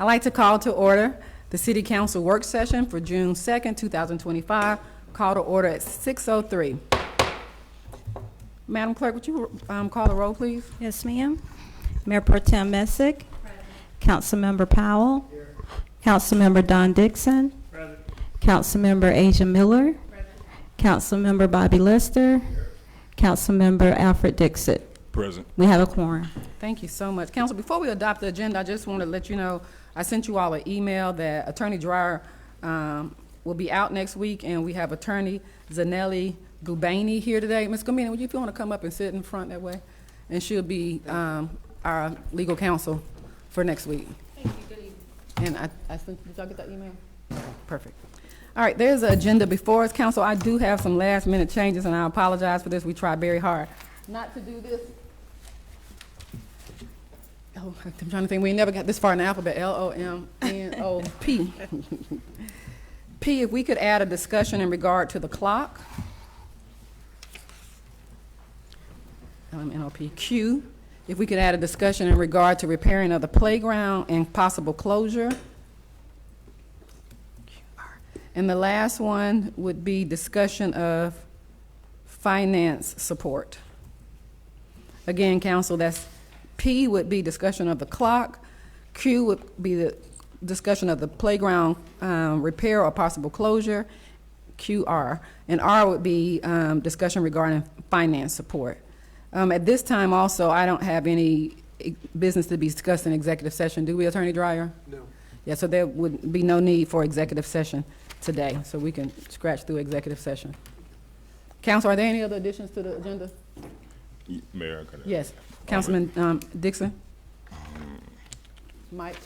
I'd like to call to order the City Council work session for June 2nd, 2025. Call to order at 6:03. Madam Clerk, would you call the roll, please? Yes, ma'am. Mayor Pro Tem Messick. Councilmember Powell. Councilmember Don Dixon. Present. Councilmember Asia Miller. Present. Councilmember Bobby Lester. Councilmember Alfred Dixit. Present. We have a quorum. Thank you so much. Council, before we adopt the agenda, I just want to let you know, I sent you all an email that Attorney Dreyer will be out next week, and we have Attorney Zanelli Gubaini here today. Ms. Gumina, would you if you want to come up and sit in front that way? And she'll be our legal counsel for next week. Thank you. Good evening. And I sent, did y'all get that email? Perfect. All right, there's an agenda before us, Council. I do have some last minute changes, and I apologize for this. We tried very hard not to do this. Oh, I'm trying to think. We never got this far in the alphabet. L-O-M-N-O-P. P, if we could add a discussion in regard to the clock. N-O-P. Q, if we could add a discussion in regard to repairing of the playground and possible closure. And the last one would be discussion of finance support. Again, Council, that's P would be discussion of the clock. Q would be the discussion of the playground repair or possible closure, QR. And R would be discussion regarding finance support. At this time also, I don't have any business to be discussed in executive session. Do we, Attorney Dreyer? No. Yeah, so there would be no need for executive session today, so we can scratch through executive session. Council, are there any other additions to the agenda? Mayor, yes. Councilman Dixon? Mike?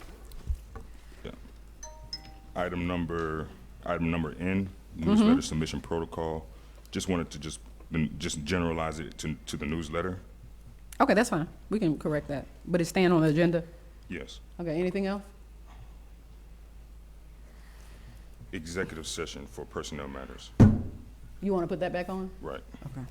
Yeah. Item number N, newsletter submission protocol. Just wanted to just generalize it to the newsletter. Okay, that's fine. We can correct that. But it's staying on the agenda? Yes. Okay, anything else? Executive session for personnel matters. You want to put that back on? Right. Okay.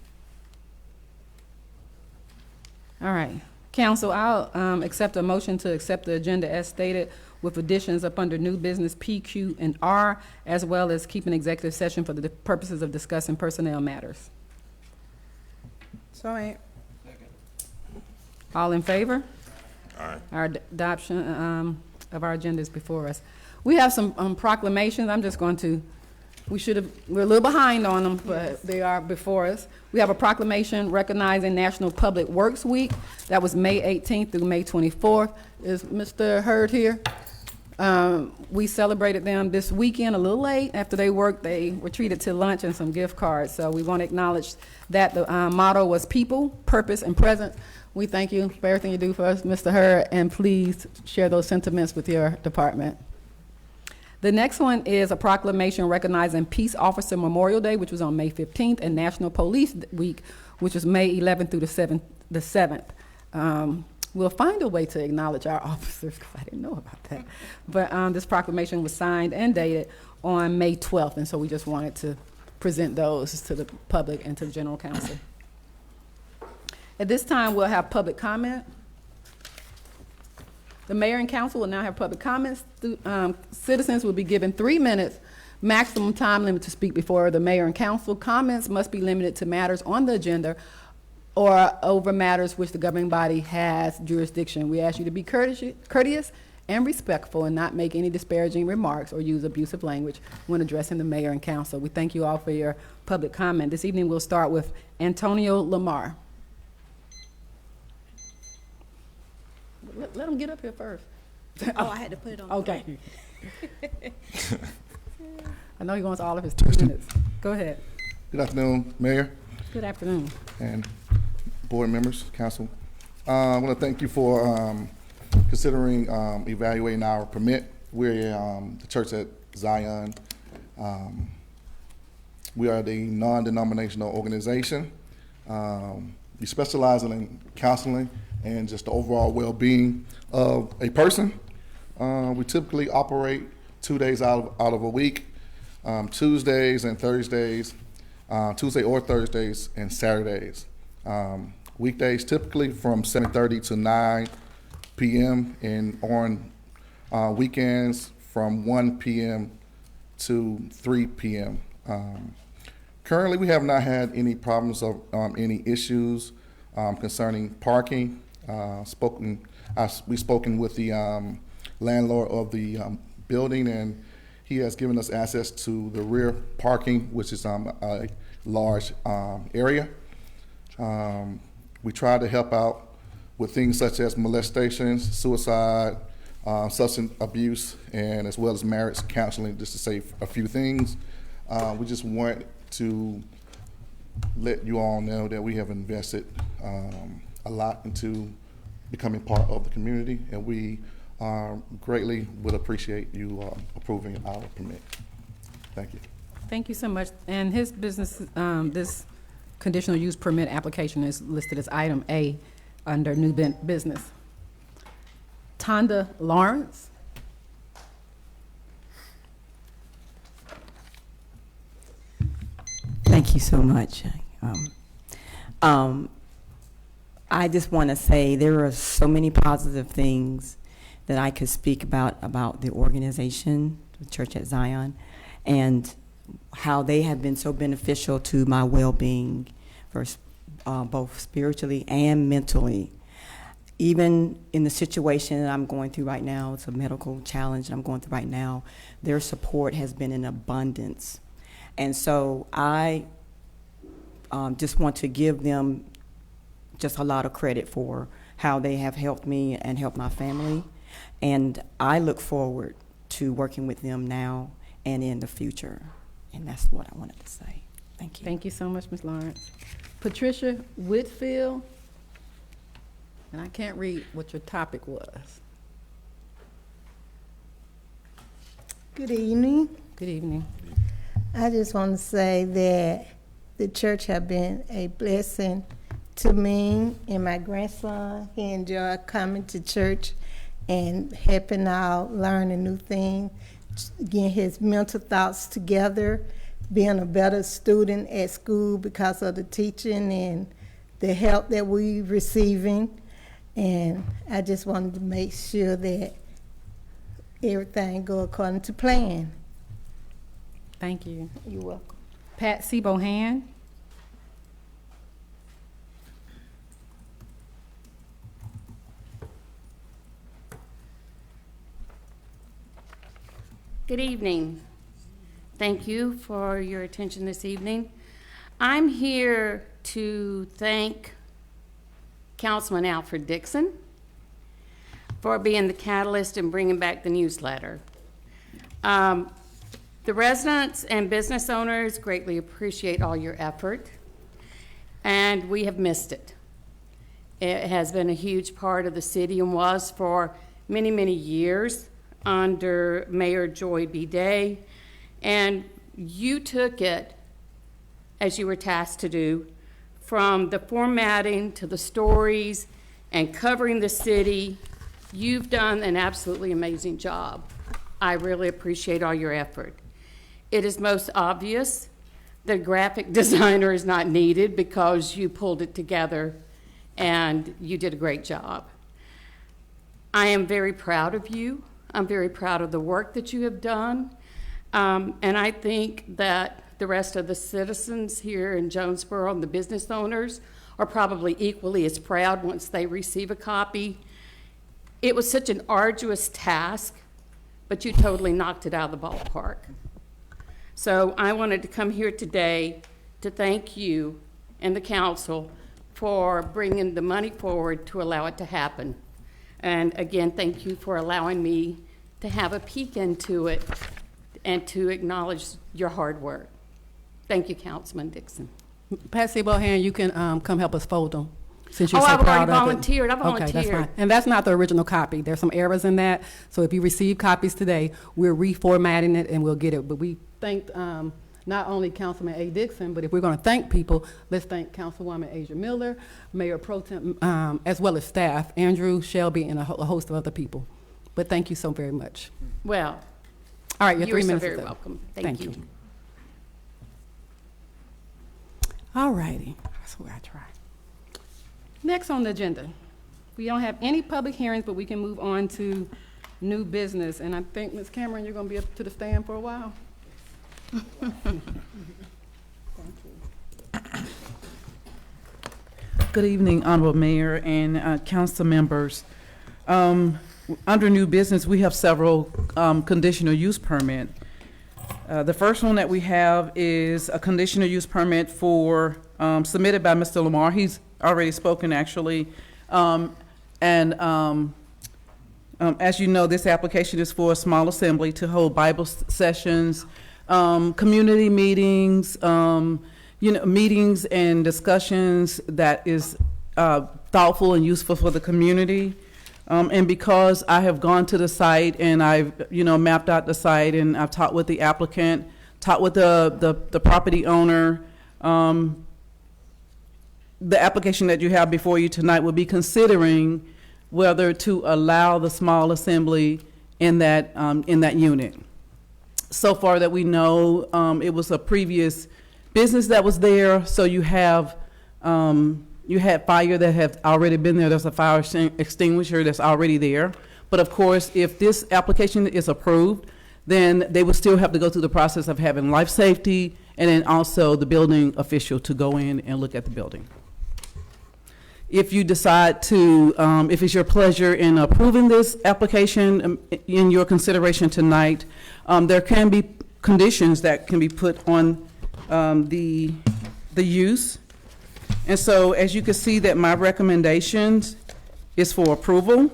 All right. Council, I'll accept a motion to accept the agenda as stated with additions up under new business P, Q, and R, as well as keep an executive session for the purposes of discussing personnel matters. So All in favor? Aye. Our adoption of our agenda is before us. We have some proclamations. I'm just going to, we're a little behind on them, but they are before us. We have a proclamation recognizing National Public Works Week. That was May 18th through May 24th. Is Mr. Hurd here? We celebrated them this weekend a little late. After they worked, they were treated to lunch and some gift cards. So we want to acknowledge that. The motto was people, purpose, and present. We thank you for everything you do for us, Mr. Hurd, and please share those sentiments with your department. The next one is a proclamation recognizing Peace Officer Memorial Day, which was on May 15th, and National Police Week, which was May 11th through the 7th. We'll find a way to acknowledge our officers, because I didn't know about that. But this proclamation was signed and dated on May 12th, and so we just wanted to present those to the public and to the General Counsel. At this time, we'll have public comment. The mayor and council will now have public comments. Citizens will be given 3 minutes, maximum time limit to speak before the mayor and council. Comments must be limited to matters on the agenda or over matters which the governing body has jurisdiction. We ask you to be courteous and respectful and not make any disparaging remarks or use abusive language when addressing the mayor and council. We thank you all for your public comment. This evening we'll start with Antonio Lamar. Let him get up here first. Oh, I had to put it on. Okay. I know he wants all of his 2 minutes. Go ahead. Good afternoon, Mayor. Good afternoon. And board members, council. I want to thank you for considering evaluating our permit. We're the Church at Zion. We are the non-denominational organization. We specialize in counseling and just the overall well-being of a person. We typically operate 2 days out of a week, Tuesdays and Thursdays, Tuesday or Thursdays and Saturdays. Weekdays typically from 7:30 to 9 p.m. and on weekends from 1 p.m. to 3 p.m. Currently, we have not had any problems of any issues concerning parking. We've spoken with the landlord of the building, and he has given us access to the rear parking, which is a large area. We try to help out with things such as molestations, suicide, substance abuse, and as well as marriage counseling, just to say a few things. We just want to let you all know that we have invested a lot into becoming part of the community, and we greatly would appreciate you approving our permit. Thank you. Thank you so much. And his business, this conditional use permit application is listed as item A under new business. Tonda Lawrence. Thank you so much. I just want to say there are so many positive things that I could speak about the organization, the Church at Zion, and how they have been so beneficial to my well-being, both spiritually and mentally. Even in the situation that I'm going through right now, it's a medical challenge that I'm going through right now, their support has been in abundance. And so I just want to give them just a lot of credit for how they have helped me and helped my family. And I look forward to working with them now and in the future. And that's what I wanted to say. Thank you. Thank you so much, Ms. Lawrence. Patricia Whitfield. And I can't read what your topic was. Good evening. Good evening. I just want to say that the church have been a blessing to me and my grandson. He enjoyed coming to church and helping out, learning new things, getting his mental thoughts together, being a better student at school because of the teaching and the help that we're receiving. And I just wanted to make sure that everything go according to plan. Thank you. You're welcome. Pat Sebohan. Good evening. Thank you for your attention this evening. I'm here to thank Councilman Alfred Dixon for being the catalyst in bringing back the newsletter. The residents and business owners greatly appreciate all your effort, and we have missed it. It has been a huge part of the city and was for many, many years under Mayor Joy B. Day, and you took it, as you were tasked to do, from the formatting to the stories and covering the city. You've done an absolutely amazing job. I really appreciate all your effort. It is most obvious the graphic designer is not needed because you pulled it together and you did a great job. I am very proud of you. I'm very proud of the work that you have done. And I think that the rest of the citizens here in Jonesboro and the business owners are probably equally as proud once they receive a copy. It was such an arduous task, but you totally knocked it out of the ballpark. So I wanted to come here today to thank you and the council for bringing the money forward to allow it to happen. And again, thank you for allowing me to have a peek into it and to acknowledge your hard work. Thank you, Councilman Dixon. Pat Sebohan, you can come help us fold them, since you're Oh, so I've proud already of it. volunteered. I Okay, that's volunteered. fine. And that's not the original copy. There's some errors in that. So if you receive copies today, we're reformatting it and we'll get it. But we thanked not only Councilman A. Dixon, but if we're going to thank people, let's thank Councilwoman Asia Miller, Mayor Pro Tem, as well as staff, Andrew, Shelby, and a host of other people. But thank you so very much. Well, All right, your you're 3 so minutes. very is up. welcome. Thank you. All righty, that's what I try. Next on the agenda, we don't have any public hearings, but we can move on to new business, and I think, Ms. Cameron, you're gonna be up to the stand for a while. Good evening, Honorable Mayor and council members. Under new business, we have several conditional use permit. The first one that we have is a conditional use permit for, submitted by Mr. Lamar. He's already spoken, actually. As you know, this application is for a small assembly to hold Bible sessions, community meetings, meetings and discussions that is thoughtful and useful for the community. And because I have gone to the site and I've, mapped out the site and I've talked with the applicant, talked with the property owner, the application that you have before you tonight will be considering whether to allow the small assembly in that unit. So far that we know, it was a previous business that was there, so you have you had fire that have already been there. There's a fire extinguisher that's already there. But of course, if this application is approved, then they will still have to go through the process of having life safety and then also the building official to go in and look at the building. If you decide to, if it's your pleasure in approving this application in your consideration tonight, there can be conditions that can be put on the use. And so as you can see that my recommendations is for approval.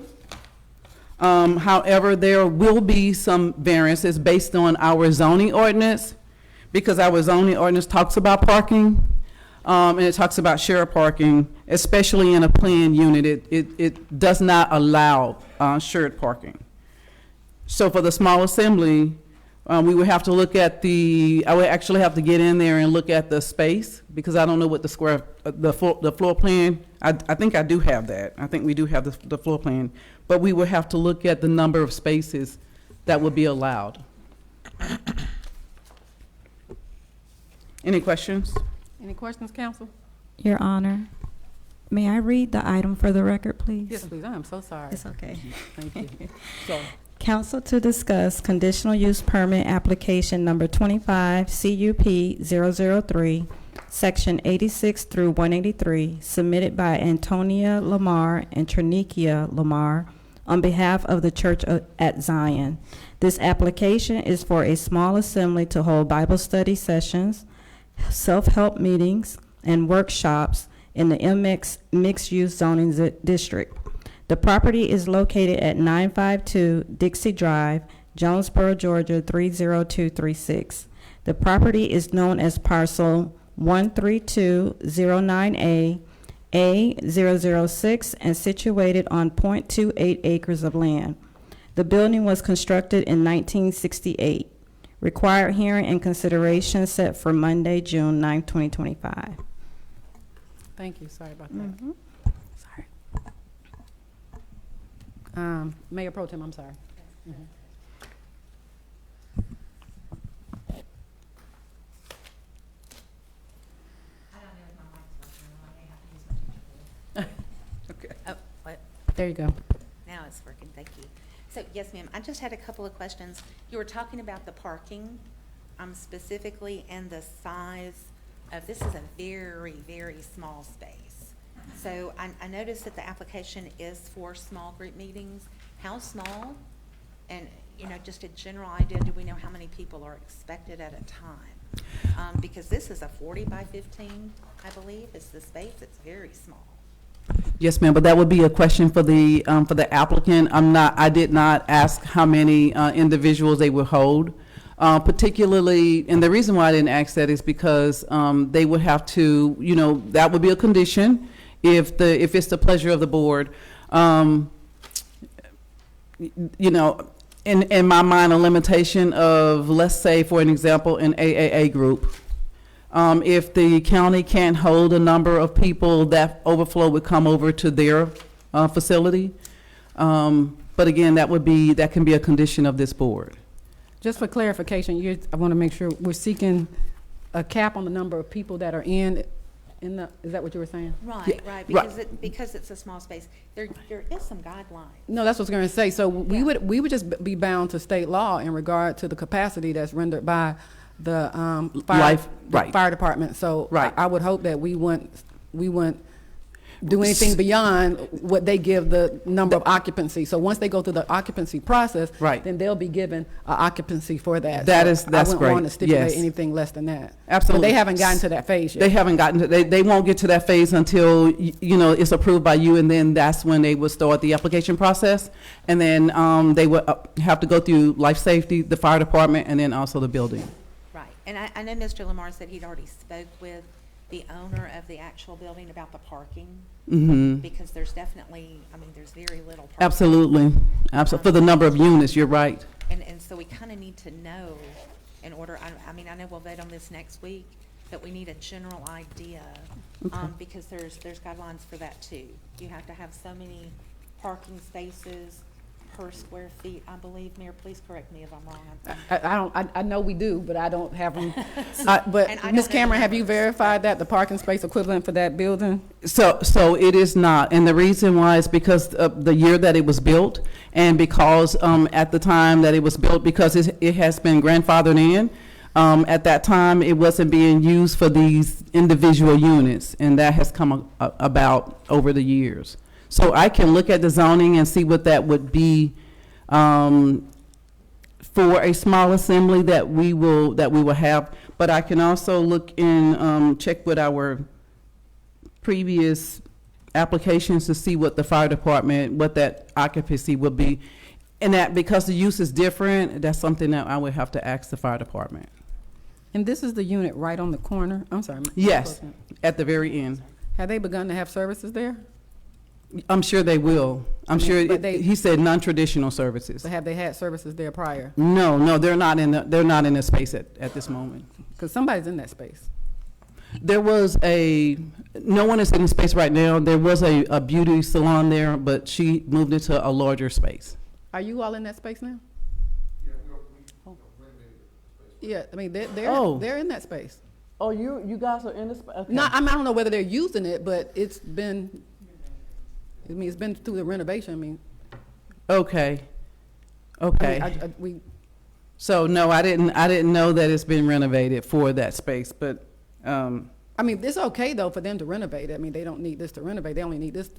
However, there will be some variances based on our zoning ordinance, because our zoning ordinance talks about parking, and it talks about shared parking, especially in a planned unit. It does not allow shared parking. So for the small assembly, we would have to look at I would actually have to get in there and look at the space, because I don't know what the floor plan, I think I do have that. I think we do have the floor plan, but we would have to look at the number of spaces that would be allowed. Any questions? Any questions, council? Your Honor, may I read the item for the record, please? Yes, please. I am so sorry. It's okay. Thank you. So, Council to discuss conditional use permit application number 25 CUP 003, section 86 through 183, submitted by Antonia Lamar and Trinikia Lamar on behalf of the Church at Zion. This application is for a small assembly to hold Bible study sessions, self-help meetings, and workshops in the MX mixed-use zoning district. The property is located at 952 Dixie Drive, Jonesboro, Georgia 30236. The property is known as parcel 13209A, A006, and situated on 0.28 acres of land. The building was constructed in 1968. Required hearing and consideration set for Monday, June 9, 2025. thank you. Sorry about that. Sorry. Mayor Pro Tem, I'm sorry. Okay. Oh, what? There you go. Now it's working, thank you. So, yes, ma'am, I just had a couple of questions. You were talking about the parking, specifically, and the size of, this is a very, very small space. So I noticed that the application is for small group meetings. How small? And, just a general idea, do we know how many people are expected at a time? Because this is a 40 by 15, I believe, is the space. It's very small. Yes, ma'am, but that would be a question for the applicant. I did not ask how many individuals they would hold. Particularly, and the reason why I didn't ask that is because they would have to, that would be a condition if it's the pleasure of the board. In my mind, a limitation of, let's say, for an example, an AAA group. If the county can't hold a number of people, that overflow would come over to their facility. But again, that can be a condition of this board. Just for clarification, I want to make sure we're seeking a cap on the number of people that are in is that what you were saying? Right, right, because it's a small space. There is some guidelines. No, that's what I was going to say. So we would just be bound to state law in regard to the capacity that's rendered by the fire department. So Right. I would hope that we wouldn't do anything beyond what they give the number of occupancy. So once they go through the occupancy process, Right. then they'll be given occupancy for that. That's I wouldn't great. want to stipulate Yes. anything less than that. Absolutely. But they haven't gotten to that phase yet. They haven't gotten to, they won't get to that phase until, it's approved by you, and then that's when they will start the application process. And then they will have to go through life safety, the fire department, and then also the building. Right, and I know Mr. Lamar said he'd already spoke with the owner of the actual building about the parking, because there's definitely, there's very little parking. Absolutely. For the number of units, you're right. And so we kind of need to know in order, I know we'll vote on this next week, but we need a general idea, because there's guidelines for that too. You have to have so many parking spaces per square feet, I believe. Mayor, please correct me if I'm wrong. I know we do, but I don't have them. And I But don't Ms. know Cameron, the have you numbers. verified that the parking space equivalent for that building? So it is not, and the reason why is because of the year that it was built, and because at the time that it was built, because it has been grandfathered in. At that time, it wasn't being used for these individual units, and that has come about over the years. So I can look at the zoning and see what that would be for a small assembly that we will have. But I can also look and check with our previous applications to see what the fire department, what that occupancy would be. And that, because the use is different, that's something that I would have to ask the fire department. And this is the unit right on the corner? I'm sorry. Yes, at the very end. Have they begun to have services there? I'm sure they will. I'm sure, but he said non-traditional services. So have they had services there prior? No, they're not in the space at this moment. Because somebody's in that space. There was no one is in the space right now. There was a beauty salon there, but she moved into a larger space. Are you all in that space now? Yeah, they're in that space. Oh, you guys are in the space? Okay. No, I don't know whether they're using it, but it's been through the renovation, Okay. So no, I didn't know that it's been renovated for that space, but, it's okay though for them to renovate it. They don't need this to renovate. They only need this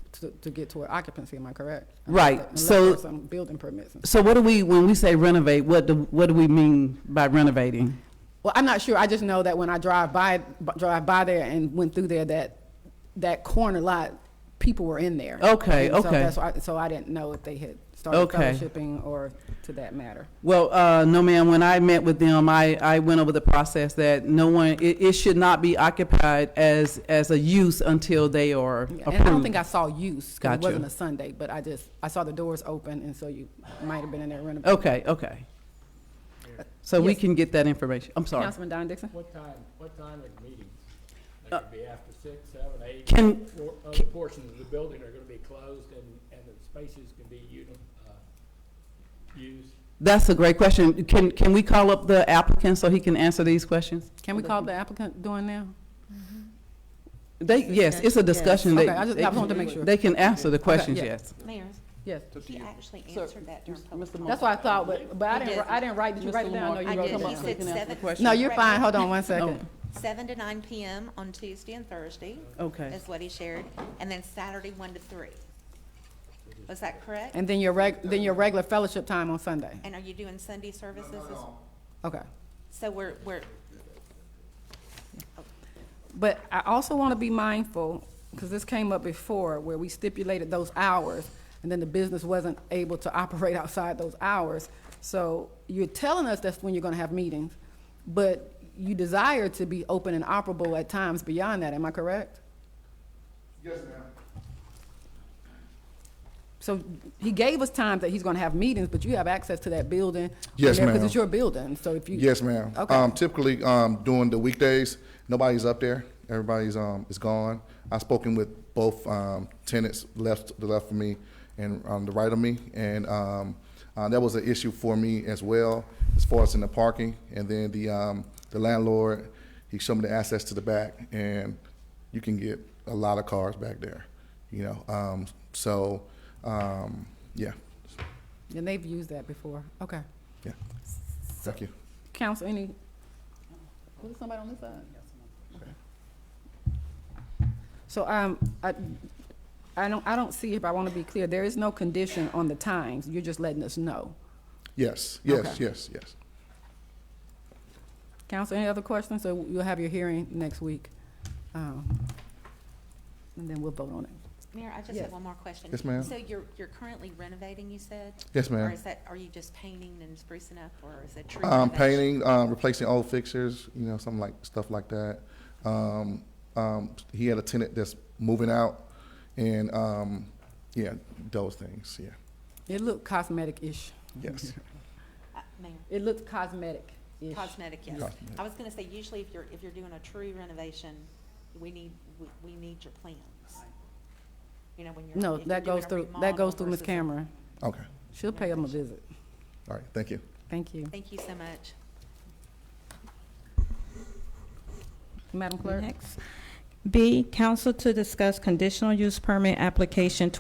to get to occupancy. Am I correct? Right. Unless So- there's some building permits. so when we say renovate, what do we mean by renovating? Well, I'm not sure. I just know that when I drive by there and went through there, that corner lot, people were in there. Okay, And so okay. that's why, so I didn't know if they had started Okay. fellowshipping or to that matter. Well, no, ma'am, when I met with them, I went over the process that it should not be occupied as a use until they are approved. And I don't think I saw use, because it Gotcha. wasn't a Sunday, but I saw the doors open, and so you might have been in there renovating. Okay. So we Yes. can get that information. I'm sorry. Councilman Don Dixon? What time are the meetings? They could be after 6, 7, 8. Can- Other portions of the building are gonna be closed and the spaces can be used. That's a great question. Can we call up the applicant so he can answer these questions? Can we call the applicant doing now? Yes, it's a discussion. Okay, I just wanted to make sure. They can answer the questions, yeah. yes. Mayor, Yes. he actually Sir, answered that during public. Mr. Moore. That's what I thought, but I He didn't, did. I didn't write, did you write it down? No, Mr. you I wrote did. it He down. Come on, said you can answer the 7. question. No, you're fine. Hold on one second. 7 to 9 p.m. on Tuesday and Thursday. Okay. Is what he shared, and then Saturday 1 to 3. Was that correct? And then your regular fellowship time on Sunday. And are you doing Sunday services? Okay. So we're But I also want to be mindful, because this came up before, where we stipulated those hours, and then the business wasn't able to operate outside those hours. So you're telling us that's when you're going to have meetings, but you desire to be open and operable at times beyond that. Am I correct? Yes, ma'am. So he gave us times that he's going to have meetings, but you have access to that building. Yes, Because ma'am. it's your building, so if you. Yes, ma'am. Okay. Typically, during the weekdays, nobody's up there. Everybody's is gone. I've spoken with both tenants to the left of me and on the right of me, and that was an issue for me as well, as far as in the parking. And then the landlord, he showed me the access to the back, and you can get a lot of cars back there, you know. Yeah, And they've used that before. Okay. yeah. Thank you. Council, any, was somebody on this side? So, I don't see if I want to be clear, there is no condition on the times, you're just letting us know. Yes, Okay. yes. Council, any other questions? So you'll have your hearing next week. And then we'll vote on it. Mayor, I just Yes. have one more question. Yes, ma'am. So you're currently renovating, you said? Yes, ma'am. Or is that, are you just painting and sprucing up, or is it true renovation? Painting, replacing old fixtures, you know, something like, stuff like that. He had a tenant that's moving out, and, yeah, those things, yeah, It looked cosmetic-ish. yes. Mayor, It looked cosmetic-ish. cosmetic, yes. Cosmetic. I was gonna say, usually if you're doing a true renovation, we need your plans. You know, when you're. No, if you're that doing goes a through, remodel Ms. versus a- Cameron. Okay, She'll pay them a visit. all right, thank you. Thank you. Thank you so much. Madam Clerk? Next. B, council to discuss conditional use permit application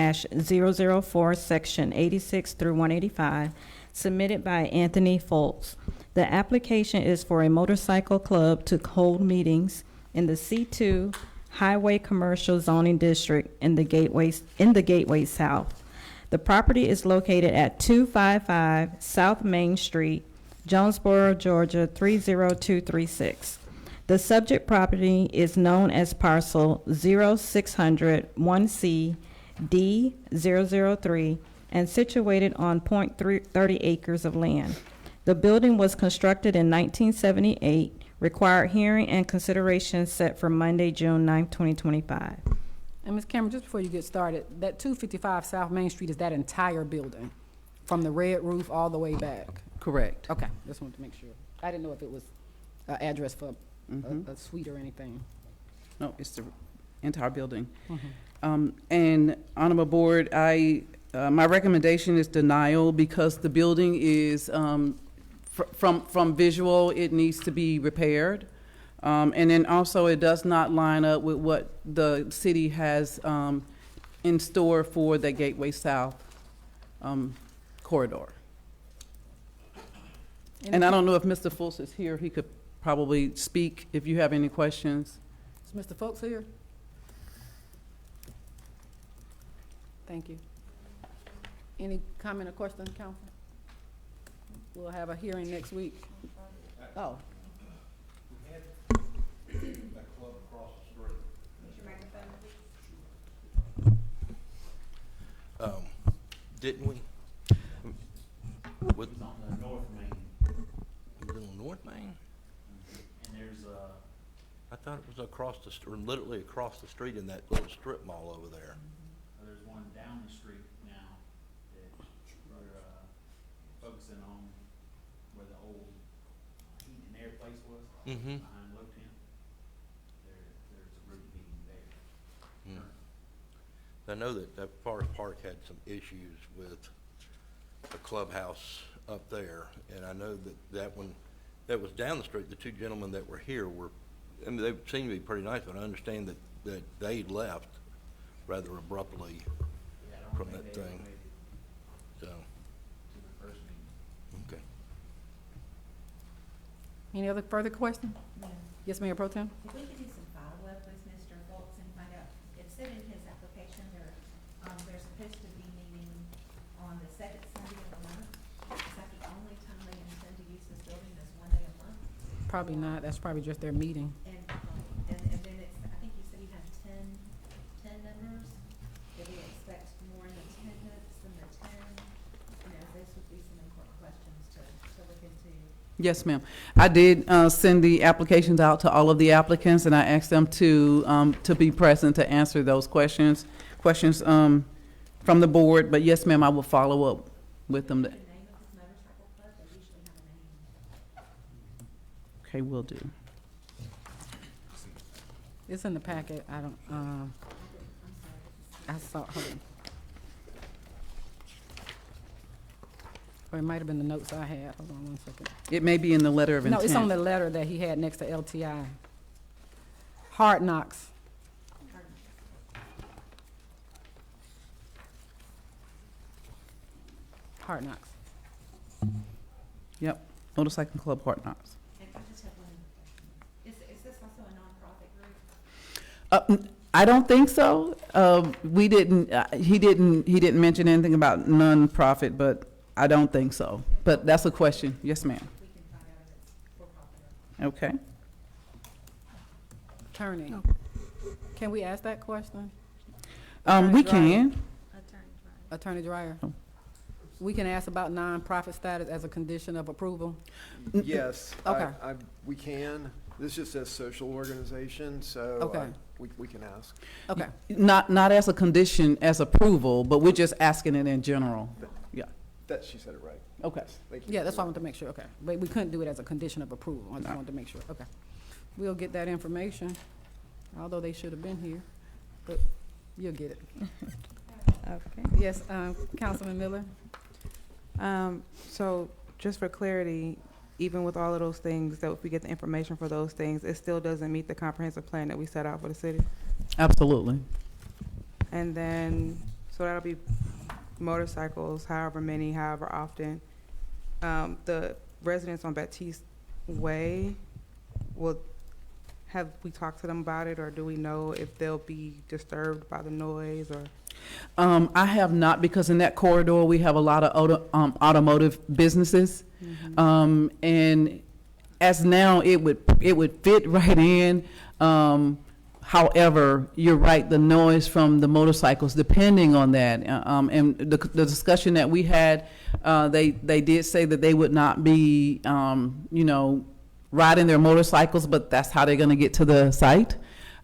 25-CUP-004, section 86 through 185, submitted by Anthony Foltz. The application is for a motorcycle club to hold meetings in the C2 Highway Commercial Zoning District in the Gateway South. The property is located at 255 South Main Street, Jonesboro, Georgia 30236. The subject property is known as parcel 0600 1C D003 and situated on .30 acres of land. The building was constructed in 1978, required hearing and consideration set for Monday, June 9, 2025. And Ms. Cameron, just before you get started, that 255 South Main Street is that entire building, from the red roof all the way back? Correct. Okay, just wanted to make sure. I didn't know if it was an address for a suite or anything. No, it's the entire building. Mhm. And Honorable Board, my recommendation is denial because the building is, from visual, it needs to be repaired. And then also it does not line up with what the city has in store for the Gateway South corridor. And I don't know if Mr. Fultz is here, he could probably speak if you have any questions. Is Mr. Folks here? Thank you. Any comment or question, council? We'll have a hearing next week. Oh. Didn't we? With, on the North Main, was it on North Main? and there's I thought it was across the, literally across the street in that little strip mall over there. there's one down the street now that we're focusing on where the old heat and air place was, Mm-hmm. behind Lotan. There's a group meeting there. I know that Forest Park had some issues with the clubhouse up there, and I know that one that was down the street, the two gentlemen that were here were, I mean, they seemed to be pretty nice, but I understand that they left rather abruptly Yeah, I don't from think that they ever thing. made it So, to the first meeting. okay. Any other further questions? Yes, Mayor Pro Tem? If we could do some follow-up with Mr. Foltz and find out, it said in his application they're supposed to be meeting on the second Sunday of the month. Is that the only time they intend to use this building, is one day a month? Probably not. That's probably just their meeting. And then it's, I think you said you had 10 members. Do we expect more in attendance than the 10? You know, those would be some important questions to look into. Yes, ma'am. I did send the applications out to all of the applicants, and I asked them to be present to answer those questions from the board. But yes, ma'am, I will follow up with them. The name of this motorcycle club, they usually have a name. Okay, will do. It's in the packet. I don't, I saw, hold on. Or it might have been the notes I had. Hold on one second. It may be in the letter of No, intent. it's on the letter that he had next to LTI. Hard Knocks. Hard Knocks. Yep, Motorcycle Club Hard Knocks. And I just have one question. Is this also a nonprofit group? I don't think so. We didn't, he didn't mention anything about nonprofit, but I don't think so. But that's a question. Yes, ma'am. We can find out if it's for profit or Okay. Attorney. Can we ask that question? We can. Attorney Dreyer. Oh. We can ask about nonprofit status as a condition of approval? Yes. Okay. We can. This just says social organization, so Okay. we can ask. Okay. Not as a condition, as approval, but we're just asking it in general. Yeah, That, she said it right. okay. Thank you. Yeah, that's why I wanted to make sure, okay. But we couldn't do it as a condition of approval. I just No. wanted to make sure, okay. We'll get that information, although they should have been here, but you'll get it. Okay. Yes, Councilman Miller? So just for clarity, even with all of those things, that if we get the information for those things, it still doesn't meet the comprehensive plan that we set out for the city? Absolutely. And then, so that'll be motorcycles, however many, however often. The residents on Baptiste Way, have we talked to them about it, or do we know if they'll be disturbed by the noise, or? I have not, because in that corridor, we have a lot of automotive businesses. And as now, it would fit right in. However, you're right, the noise from the motorcycles, depending on that. And the discussion that we had, they did say that they would not be, riding their motorcycles, but that's how they're going to get to the site.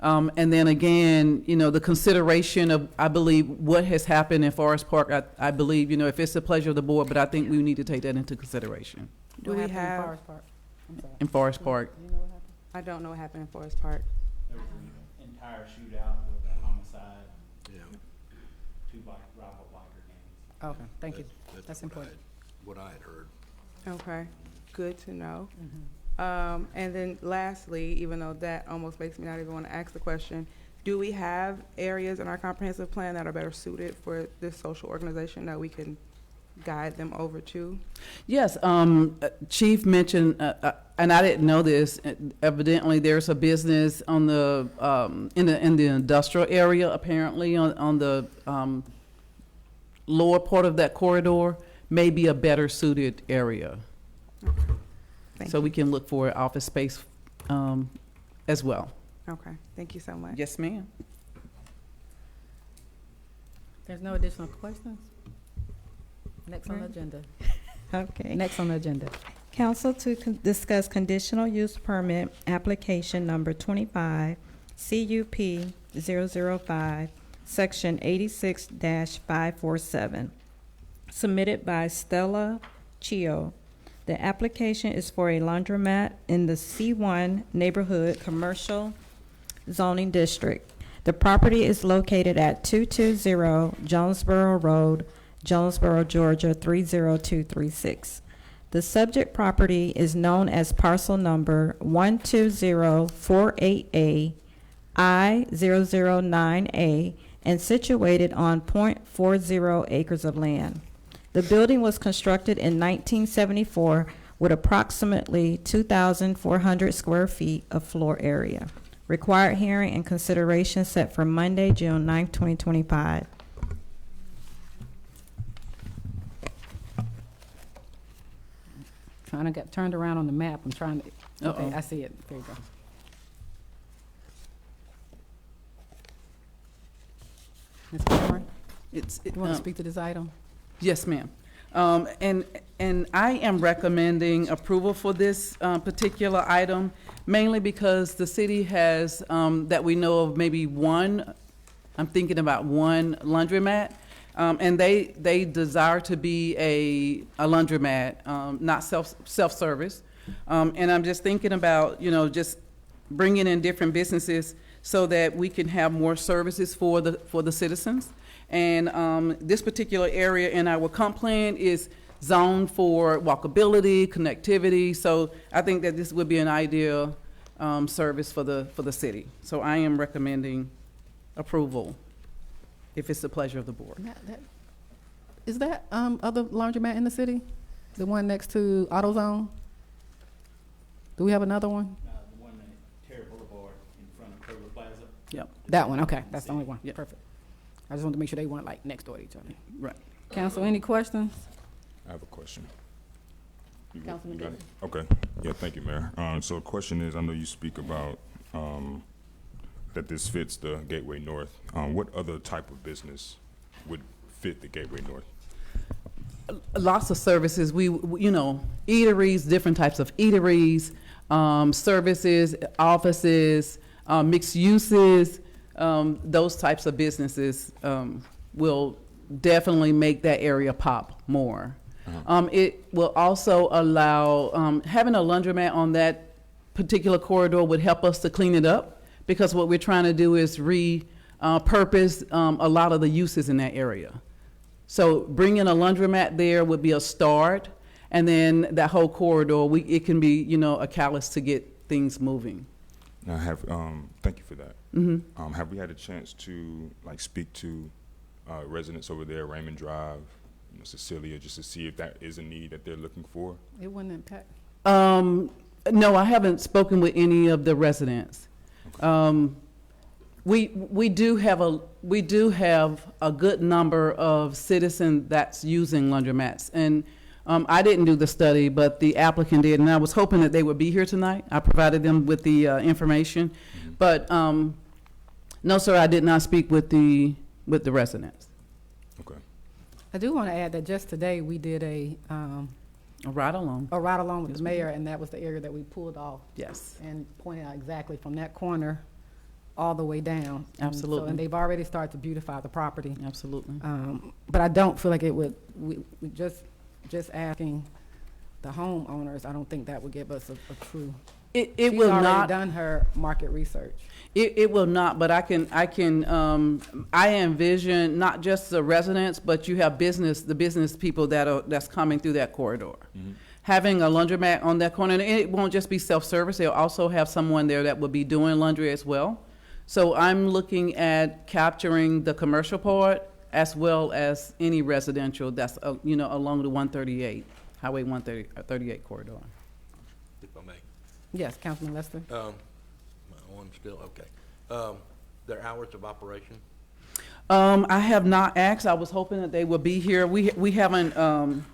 And then again, the consideration of, I believe, what has happened in Forest Park, I believe, if it's the pleasure of the board, but I think we need to take that into consideration Do What we happened in have, Forest Park? I'm sorry. in Forest Park. You know what happened? I don't know what happened in Forest Park. There was an entire shootout with a homicide, Yeah. two rival biker gangs. Okay, thank you. That's what important. What I had heard. Okay, good to know. And then lastly, even though that almost makes me not even want to ask the question, do we have areas in our comprehensive plan that are better suited for this social organization that we can guide them over to? Yes, Chief mentioned, and I didn't know this, evidently there's a business on the, in the industrial area, apparently, on the lower part of that corridor, may be a better suited area. Thank So you. we can look for office space as well. Okay, thank you so much. Yes, ma'am. There's no additional questions? Next on the agenda. Okay. Next on the agenda. Council to discuss conditional use permit application number 25, CUP 005, section 86-547, submitted by Stella Chio. The application is for a laundromat in the C1 Neighborhood Commercial Zoning District. The property is located at 220 Jonesboro Road, Jonesboro, Georgia 30236. The subject property is known as parcel number 12048A I009A and situated on .40 acres of land. The building was constructed in 1974 with approximately 2,400 square feet of floor area. Required hearing and consideration set for Monday, June 9, 2025. Trying to get turned around on the map. I'm trying to, okay, Uh-oh. I see it. There you go. Ms. Moore, you want to speak to this item? Yes, ma'am. And I am recommending approval for this particular item, mainly because the city has, that we know of, maybe one, I'm thinking about one laundromat, and they desire to be a laundromat, not self-service. And I'm just thinking about, just bringing in different businesses so that we can have more services for the citizens. And this particular area in our comp plan is zoned for walkability, connectivity. So I think that this would be an ideal service for the city. So I am recommending approval, if it's the pleasure of the board. Is that other laundromat in the city? The one next to AutoZone? Do we have another one? The one at Terra Boulevard in front of Kroger Plaza. Yep. That one, okay, that's the only one. Yep. Perfect. I just wanted to make sure they weren't like next door to each other. Right. Council, any questions? I have a question. You Councilman got it? Okay. Yeah, thank you, Mayor. So the question is, I know you speak about that this fits the Gateway North. What other type of business would fit the Gateway North? Lots of services. We you know, eateries, different types of eateries, services, offices, mixed uses, those types of businesses will definitely make that area pop more. It will also allow, having a laundromat on that particular corridor would help us to clean it up, because what we're trying to do is repurpose a lot of the uses in that area. So bringing a laundromat there would be a start, and then that whole corridor, it can be, you know, a catalyst to get things moving. Now, thank you for that. Mm-hmm. Have we had a chance to speak to residents over there, Raymond Drive, Cecilia, just to see if that is a need that they're looking for? It wouldn't impact. No, I haven't spoken with any of the residents. We do have a good number of citizens that's using laundromats, and I didn't do the study, but the applicant did, and I was hoping that they would be here tonight. I provided them with the information, but no, sir, I did not speak with the residents. Okay. I do want to add that just today we did a ride along. A ride along with the mayor, and that was the area that we pulled off. Yes. And pointed out exactly from that corner all the way down. Absolutely. And they've already started to beautify the property. Absolutely. But I don't feel like it would, we just asking the homeowners, I don't think that would give us a true. It She's will already not. done her market research. It will not, but I envision not just the residents, but you have the business people that's coming through that corridor. Mm-hmm. Having a laundromat on that corner, and it won't just be self-service, they'll also have someone there that will be doing laundry as well. So I'm looking at capturing the commercial part as well as any residential that's, along the 138, Highway 138 corridor. If I may. Yes, Councilman Lester. My one still, okay. Their hours of operation? I have not asked. I was hoping that they would be here. We haven't,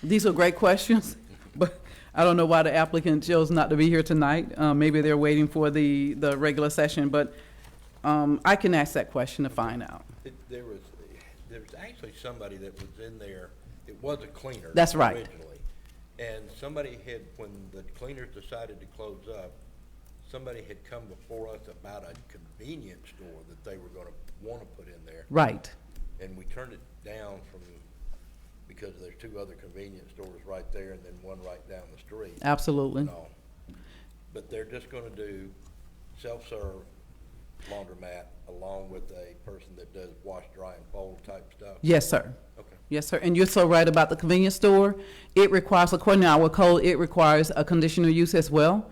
these are great questions, but I don't know why the applicant chose not to be here tonight. Maybe they're waiting for the regular session, but I can ask that question to find out. There was actually somebody that was in there, it was a cleaner. That's right. Originally. And somebody had, when the cleaners decided to close up, somebody had come before us about a convenience store that they were gonna wanna put in there. Right. And we turned it down because there's two other convenience stores right there and then one right down the street. Absolutely. No. But they're just gonna do self-serve laundromat along with a person that does wash, dry, and fold type stuff? Yes, sir. Okay. Yes, sir. And you're so right about the convenience store. It requires, according to our code, it requires a conditional use as well.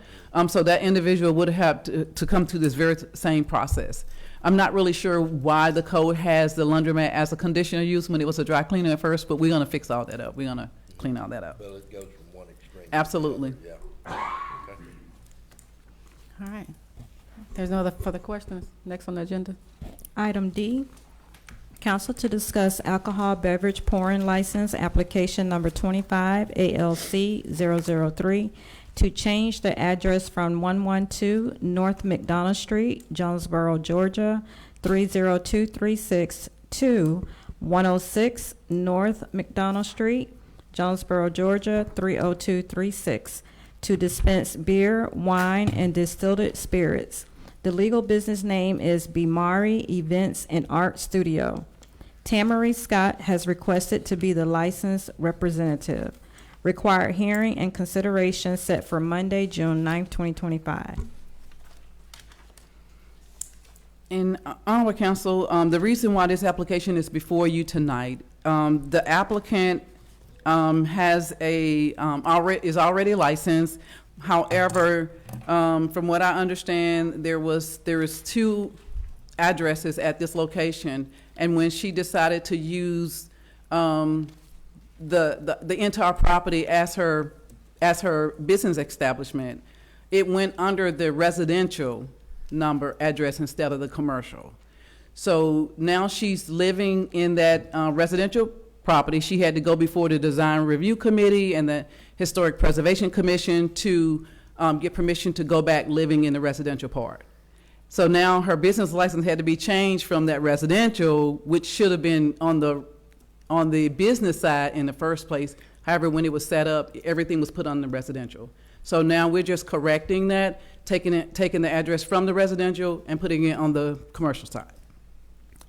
So that individual would have to come through this very same process. I'm not really sure why the code has the laundromat as a conditional use when it was a dry cleaner at first, but we're gonna fix all that up. We're gonna clean all that up. Well, it goes from one extreme. to Absolutely. the other, yeah. Okay. All right. There's no other further questions. Next on the agenda. Item D, council to discuss alcohol beverage pouring license application number 25 ALC 003 to change the address from 112 North McDonough Street, Jonesboro, Georgia 30236 to 106 North McDonough Street, Jonesboro, Georgia 30236 to dispense beer, wine, and distilled spirits. The legal business name is Bimari Events and Art Studio. Tamari Scott has requested to be the licensed representative. Required hearing and consideration set for Monday, June 9th, 2025. In honorable council, the reason why this application is before you tonight, the applicant is already licensed, However, from what I understand, there is 2 addresses at this location, and when she decided to use the entire property as her business establishment, it went under the residential number address instead of the commercial. So now she's living in that residential property. She had to go before the Design Review Committee and the Historic Preservation Commission to get permission to go back living in the residential part. So now her business license had to be changed from that residential, which should have been on the business side in the first place. However, when it was set up, everything was put on the residential. So now we're just correcting that, taking the address from the residential and putting it on the commercial side.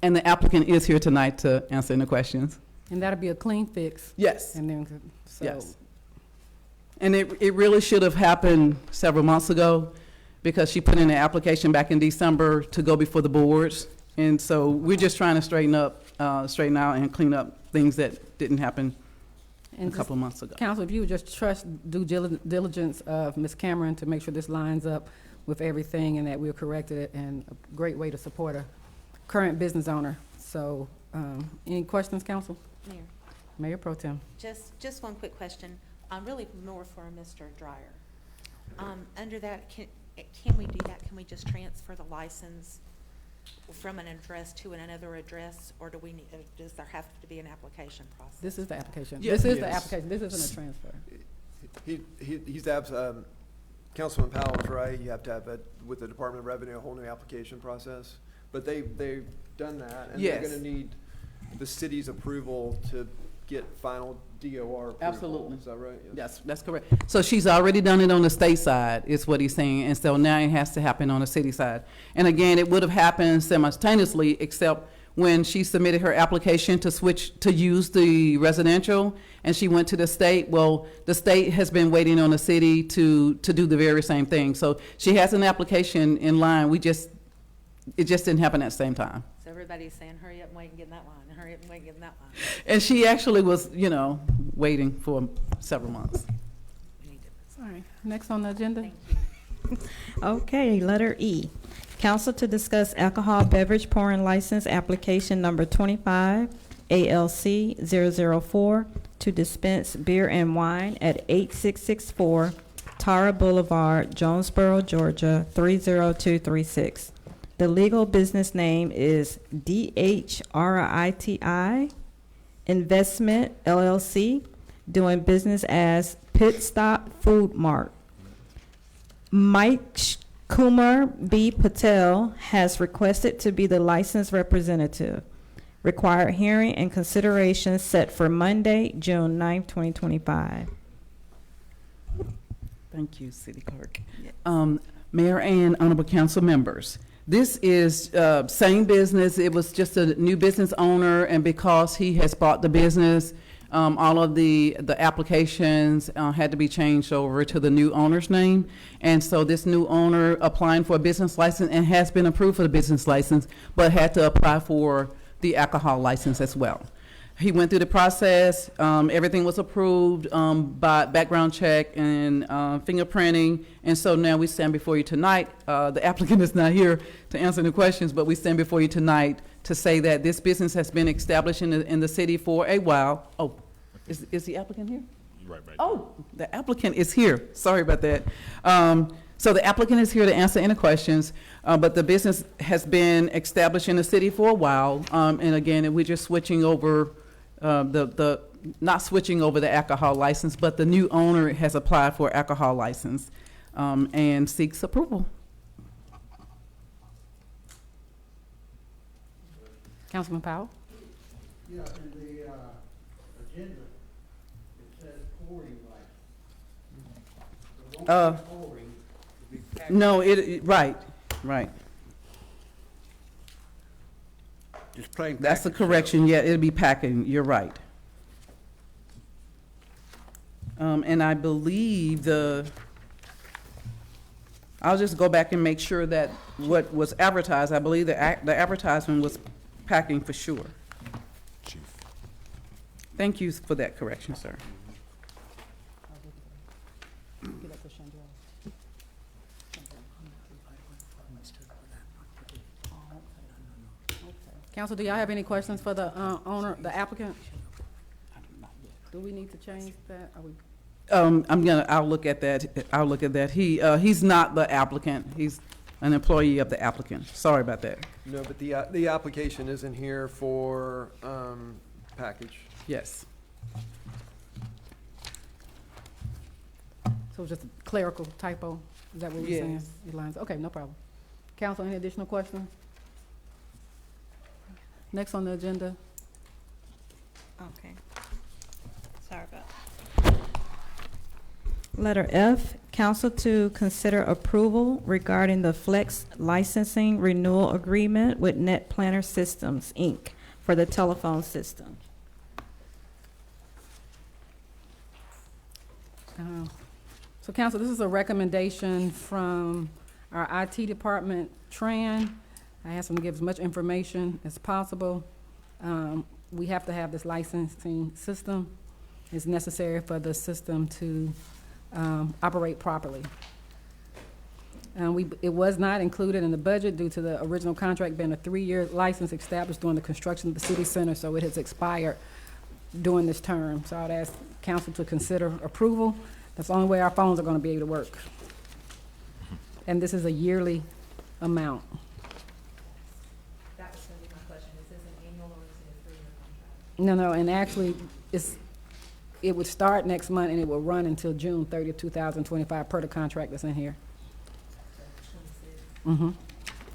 And the applicant is here tonight to answer any questions. And that'll be a clean fix. Yes. And then, so. Yes. And it really should have happened several months ago, because she put in an application back in December to go before the boards. And so we're just trying to straighten out and clean up things that didn't happen a couple of months ago. Council, if you would just trust due diligence of Ms. Cameron to make sure this lines up with everything and that we've corrected it, and a great way to support a current business owner. So, any questions, Council? Mayor, Mayor Pro Tem. just one quick question. Really more for Mr. Dryer. Under that, can we do that? Can we just transfer the license from an address to another address, or does there have to be an application process? This is the application. Yes. This is the application. This isn't a transfer. Councilman Powell is right. You have to have, with the Department of Revenue, a whole new application process. But they've done that, and Yes. they're going to need the city's approval to get final DOR approval. Absolutely. Is that right? Yes. Yes, that's correct. So she's already done it on the state side, is what he's saying, and so now it has to happen on the city side. And again, it would have happened simultaneously, except when she submitted her application to use the residential, and she went to the state. Well, the state has been waiting on the city to do the very same thing. So she has an application in line. It just didn't happen at the same time. So everybody's saying, hurry up and wait and get in that line, hurry up and wait and get in that line. And she actually was, waiting for several months. All right. Next on the agenda. Thank you. Okay, letter E. Council to discuss alcohol beverage pouring license application number 25, ALC 004, to dispense beer and wine at 8664 Tara Boulevard, Jonesboro, Georgia 30236. The legal business name is DHRITI Investment LLC, doing business as Pit Stop Food Mart. Mike Kumar B. Patel has requested to be the licensed representative. Required hearing and consideration set for Monday, June 9th, 2025. Thank you, City Clerk. Mayor and honorable council members, this is same business. It was just a new business owner, and because he has bought the business, all of the applications had to be changed over to the new owner's name. And so this new owner applying for a business license and has been approved for the business license, but had to apply for the alcohol license as well. He went through the process. Everything was approved by background check and fingerprinting. And so now we stand before you tonight. The applicant is not here to answer the questions, but we stand before you tonight to say that this business has been established in the city for a while. Oh, is the applicant here? Right back. Oh, the applicant is here. Sorry about that. So the applicant is here to answer any questions, but the business has been established in the city for a while. And again, we're just switching over not switching over the alcohol license, but the new owner has applied for alcohol license and seeks approval. Councilman Powell? Yeah, in the agenda, it says pouring license. There won't be pouring, it'll be packaged. No, right. Just plain That's the packaged correction. Yeah, it'll be packing. You're right. And I believe I'll just go back and make sure that what was advertised, I believe the advertisement was packing for sure. Chief. Thank you for that correction, sir. Council, do y'all have any questions for the owner, the applicant? Do we need to change that? Are we? I'll look at that. He's not the applicant. He's an employee of the applicant. Sorry about that. No, but the application isn't here for, package. Yes. So it's just a clerical typo? Is that what we're saying? Yes. Your lines, okay, no problem. Council, any additional questions? Next on the agenda. Okay. Sorry about that. Letter F, council to consider approval regarding the Flex licensing renewal agreement with Net Planner Systems, Inc. for the telephone system. So council, this is a recommendation from our IT department, Tran. I asked them to give as much information as possible. We have to have this licensing system. It's necessary for the system to operate properly. It was not included in the budget due to the original contract being a 3-year license established during the construction of the city center, so it has expired during this term. So I'd ask council to consider approval. That's the only way our phones are going to be able to work. And this is a yearly amount. That was gonna be my question. Is this an annual or is it a 3-year contract? No, and actually, it would start next month and it will run until June 30th, 2025 per the contract that's in here.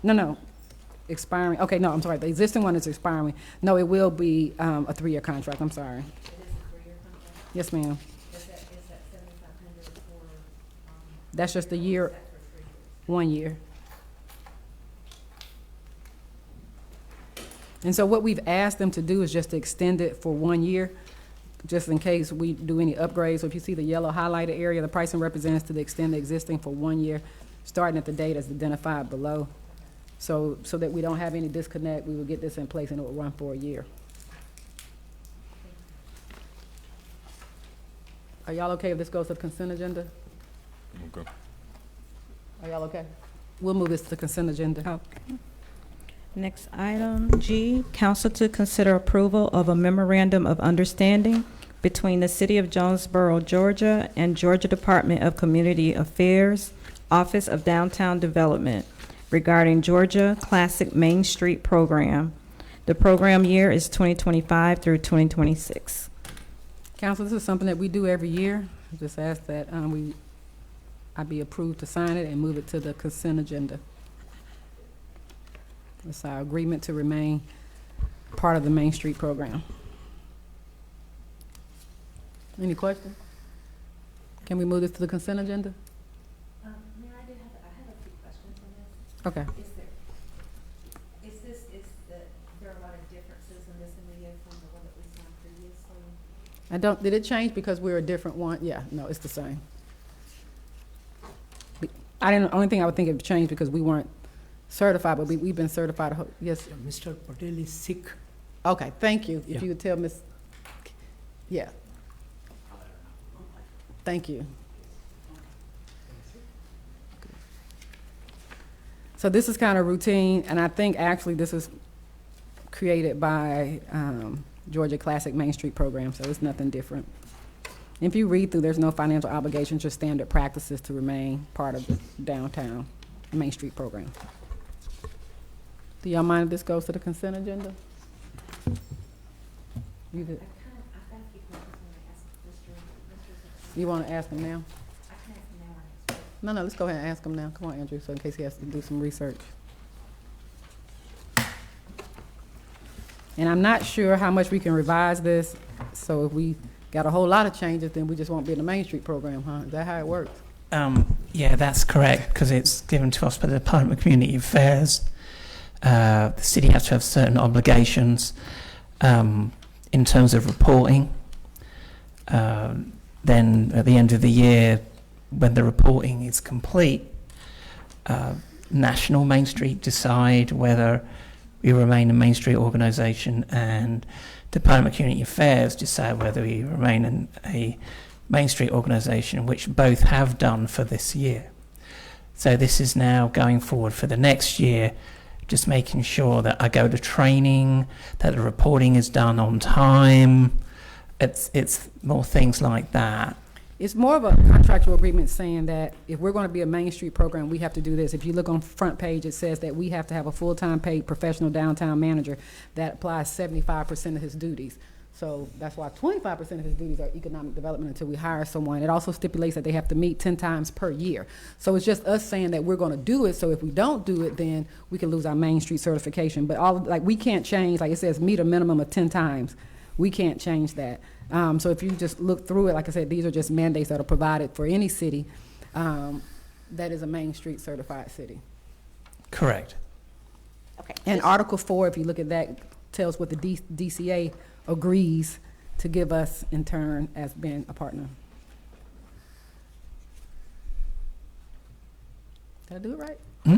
No, expiring, okay, no, I'm sorry, the existing one is expiring. No, it will be a 3-year contract, I'm sorry. It is a 3-year contract? Yes, ma'am. Is that 7,500 for, That's just a year, is that for 3 years? 1 year. And so what we've asked them to do is just to extend it for 1 year, just in case we do any upgrades. So if you see the yellow highlighted area, the pricing represents to extend the existing for 1 year, starting at the date as identified below. So that we don't have any disconnect, we will get this in place and it will run for a year. Are y'all okay if this goes to the consent agenda? Okay. Are y'all okay? We'll move this to the consent agenda. Okay. Next item, G, council to consider approval of a memorandum of understanding between the City of Jonesboro, Georgia, and Georgia Department of Community Affairs, Office of Downtown Development, regarding Georgia Classic Main Street Program. The program year is 2025 through 2026. Council, this is something that we do every year. I just ask that I be approved to sign it and move it to the consent agenda. It's our agreement to remain part of the Main Street program. Any questions? Can we move this to the consent agenda? Mayor, I have a few questions on this. Okay. There are a lot of differences in this MOU from the one that we signed previously? Did it change because we're a different one? Yeah, no, it's the same. Only thing I would think it changed because we weren't certified, but we've been certified. Yes. Mr. Patel is sick. Okay, thank you. Yeah. If you would tell Miss, yeah. Thank you. So this is kind of routine, and I think actually this is created by Georgia Classic Main Street Program, so it's nothing different. If you read through, there's no financial obligation, just standard practices to remain part of the downtown Main Street program. Do y'all mind if this goes to the consent agenda? You did. I've got a few questions I want to ask Mr. You want to ask him now? I can ask him now or next week. No, let's go ahead and ask him now. Come on, Andrew, so in case he has to do some research. And I'm not sure how much we can revise this, so if we got a whole lot of changes, then we just won't be in the Main Street program, huh? Is that how it works? Yeah, that's correct, because it's given to us by the Department of Community Affairs. The city has to have certain obligations in terms of reporting. Then at the end of the year, when the reporting is complete, National Main Street decide whether we remain a Main Street organisation, and Department of Community Affairs decide whether we remain a Main Street organisation, which both have done for this year. So this is now going forward for the next year just making sure that I go to training, that the reporting is done on time. It's more things like that. It's more of a contractual agreement saying that if we're going to be a Main Street program, we have to do this. If you look on front page, it says that we have to have a full-time paid professional downtown manager that applies 75% of his duties. So that's why 25% of his duties are economic development until we hire someone. It also stipulates that they have to meet 10 times per year. So it's just us saying that we're going to do it. So if we don't do it, then we can lose our Main Street certification. But we can't change, like it says, meet a minimum of 10 times. We can't change that. So if you just look through it, like I said, these are just mandates that are provided for any city that is a Main Street certified city. Correct. Okay. And Article 4, if you look at that, tells what the DCA agrees to give us in turn as being a partner. Did I do it right? Hmm?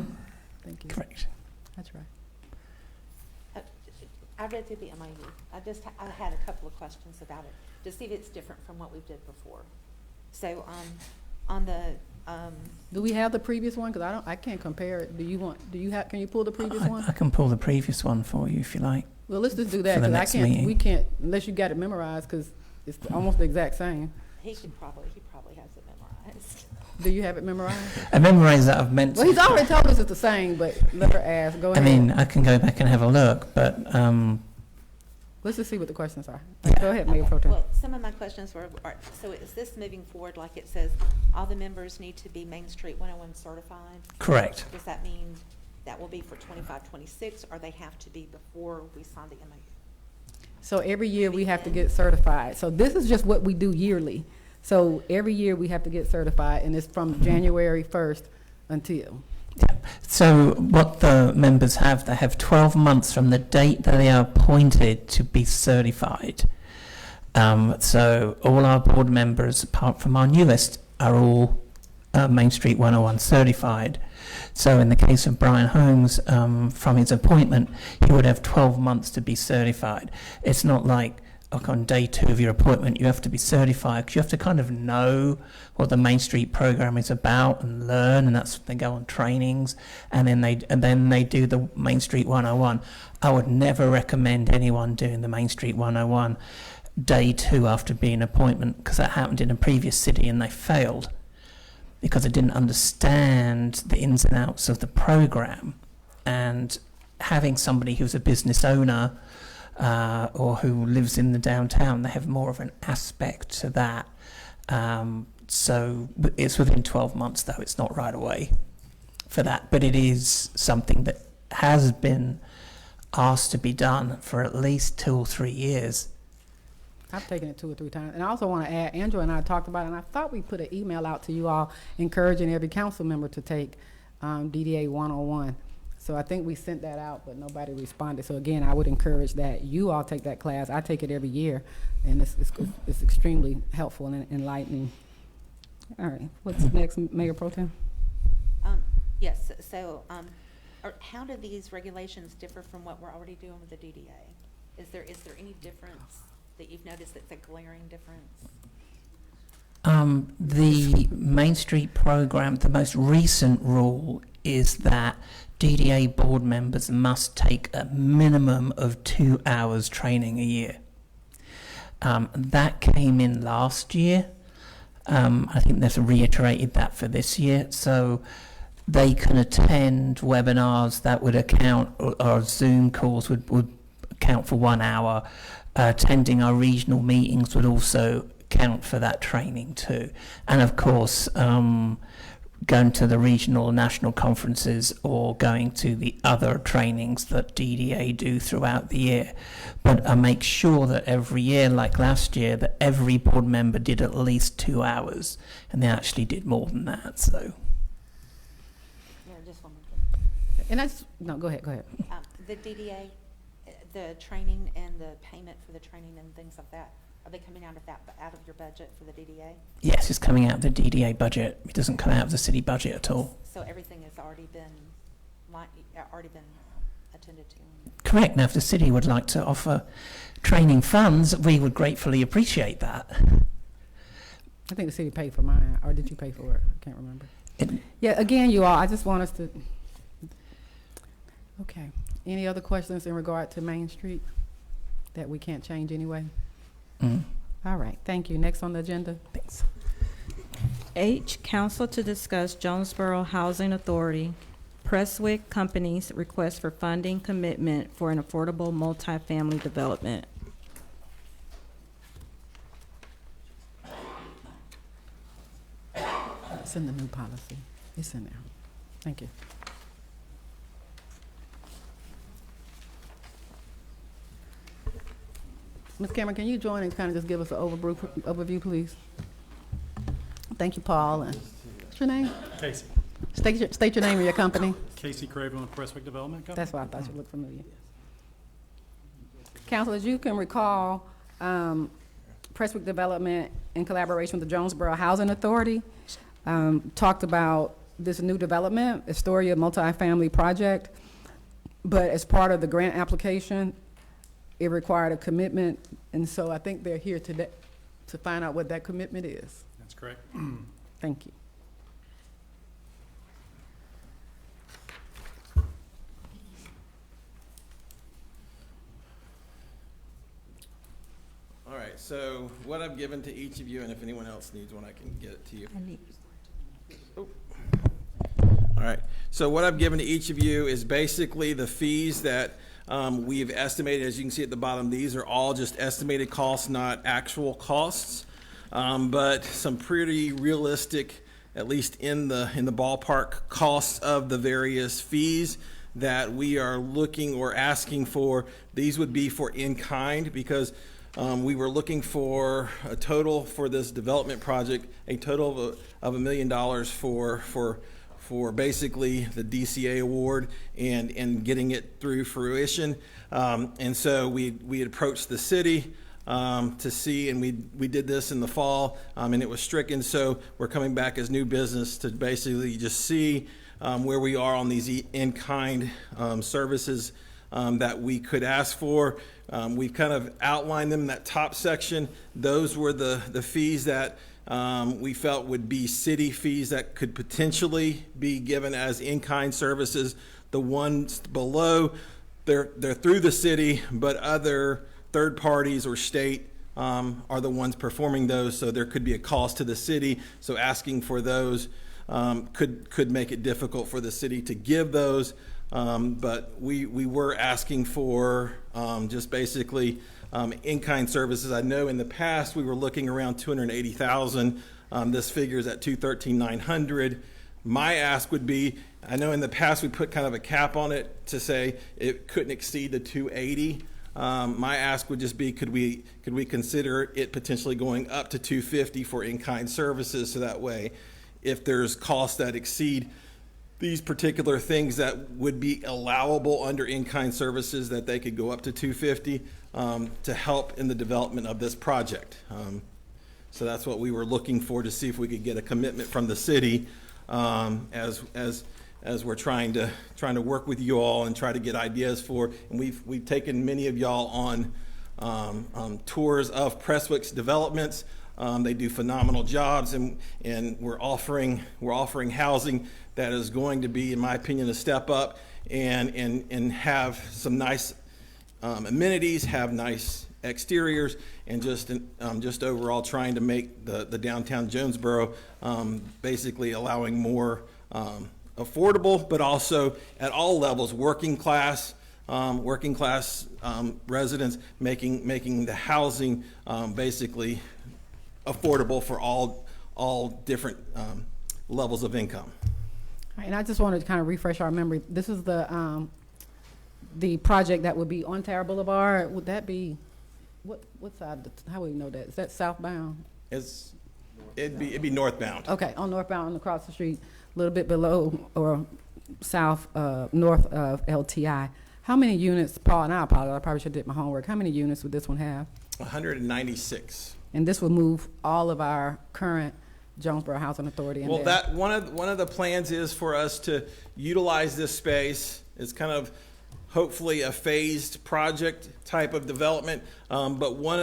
Thank you. Correct. That's right. I read through the MOU. I had a couple of questions about it to see if it's different from what we did before. So, on the, Do we have the previous one? Because I can't compare it. Can you pull the previous one? I can pull the previous one for you if you like. Well, let's just do that, For the because next meeting. we can't, unless you got it memorized, because it's almost the exact same. he probably has it memorized. Do you have it memorized? I memorize that I've meant to. Well, he's already told us it's the same, but let her ask. Go I ahead. mean, I can go back and have a look, but Let's just see what the questions are. Go ahead, Mayor Pro Tem. Well, some of my questions were, so is this moving forward, like it says, all the members need to be Main Street 101 certified? Correct. Does that mean that will be for 25, 26, or they have to be before we sign the MOU? So every year we have to get certified. So this is just what we do yearly. So every year we have to get certified, and it's from January 1st until. so what the members have, they have 12 months from the date that they are appointed to be certified. So all our board members, apart from our newest, are all Main Street 101 certified. So in the case of Brian Holmes, from his appointment, he would have 12 months to be certified. It's not like on day 2 of your appointment, you have to be certified, because you have to kind of know what the Main Street program is about and learn, and that's they go on trainings, and then they do the Main Street 101. I would never recommend anyone doing the Main Street 101 day 2 after being appointment, because that happened in a previous city and they failed because they didn't understand the ins and outs of the program. And having somebody who's a business owner or who lives in the downtown, they have more of an aspect to that. So it's within 12 months, though. It's not right away for that. But it is something that has been asked to be done for at least 2 or 3 years. I've taken it 2 or 3 times. And I also want to add, Andrew and I talked about it, and I thought we put an email out to you all encouraging every council member to take DDA 101. So I think we sent that out, but nobody responded. So again, I would encourage that you all take that class. I take it every year, and it's extremely helpful and enlightening. All right, what's next, Mayor Pro Tem? Yes, so how do these regulations differ from what we're already doing with the DDA? Is there any difference that you've noticed that's a glaring difference? The Main Street program, the most recent rule is that DDA board members must take a minimum of 2 hours training a year. That came in last year. I think they've reiterated that for this year. So they can attend webinars that would account, or Zoom calls would count for 1 hour. Attending our regional meetings would also count for that training too. And of course, going to the regional national conferences or going to the other trainings that DDA do throughout the year. But I make sure that every year, like last year, that every board member did at least 2 hours, and they actually did more than that. So. Yeah, just one more No, go ahead. the DDA, the training and the payment for the training and things like that, are they coming out of your budget for the DDA? Yes, it's coming out of the DDA budget. It doesn't come out of the city budget at all. So everything has already been attended to? Correct. Now, if the city would like to offer training funds, we would gratefully appreciate that. I think the city paid for mine, or did you pay for it? I can't remember. Yeah, again, you all, I just want us to, Okay. Any other questions in regard to Main Street that we can't change anyway? Mm. All right, thank you. Next on the agenda. Thanks. H, council to discuss Jonesboro Housing Authority, Presswick Company's request for funding commitment for an affordable multifamily development. It's in the new policy. It's in there. Thank you. Ms. Cameron, can you join and kind of just give us an overview, please? Thank you, Paul. And what's your name? Casey. State your name and your company. Casey Craven with Presswick Development Company. That's why I thought you looked familiar. Council, as you can recall, Presswick Development, in collaboration with the Jonesboro Housing Authority, talked about this new development, Astoria multifamily project. But as part of the grant application, it required a commitment, and so I think they're here today to find out what that commitment is. That's correct. Thank you. All right, so what I've given to each of you, and if anyone else needs one, I can get it to you. Oh. All right, so what I've given to each of you is basically the fees that we've estimated. As you can see at the bottom, these are all just estimated costs, not actual costs, but some pretty realistic, at least in the ballpark, costs of the various fees that we are looking or asking for. These would be for in-kind, because we were looking for a total for this development project, a total of $1 million for basically the DCA award and getting it through fruition. And so we had approached the city to see, and we did this in the fall, and it was stricken. So we're coming back as new business to basically just see where we are on these in-kind services that we could ask for. We've kind of outlined them in that top section. Those were the fees that we felt would be city fees that could potentially be given as in-kind services. The ones below, they're through the city, but other third parties or state are the ones performing those, so there could be a cost to the city. So asking for those could make it difficult for the city to give those. But we were asking for just basically in-kind services. I know in the past we were looking around $280,000. This figure is at $213,900. My ask would be, I know in the past we put kind of a cap on it to say it couldn't exceed the $280,000. My ask would just be, could we consider it potentially going up to $250,000 for in-kind services, so that way if there's costs that exceed these particular things that would be allowable under in-kind services, that they could go up to $250,000 to help in the development of this project. So that's what we were looking for, to see if we could get a commitment from the city as we're trying to work with you all and try to get ideas for. And we've taken many of y'all on tours of Presswick's developments. They do phenomenal jobs, and we're offering housing that is going to be, in my opinion, a step up and have some nice amenities, have nice exteriors, and just overall trying to make the downtown Jonesboro basically allowing more affordable, but also at all levels, working class residents, making the housing basically affordable for all different levels of income. All right, and I just wanted to kind of refresh our memory. This is the project that would be on Tower Boulevard. Would that be, what side, how would you know that? Is that southbound? It'd be northbound. Okay, on northbound, across the street, a little bit below or south, north of LTI. How many units, Paul, and I apologize, I probably should have did my homework. How many units would this one have? 196. And this would move all of our current Jonesboro Housing Authority in Well, there. that one of the plans is for us to utilize this space. It's kind of hopefully a phased project type of development. But one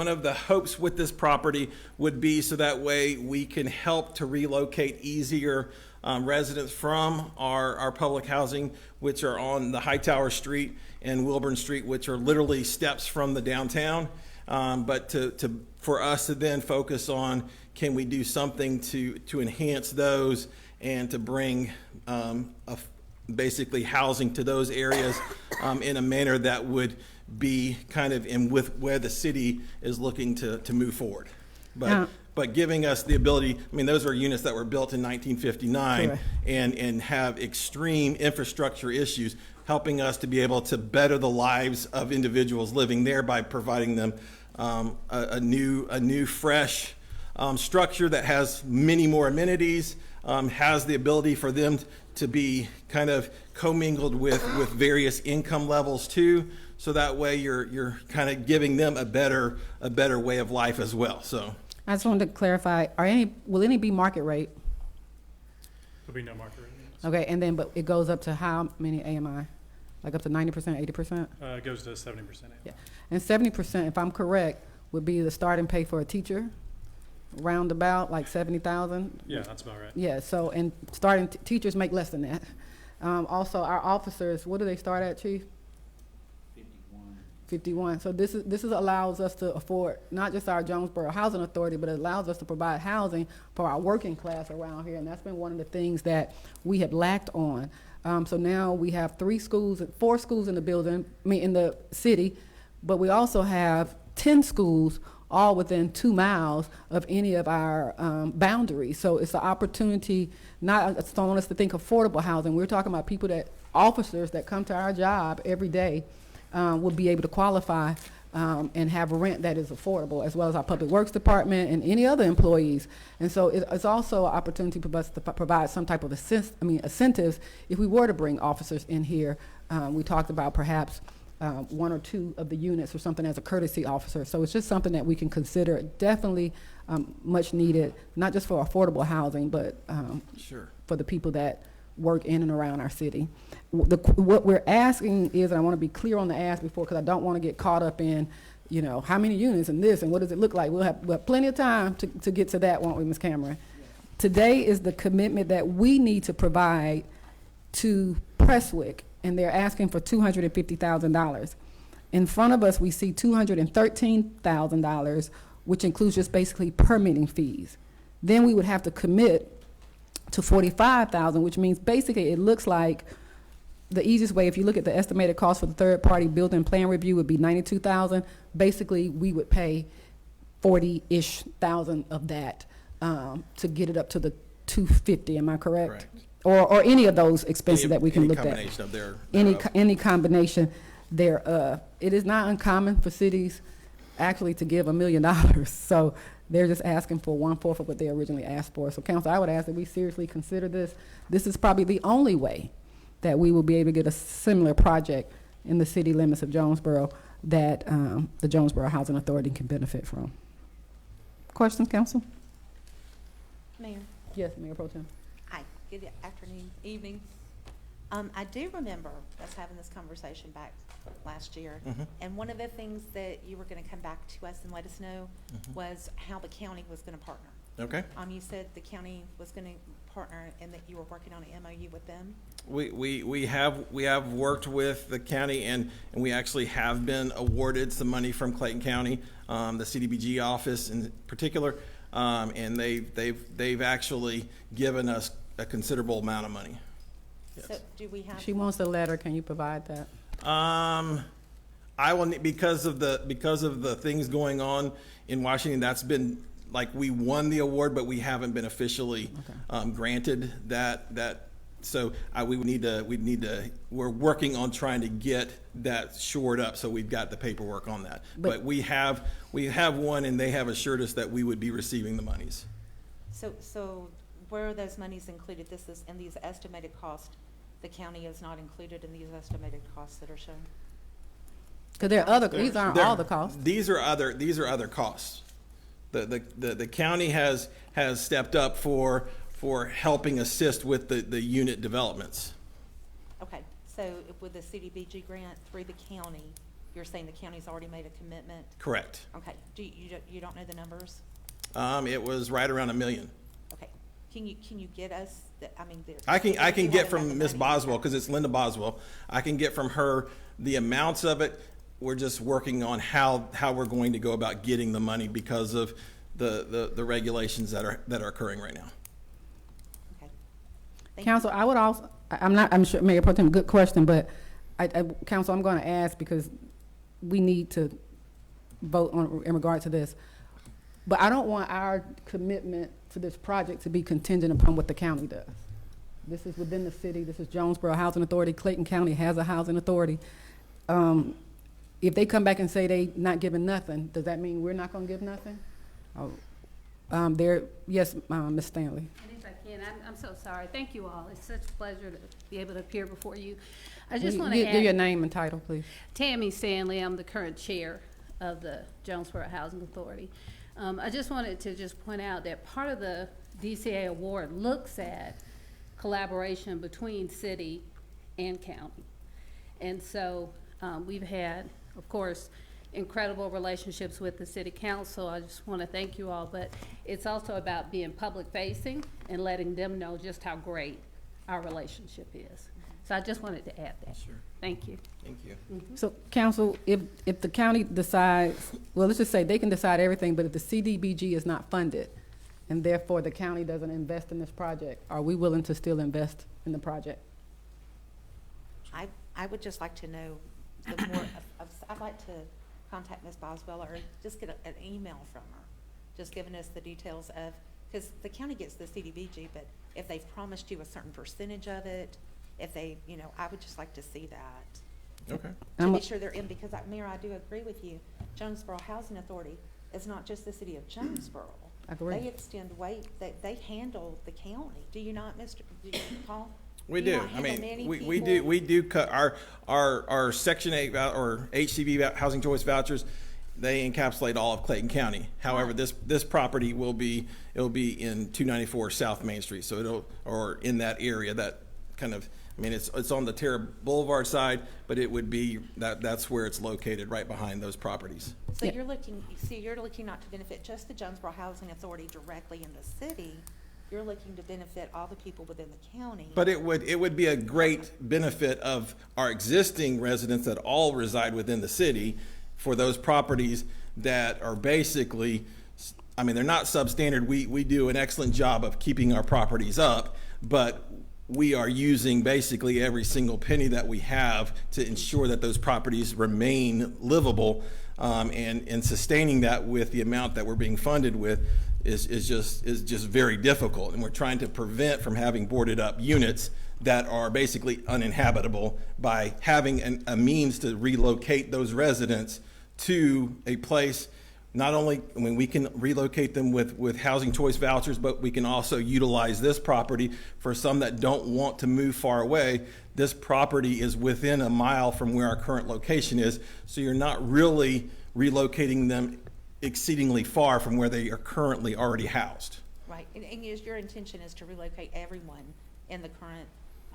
of the hopes with this property would be so that way we can help to relocate easier residents from our public housing, which are on the Hightower Street and Wilburn Street, which are literally steps from the downtown. But for us to then focus on, can we do something to enhance those and to bring basically housing to those areas in a manner that would be kind of in with where the city is looking to move forward. But giving us the ability, I mean, those are units that were built in 1959 Correct. and have extreme infrastructure issues, helping us to be able to better the lives of individuals living there by providing them a new fresh structure that has many more amenities, has the ability for them to be kind of commingled with various income levels too. So that way you're kind of giving them a better way of life as well. So I just wanted to clarify, will any be market rate? There'll be no market rate. Okay, and then, but it goes up to how many AMI? Like up to 90%, 80%? It goes to 70%. Yeah, and 70%, if I'm correct, would be the starting pay for a teacher, roundabout like 70,000. Yeah, that's about right. Yeah, so, and starting teachers make less than that. Also, our officers, what do they start at, Chief? 51. So this allows us to afford not just our Jonesboro Housing Authority, but it allows us to provide housing for our working class around here, and that's been one of the things that we had lacked on. So now we have 4 schools in the building, in the city, but we also have 10 schools all within 2 miles of any of our boundaries. So it's an opportunity, I just don't want us to think affordable housing. We're talking about officers that come to our job every day will be able to qualify and have rent that is affordable, as well as our public works department and any other employees. And so it's also an opportunity for us to provide some type of incentives if we were to bring officers in here. We talked about perhaps 1 or 2 of the units or something as a courtesy officer. So it's just something that we can consider. Definitely much needed, not just for affordable housing, but sure, for the people that work in and around our city. What we're asking is, and I want to be clear on the ask before, because I don't want to get caught up in, how many units and this and what does it look like. We'll have plenty of time to get to that, won't we, Ms. Cameron? Yeah. Today is the commitment that we need to provide to Prestwick, and they're asking for $250,000. In front of us, we see $213,000, which includes just basically permitting fees. Then we would have to commit to $45,000, which means basically it looks like the easiest way, if you look at the estimated cost for the third-party building plan review, would be $92,000. Basically, we would pay $40,000-ish of that to get it up to the $250,000. Am I correct? Correct. Or any of those expenses that we can look at. Any combination of their Any combination thereof. It is not uncommon for cities actually to give $1 million. So they're just asking for 1/4 of what they originally asked for. So council, I would ask that we seriously consider this. This is probably the only way that we will be able to get a similar project in the city limits of Jonesboro that the Jonesboro Housing Authority can benefit from. Questions, council? Mayor. Yes, Mayor Pro Tem. Hi, good afternoon, evening. I do remember us having this conversation back last year, and one of the things that you were going to come back to us and let us know was how the county was going to partner. Okay. You said the county was going to partner and that you were working on an MOU with them. We have worked with the county, and we actually have been awarded some money from Clayton County, the CDBG office in particular, and they've actually given us a considerable amount of money. Yes. So do we have? She wants a letter. Can you provide that? I will need, because of the things going on in Washington. That's been like, we won the award, but we haven't been officially granted that. So we'd need to. We're working on trying to get that shored up. So we've got the paperwork on that. But we have one, and they have assured us that we would be receiving the monies. So where are those monies included? This is in these estimated costs. The county is not included in these estimated costs that are shown. Because there are other. These aren't all the costs. These are other costs. The county has stepped up for helping assist with the unit developments. Okay, so with the CDBG grant through the county, you're saying the county's already made a commitment? Correct. Okay. You don't know the numbers? It was right around $1 million. Okay. Can you get us, I mean, I can if you get wanna from know Ms. the money. Boswell, because it's Linda Boswell, I can get from her the amounts of it. We're just working on how we're going to go about getting the money because of the regulations that are occurring right now. Council, I would also, I'm sure, Mayor Pro Tem, good question, but Council, I'm going to ask because we need to vote on, in regard to this. But I don't want our commitment to this project to be contingent upon what the county does. This is within the city. This is Jonesboro Housing Authority. Clayton County has a housing authority. If they come back and say they not giving nothing, does that mean we're not going to give nothing? Yes, Ms. Stanley. And if I can, I'm so sorry. Thank you all. It's such a pleasure to be able to appear before you. I just want to Give your name and title, please. Tammy Stanley. I'm the current chair of the Jonesboro Housing Authority. I just wanted to just point out that part of the DCA award looks at collaboration between city and county. And so we've had, of course, incredible relationships with the city council. I just want to thank you all, but it's also about being public facing and letting them know just how great our relationship is. So I just wanted to add that. Sure. Thank you. Thank you. So, council, if the county decides, well, let's just say they can decide everything, but if the CDBG is not funded, and therefore the county doesn't invest in this project, are we willing to still invest in the project? I would just like to know the more, I'd like to contact Ms. Boswell or just get an email from her, just giving us the details of, because the county gets the CDBG, but if they've promised you a certain percentage of it, if they, I would just like to see that. Okay. To be sure they're in, because Mayor, I do agree with you. Jonesboro Housing Authority is not just the city of Jonesboro. Agree. They extend they handle the county. Do you not, Paul? We Do you do. not I handle mean, many we people? do cut our Section 8 or HCV housing choice vouchers. They encapsulate all of Clayton County. However, this property it'll be in 294 South Main Street. So or in that area, that kind of, I mean, it's on the Terra Boulevard side, but it would be that's where it's located, right behind those properties. So you're looking not to benefit just the Jonesboro Housing Authority directly in the city. You're looking to benefit all the people within the county. But it would be a great benefit of our existing residents that all reside within the city for those properties that are basically, I mean, they're not substandard. We do an excellent job of keeping our properties up, but we are using basically every single penny that we have to ensure that those properties remain livable, and sustaining that with the amount that we're being funded with is just very difficult. And we're trying to prevent from having boarded up units that are basically uninhabitable by having a means to relocate those residents to a place. Not only, I mean, we can relocate them with housing choice vouchers, but we can also utilize this property for some that don't want to move far away. This property is within a mile from where our current location is, so you're not really relocating them exceedingly far from where they are currently already housed. Right, and your intention is to relocate everyone in the current.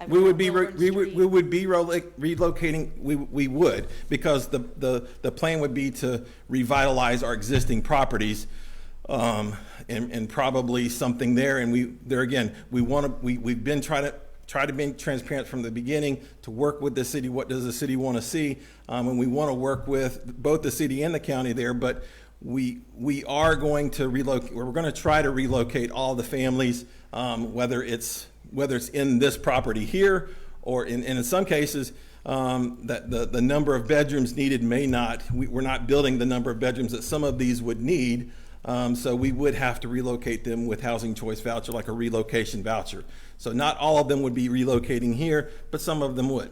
We would be relocating. We would, because the plan would be to revitalize our existing properties, and probably something there. And we've been trying to be transparent from the beginning to work with the city. What does the city want to see? And we want to work with both the city and the county there, but we are going to relocate. We're going to try to relocate all the families, whether it's in this property here, or in some cases, that the number of bedrooms needed may not, we're not building the number of bedrooms that some of these would need, so we would have to relocate them with housing choice voucher, like a relocation voucher. So not all of them would be relocating here, but some of them would.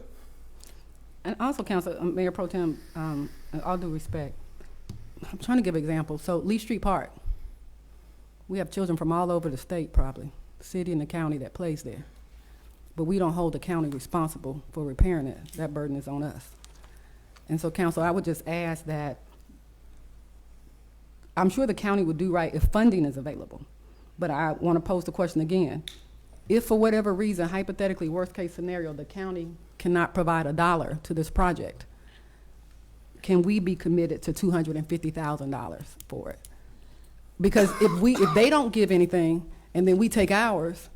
And also, Council, Mayor Pro Tem, in all due respect, I'm trying to give an example. So Lee Street Park, we have children from all over the state, probably, the city and the county that plays there. But we don't hold the county responsible for repairing it. That burden is on us. And so, Council, I would just ask that, I'm sure the county would do right if funding is available. But I want to pose the question again. If for whatever reason, hypothetically, worst case scenario, the county cannot provide $1 to this project, can we be committed to $250,000 for it? Because if they don't give anything, and then we take ours,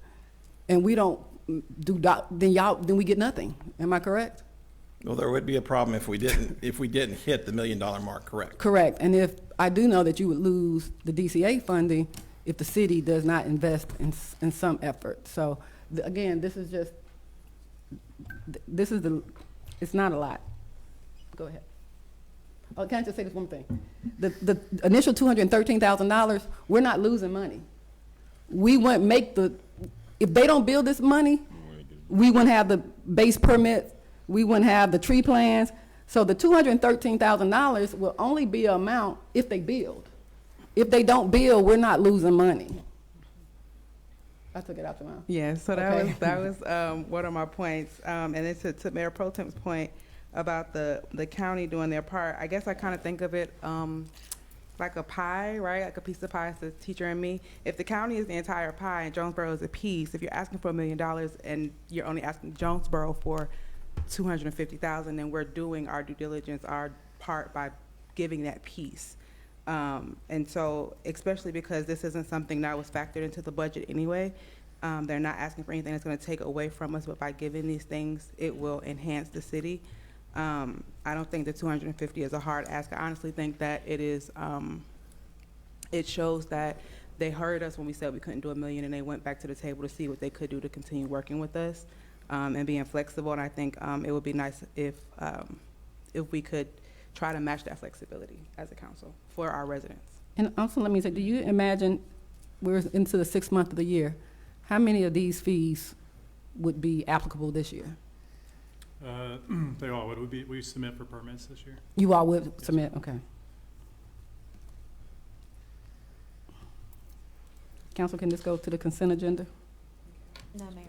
and we don't then we get nothing. Am I correct? Well, there would be a problem if we didn't, hit the $1 million mark, correct? Correct. And if, I do know that you would lose the DCA funding if the city does not invest in some effort. So, again, this is it's not a lot. Go ahead. Oh, can I just say this one thing? The initial $213,000, we're not losing money. We wouldn't make if they don't build this money, we wouldn't have the base permits, we wouldn't have the tree plans. So the $213,000 will only be an amount if they build. If they don't build, we're not losing money. I took it out your mouth. Yeah, so Okay. that was one of my points. And then to Mayor Pro Tem's point about the county doing their part, I guess I kind of think of it like a pie, right? Like a piece of pie, it's the teacher and me. If the county is the entire pie and Jonesboro is a piece, if you're asking for $1 million and you're only asking Jonesboro for $250,000, then we're doing our due diligence, our part by giving that piece. And so, especially because this isn't something that was factored into the budget anyway, they're not asking for anything that's going to take away from us, but by giving these things, it will enhance the city. I don't think the 250 is a hard ask. I honestly think that it is, it shows that they heard us when we said we couldn't do $1 million, and they went back to the table to see what they could do to continue working with us, and being flexible. And I think it would be nice if we could try to match that flexibility as a council for our residents. And also, let me say, do you imagine we're into the 6th month of the year? How many of these fees would be applicable this year? They all would. We submit for permits this year. You all would submit, okay. Council, can this go to the consent agenda? No, Mayor.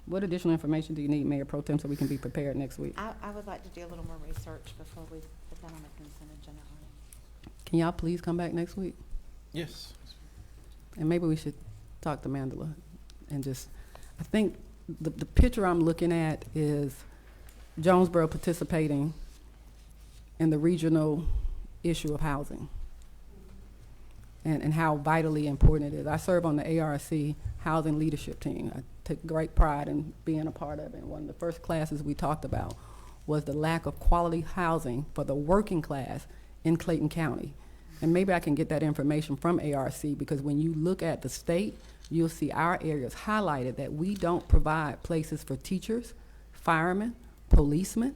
What additional information do you need, Mayor Pro Tem, so we can be prepared next week? I would like to do a little more research before we put that on the consent agenda. Can y'all please come back next week? Yes. And maybe we should talk to Mandela and just, I think the picture I'm looking at is Jonesboro participating in the regional issue of housing and how vitally important it is. I serve on the ARC housing leadership team. I take great pride in being a part of it. And one of the first classes we talked about was the lack of quality housing for the working class in Clayton County. And maybe I can get that information from ARC, because when you look at the state, you'll see our areas highlighted that we don't provide places for teachers, firemen, policemen,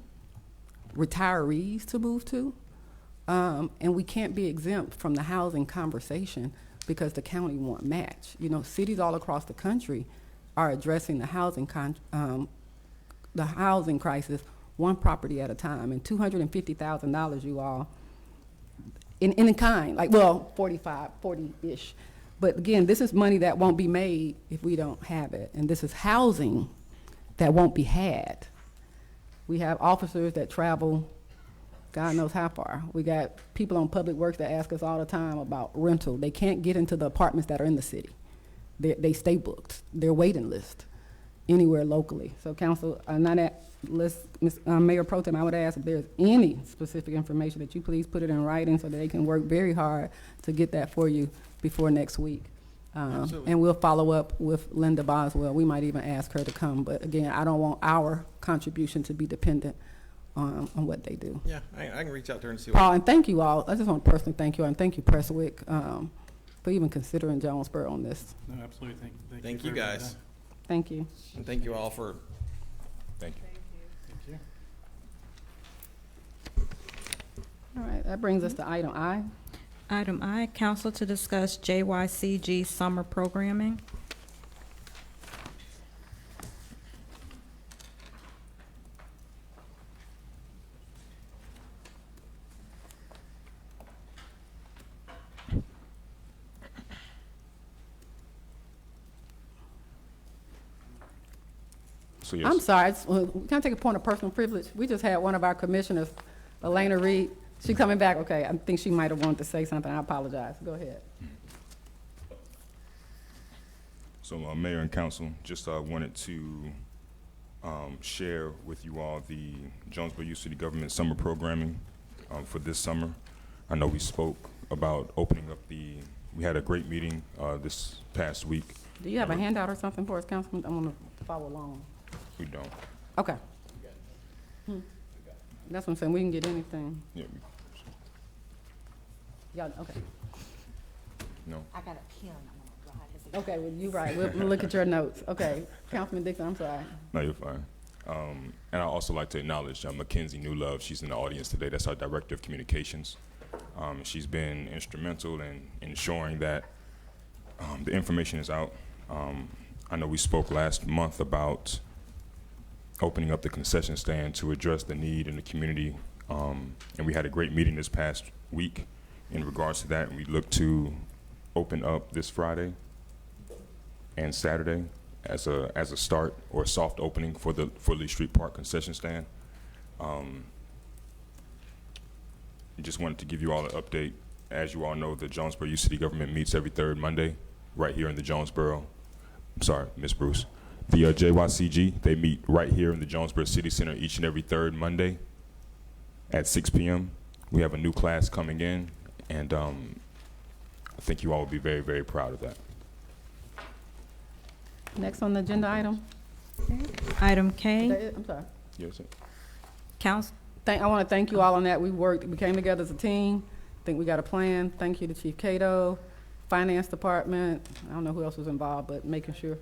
retirees to move to. And we can't be exempt from the housing conversation because the county won't match. You know, cities all across the country are addressing the housing crisis one property at a time. And $250,000, you all, in kind, like, well, 40-ish. But again, this is money that won't be made if we don't have it. And this is housing that won't be had. We have officers that travel God knows how far. We got people on Public Works that ask us all the time about rental. They can't get into the apartments that are in the city. They stay booked. They're waiting list anywhere locally. So council, Mayor Pro Tem, I would ask if there's any specific information that you please put it in writing so that they can work very hard to get that for you before next week. And we'll follow up with Linda Boswell. We might even ask her to come. But again, I don't want our contribution to be dependent on what they do. Yeah, I can reach out to her and see Paul, and thank you all. I just want to personally thank you, and thank you, Presswick, for even considering Jonesboro on this. No, absolutely. Thank you guys. Thank you. And thank you all for. Thank you. Thank you. All right, that brings us to item I. Item I, council to discuss JYCG summer programming. So yes. I'm sorry, can I take a point of personal privilege? We just had one of our commissioners, Elena Reed. She coming back, okay. I think she might have wanted to say something. I apologize. Go ahead. So Mayor and Council, just wanted to share with you all the Jonesboro Youth City Government summer programming for this summer. I know we spoke about opening up the We had a great meeting this past week. Do you have a handout or something for us, Councilman? I want to follow along. We don't. Okay. That's what I'm saying, we can get anything. Yeah, Y'all, okay. no. I got a pen, I'm gonna write as a. Okay, well, you're right, we'll look at your notes. Okay, Councilman Dixon, I'm sorry. No, you're fine. And I'd also like to acknowledge Mackenzie Newlove. She's in the audience today. That's our Director of Communications. She's been instrumental in ensuring that the information is out. I know we spoke last month about opening up the concession stand to address the need in the community. And we had a great meeting this past week in regards to that. And we look to open up this Friday and Saturday as a start or a soft opening for the Lee Street Park concession stand. Just wanted to give you all an update. As you all know, the Jonesboro Youth City Government meets every third Monday right here in the Jonesboro. I'm sorry, Ms. Bruce. The JYCG, they meet right here in the Jonesboro City Center each and every third Monday at 6 p.m. We have a new class coming in, and I think you all will be very, very proud of that. Next on the agenda item? Item Is that K, it? I'm sorry. Yes, sir. Council, I want to thank you all on that. We came together as a team. I think we got a plan. Thank you to Chief Cato, Finance Department. I don't know who else was involved, but making sure.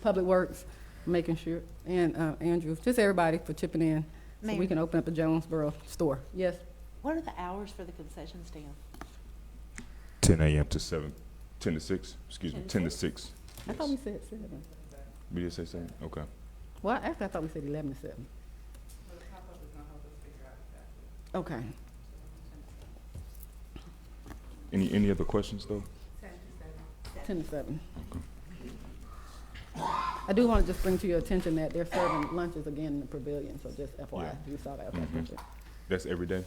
Public Works, making sure, and Andrew, just everybody for chipping in so we Mayor. can open up a Jonesboro store. Yes? What are the hours for the concession stand? 10 a.m. to 10 to 6, excuse me, 10 to 6. I thought we said 7. We did say 7? Okay. Well, actually, I thought we said 11 to 7. Okay. Any other questions, though? 10 to 7. I do want to just bring to your attention that they're serving lunches again in the pavilion, so just FYI, Yeah. you saw that. Mhm. That's every day?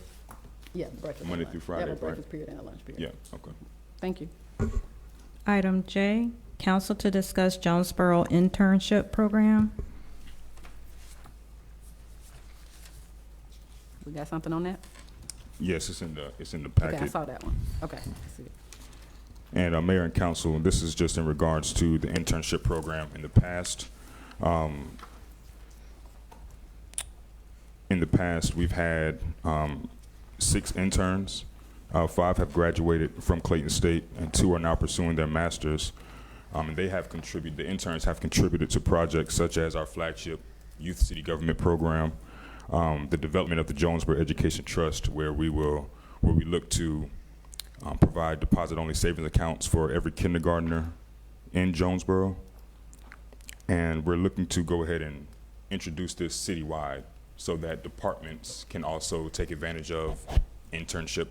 Yeah, breakfast. Monday and through lunch. Friday, They have a right? breakfast period and a lunch period. Yeah, okay. Thank you. item J, council to discuss Jonesboro internship program. We got something on that? Yes, it's in the Okay, I packet. saw that one. Okay, I see it. And Mayor and Council, this is just in regards to the internship program in the past. We've had 6 interns. 5 have graduated from Clayton State, and 2 are now pursuing their masters. And they have contributed. The interns have contributed to projects such as our flagship Youth City Government program, the development of the Jonesboro Education Trust, where we look to provide deposit-only savings accounts for every kindergartner in Jonesboro. And we're looking to go ahead and introduce this citywide so that departments can also take advantage of internship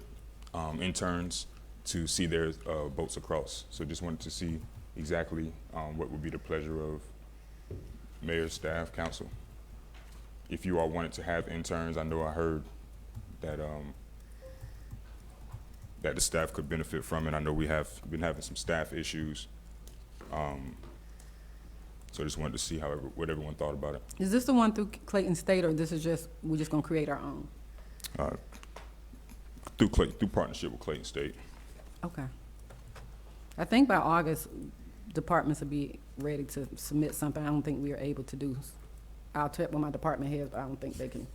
interns to see their boats across. So just wanted to see exactly what would be the pleasure of mayor, staff, council. If you all wanted to have interns, I know I heard that that the staff could benefit from it. I know we have been having some staff issues. So just wanted to see what everyone thought about it. Is this the one through Clayton State, or we're just gonna create our own? Through partnership with Clayton State. Okay. I think by August, departments will be ready to submit something. I don't think we are able to do. I'll check with my department heads, but I don't think they can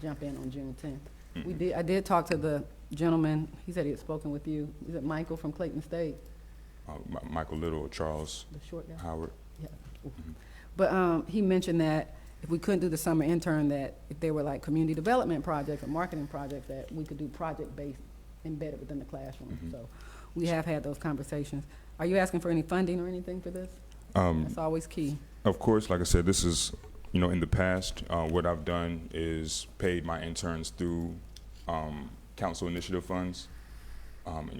jump in on June 10th. I did talk to the gentleman. He said he had spoken with you. Is it Michael from Clayton State? Michael Little or Charles The short guy? Howard. Yeah. But he mentioned that if we couldn't do the summer intern, that if there were like community development projects or marketing projects, that we could do project-based embedded within the classroom. So we have had those conversations. Are you asking for any funding or anything for this? That's always key. Of course, like I said, this is, in the past, what I've done is paid my interns through council initiative funds,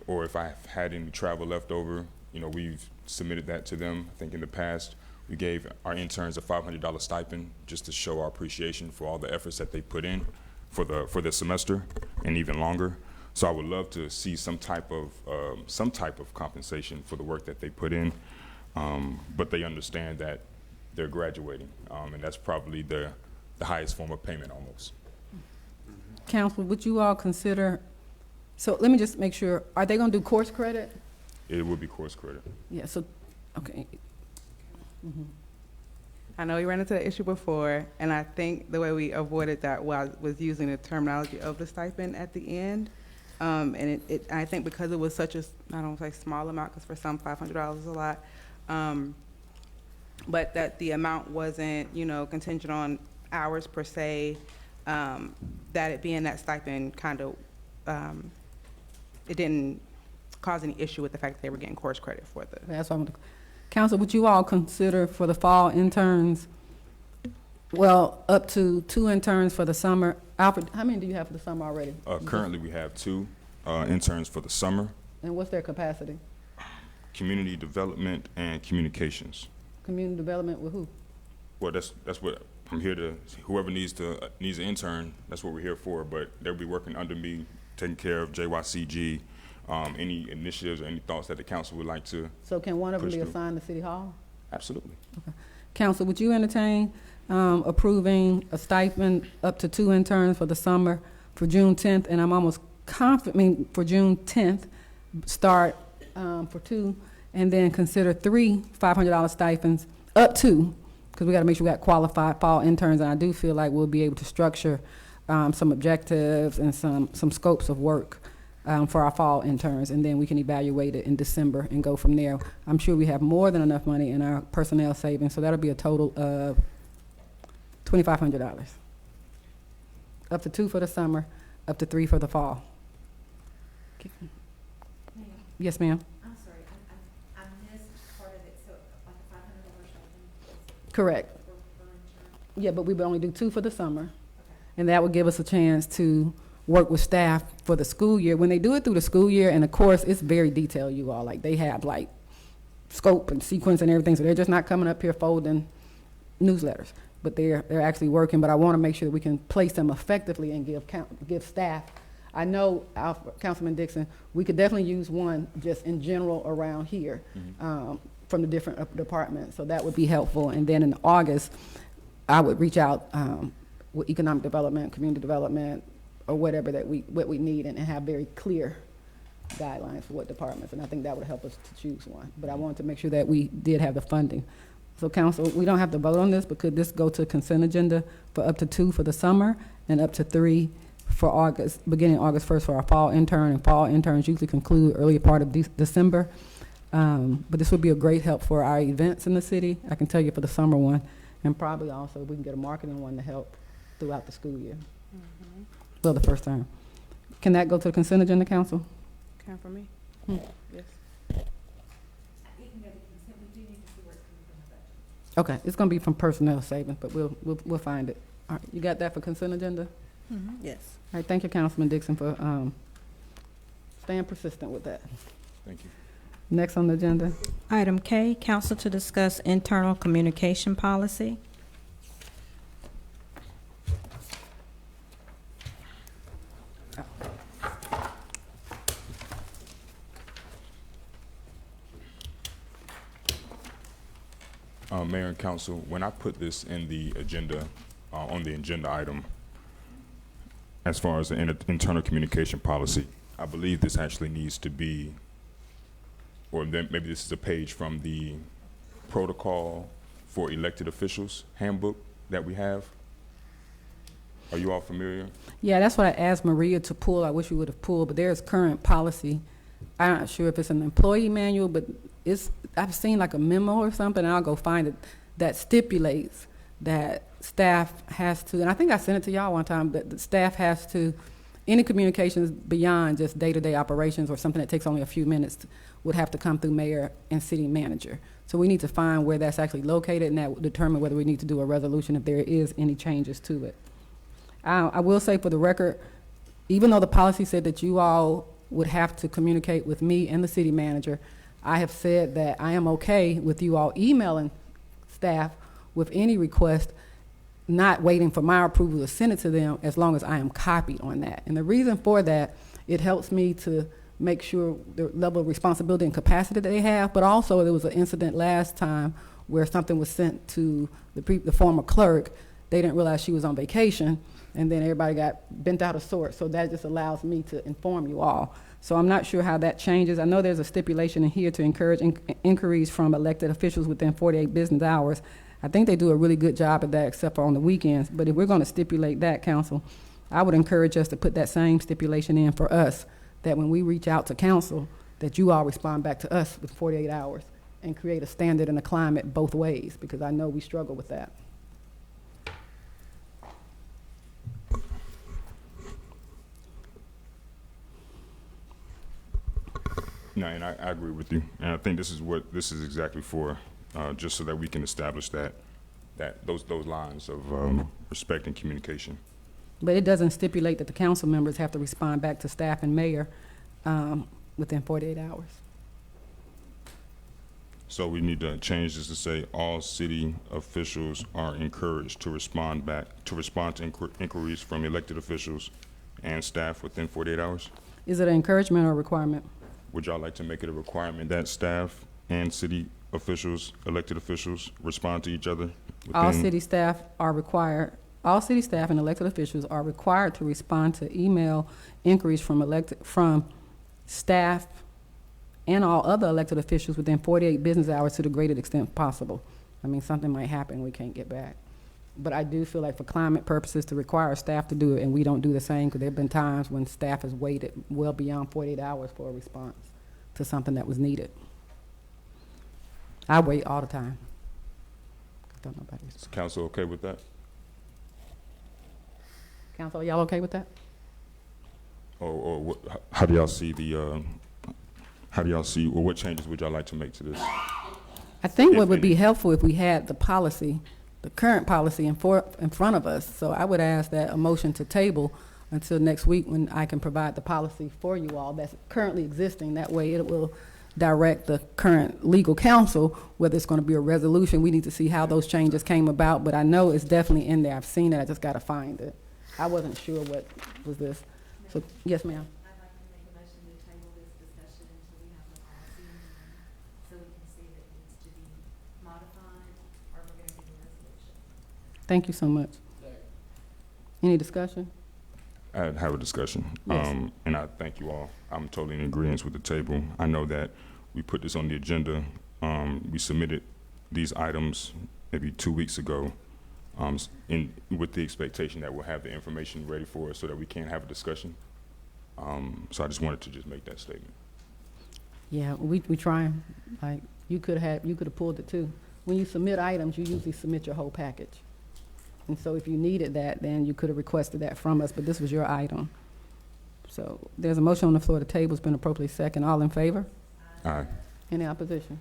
or if I've had any travel left over, we've submitted that to them. I think in the past, we gave our interns a $500 stipend just to show our appreciation for all the efforts that they put in for the semester and even longer. So I would love to see some type of compensation for the work that they put in, but they understand that they're graduating, and that's probably the highest form of payment almost. Council, would you all consider, so let me just make sure, are they gonna do course credit? It would be course credit. Yeah, so, okay. Mhm. I know we ran into the issue before, and I think the way we avoided that was using the terminology of the stipend at the end. And I think because it was such a, I don't want to say small amount, because for some $500 is a lot, but that the amount wasn't, contingent on hours per se, that it being that stipend kind of, it didn't cause any issue with the fact that they were getting course credit for the. That's what I'm gonna, Council, would you all consider for the fall interns, well, up to 2 interns for the summer? Alfred, how many do you have for the summer already? Currently, we have 2 interns for the summer, And what's their capacity? community development and communications. Community development with who? Well, that's what I'm here to, whoever needs an intern, that's what we're here for, but they'll be working under me, taking care of JYCG, any initiatives or any thoughts that the council would like to. So can one of them push be through. assigned to City Hall? Absolutely. Council, would you entertain approving a stipend up to 2 interns for the summer for June 10th? And I'm almost confident, for June 10th, start for 2, and then consider 3 $500 stipends, up to, because we got to make sure we got qualified fall interns. And I do feel like we'll be able to structure some objectives and some scopes of work for our fall interns, and then we can evaluate it in December and go from there. I'm sure we have more than enough money in our personnel savings, so that'll be a total of $2,500. Up to 2 for the summer, up to 3 for the fall. Yes, ma'am. I'm sorry, I missed part of it, so like a $500 stipend? Correct. Per intern? Yeah, but we would only do 2 for the summer, and that would give us a chance to work with staff for the school year. When they do it through the school year, and of course, it's very detailed, you all. Like, they have, like, scope and sequence and everything, so they're just not coming up here folding newsletters, but they're actually working. But I want to make sure that we can place them effectively and give staff. I know, Councilman Dixon, we could definitely use one just in general around here from the different departments, so that would be helpful. And then in August, I would reach out with economic development, community development, or whatever that what we need, and have very clear guidelines for what departments, and I think that would help us to choose one. But I wanted to make sure that we did have the funding. So council, we don't have to vote on this, but could this go to consent agenda for up to 2 for the summer and up to 3 for August, beginning August 1st for our fall intern, and fall interns usually conclude early part of December. But this would be a great help for our events in the city. I can tell you for the summer one, and probably also we can get a marketing one to help throughout the school year. Well, the first term. Can that go to the consent agenda, council? Can for me? Hmm. Yes. It can go to consent, we do need to see where it's coming from the budget. Okay, it's gonna be from personnel savings, but we'll find it. All right, you got that for consent agenda? Yes. All right, thank you, Councilman Dixon, for staying persistent with that. Thank you. Next on the agenda. Item K, council to discuss internal communication policy. Mayor and council, when I put this in the agenda, on the agenda item, as far as the internal communication policy, I believe this actually needs to be, or then maybe this is a page from the protocol for elected officials handbook that we have. Are you all familiar? Yeah, that's what I asked Maria to pull. I wish we would have pulled, but there's current policy. I'm not sure if it's an employee manual, but I've seen like a memo or something, and I'll go find it, that stipulates that staff has to, and I think I sent it to y'all one time, that the staff has to, any communications beyond just day-to-day operations or something that takes only a few minutes would have to come through mayor and city manager. So we need to find where that's actually located, and that will determine whether we need to do a resolution if there is any changes to it. I will say for the record, even though the policy said that you all would have to communicate with me and the city manager, I have said that I am okay with you all emailing staff with any request, not waiting for my approval to send it to them, as long as I am copied on that. And the reason for that, it helps me to make sure the level of responsibility and capacity that they have, but also there was an incident last time where something was sent to the former clerk. They didn't realize she was on vacation, and then everybody got bent out of sorts. So that just allows me to inform you all. So I'm not sure how that changes. I know there's a stipulation in here to encourage inquiries from elected officials within 48 business hours. I think they do a really good job at that, except for on the weekends. But if we're going to stipulate that, council, I would encourage us to put that same stipulation in for us, that when we reach out to council, that you all respond back to us with 48 hours and create a standard and a climate both ways, because I know we struggle with that. No, and I agree with you. And I think this is exactly for, just so that we can establish those lines of respect and communication. But it doesn't stipulate that the council members have to respond back to staff and mayor within 48 hours. So we need to change this to say all city officials are encouraged to respond to inquiries from elected officials and staff within 48 hours? Is it an encouragement or a requirement? Would y'all like to make it a requirement that staff and city officials, elected officials, respond to each other? All city staff and elected officials are required to respond to email inquiries from staff and all other elected officials within 48 business hours to the greatest extent possible. I mean, something might happen we can't get back. But I do feel like for climate purposes to require staff to do it, and we don't do the same, because there have been times when staff has waited well beyond 48 hours for a response to something that was needed. I wait all the time. Don't nobody. Is council okay with that? Council, are y'all okay with that? Or how do y'all see what changes would y'all like to make to this? I think what would be helpful if we had the policy, the current policy in front of us. So I would ask that a motion to table until next week when I can provide the policy for you all that's currently existing. That way it will direct the current legal counsel whether it's going to be a resolution. We need to see how those changes came about, but I know it's definitely in there. I've seen it. I just got to find it. I wasn't sure what was this. So, yes, ma'am. I'd like to make a motion to table this discussion until we have the policy, so we can see if it needs to be modified, or we're going to do a resolution. Thank you so much. Any discussion? I'd have a discussion. Yes. And I thank you all. I'm totally in agreement with the table. I know that we put this on the agenda. We submitted these items maybe 2 weeks ago with the expectation that we'll have the information ready for us so that we can have a discussion. So I just wanted to just make that statement. Yeah, we try. Like you could have pulled it too. When you submit items, you usually submit your whole package. And so if you needed that, then you could have requested that from us, but this was your item. So there's a motion on the floor. The table's been appropriately second. All in favor? Aye. Any opposition?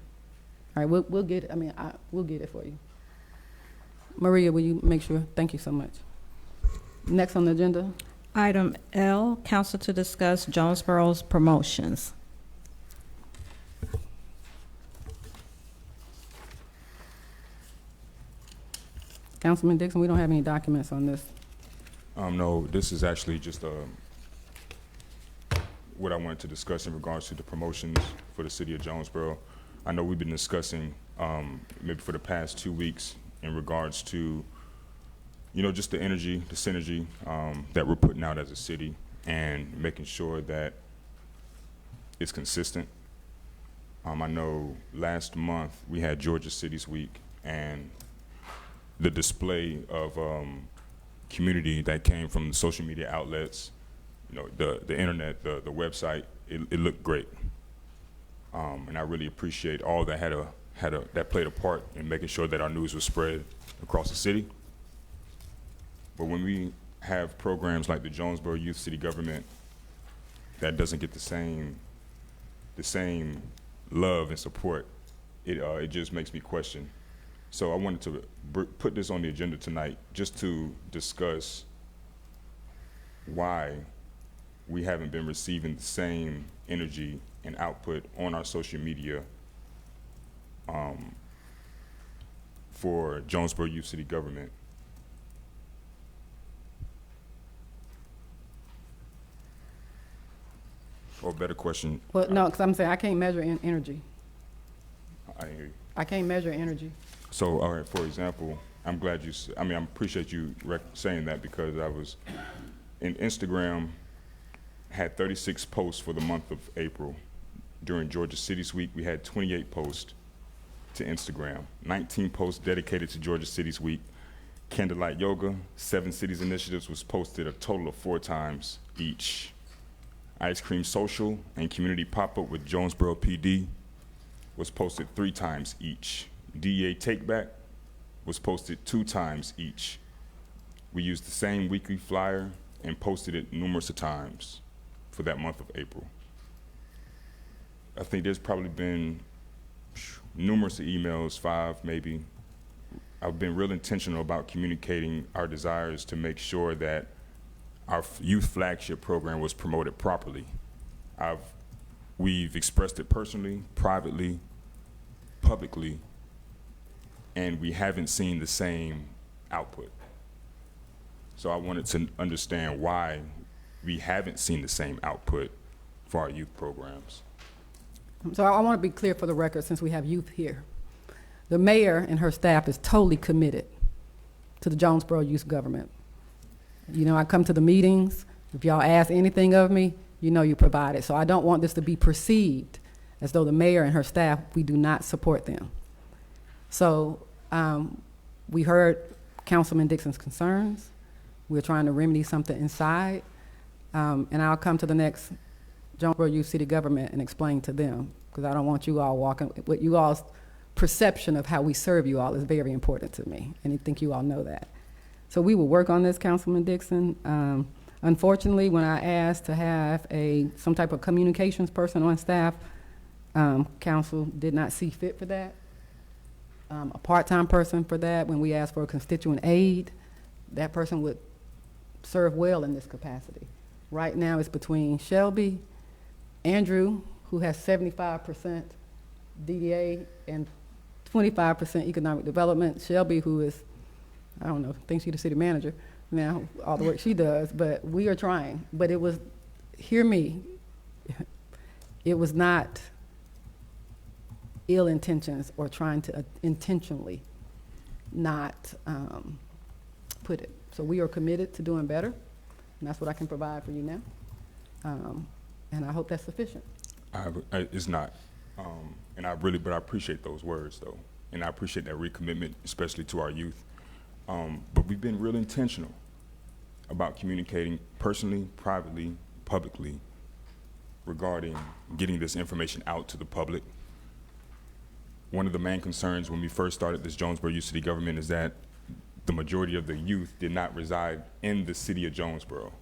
All right, we'll get it. We'll get it for you. Maria, will you make sure? Thank you so much. Next on the agenda. Item L, council to discuss Jonesboro's promotions. Councilman Dixon, we don't have any documents on this. No, this is actually just what I wanted to discuss in regards to the promotions for the city of Jonesboro. I know we've been discussing maybe for the past 2 weeks in regards to, just the energy, the synergy that we're putting out as a city and making sure that it's consistent. I know last month we had Georgia Cities Week, and the display of community that came from the social media outlets, the internet, the website, it looked great. And I really appreciate all that that played a part in making sure that our news was spread across the city. But when we have programs like the Jonesboro Youth City Government that doesn't get the same love and support, it just makes me question. So I wanted to put this on the agenda tonight just to discuss why we haven't been receiving the same energy and output on our social media for Jonesboro Youth City Government. Or a better question. Well, no, because I'm saying I can't measure energy. I hear you. I can't measure energy. So, all right, for example, I'm glad you, I appreciate you saying that, because I was, in Instagram, had 36 posts for the month of April. During Georgia Cities Week, we had 28 posts to Instagram, 19 posts dedicated to Georgia Cities Week. Candlelight Yoga, 7 Cities Initiatives was posted a total of 4 times each. Ice Cream Social and Community Pop-Up with Jonesboro PD was posted 3 times each. DEA Take Back was posted 2 times each. We used the same weekly flyer and posted it numerous of times for that month of April. I think there's probably been numerous emails, 5 maybe. I've been real intentional about communicating our desires to make sure that our youth flagship program was promoted properly. We've expressed it personally, privately, publicly, and we haven't seen the same output. So I wanted to understand why we haven't seen the same output for our youth programs. So I want to be clear for the record, since we have youth here. The mayor and her staff is totally committed to the Jonesboro youth government. You know, I come to the meetings. If y'all ask anything of me, you know you provide it. So I don't want this to be perceived as though the mayor and her staff, we do not support them. So we heard Councilman Dixon's concerns. We're trying to remedy something inside. And I'll come to the next Jonesboro Youth City Government and explain to them, because I don't want you all walking, what you all's perception of how we serve you all is very important to me, and I think you all know that. So we will work on this, Councilman Dixon. Unfortunately, when I asked to have some type of communications person on staff, council did not see fit for that. A part-time person for that, when we asked for a constituent aid, that person would serve well in this capacity. Right now it's between Shelby, Andrew, who has 75% DDA and 25% economic development. Shelby, who is, I don't know, thinks she's the city manager now, all the work she does, but we are trying. But it was, hear me, it was not ill intentions or trying to intentionally not put it. So we are committed to doing better, and that's what I can provide for you now. And I hope that's sufficient. It's not. But I appreciate those words, though. And I appreciate that recommitment, especially to our youth. But we've been real intentional about communicating personally, privately, publicly, regarding getting this information out to the public. One of the main concerns when we first started this Jonesboro Youth City Government is that the majority of the youth did not reside in the city of Jonesboro.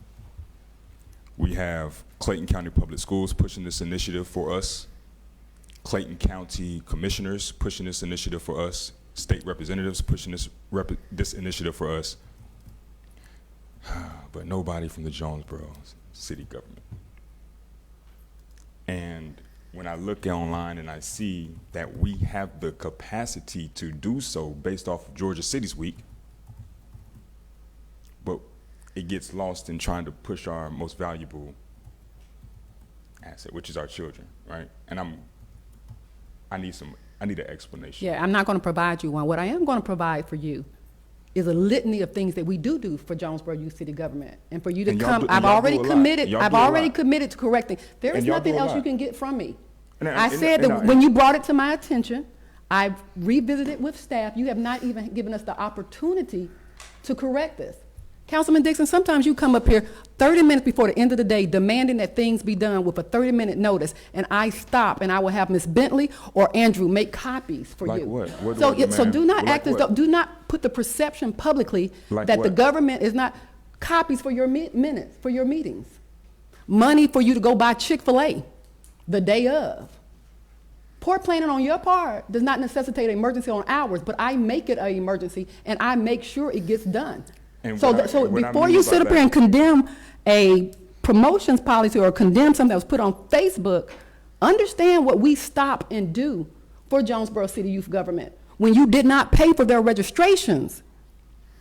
We have Clayton County Public Schools pushing this initiative for us, Clayton County commissioners pushing this initiative for us, state representatives pushing this initiative for us, but nobody from the Jonesboro city government. And when I look online and I see that we have the capacity to do so based off of Georgia Cities Week, but it gets lost in trying to push our most valuable asset, which is our children, right? And I need an explanation. Yeah, I'm not going to provide you one. What I am going to provide for you is a litany of things that we do for Jonesboro Youth City Government, and for you to come. I've already committed. I've already committed to correcting. There is nothing else you can get from me. I said that when you brought it to my attention, I've revisited with staff. You have not even given us the opportunity to correct this. Councilman Dixon, sometimes you come up here 30 minutes before the end of the day demanding that things be done with a 30-minute notice, and I stop and I will have Ms. Bentley or Andrew make copies for you. Like what? So do not act as though, do not put the perception publicly that the government is not copies for your minutes, for your meetings. Money for you to go buy Chick-fil-A the day of. Poor planning on your part does not necessitate an emergency on ours, but I make it an emergency and I make sure it gets done. So before you sit up here and condemn a promotions policy or condemn something that was put on Facebook, understand what we stop and do for Jonesboro City Youth Government. When you did not pay for their registrations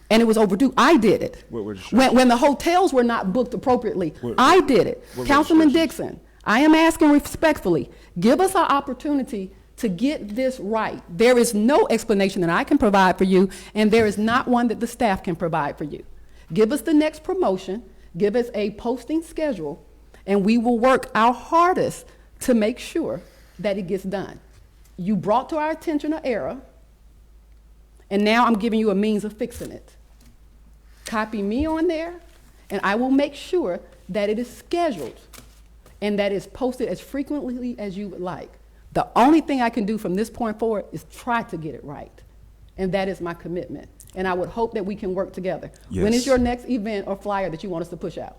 and it was overdue, I did it. When the hotels were not booked appropriately, I did it. Councilman Dixon, I am asking respectfully, give us an opportunity to get this right. There is no explanation that I can provide for you, and there is not one that the staff can provide for you. Give us the next promotion, give us a posting schedule, and we will work our hardest to make sure that it gets done. You brought to our attention an error, and now I'm giving you a means of fixing it. Copy me on there, and I will make sure that it is scheduled and that it's posted as frequently as you would like. The only thing I can do from this point forward is try to get it right, and that is my commitment. And I would hope that we can work together. Yes. When is your next event or flyer that you want us to push out?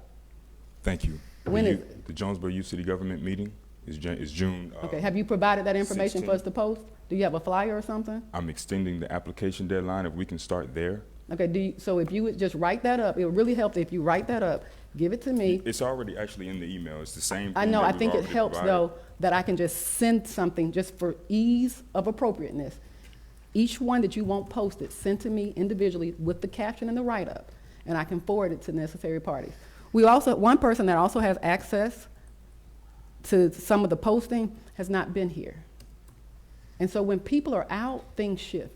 Thank you. When is it? The Jonesboro Youth City Government meeting is June. Okay, have you provided that information for 16th. us to post? Do you have a flyer or something? I'm extending the application deadline if we can start there. Okay, so if you would just write that up, it would really help if you write that up, give it to me. It's already actually in the email. It's the same thing. I know, that I we've think it already helps provided. though, that I can just send something just for ease of appropriateness. Each one that you want posted, send to me individually with the caption and the write-up, and I can forward it to necessary parties. We also, one person that also has access to some of the posting has not been here. And so when people are out, things shift.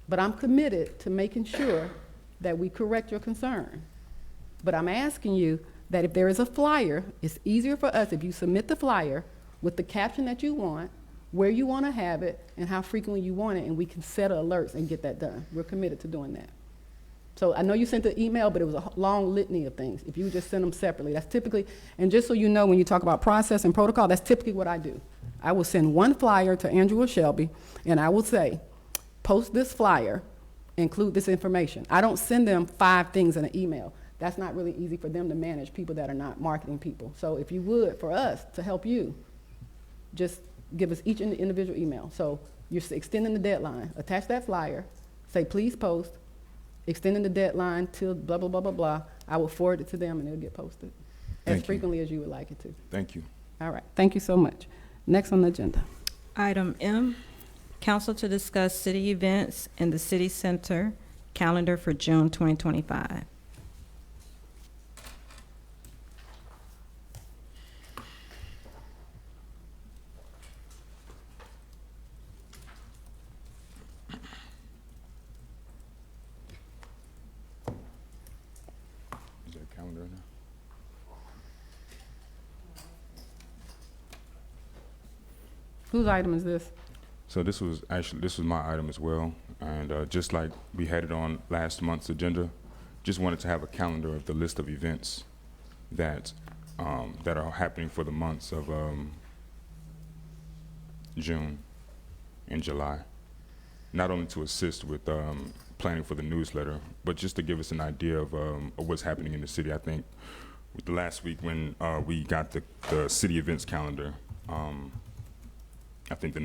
But I'm committed to making sure that we correct your concern. But I'm asking you that if there is a flyer, it's easier for us if you submit the flyer with the caption that you want, where you want to have it, and how frequently you want it, and we can set alerts and get that done. We're committed to doing that. So I know you sent the email, but it was a long litany of things. If you would just send them separately, that's typically, and just so you know, when you talk about process and protocol, that's typically what I do. I will send one flyer to Andrew or Shelby, and I will say, post this flyer, include this information. I don't send them 5 things in an email. That's not really easy for them to manage, people that are not marketing people. So if you would, for us to help you, just give us each an individual email. So you're extending the deadline. Attach that flyer, say please post, extending the deadline till blah, blah, blah, blah, blah. I will forward it to them and it'll get posted as frequently as you would like it to. Thank you. All right, thank you so much. Next on the agenda. Item M, council to discuss city events in the city center calendar for June 2025. Is there a calendar in there? Whose item is this? So this was my item as well, and just like we had it on last month's agenda, just wanted to have a calendar of the list of events that that are happening for the months of June and July. Not only to assist with planning for the newsletter, but just to give us an idea of what's happening in the city. I think the last week when we got the city events calendar, I think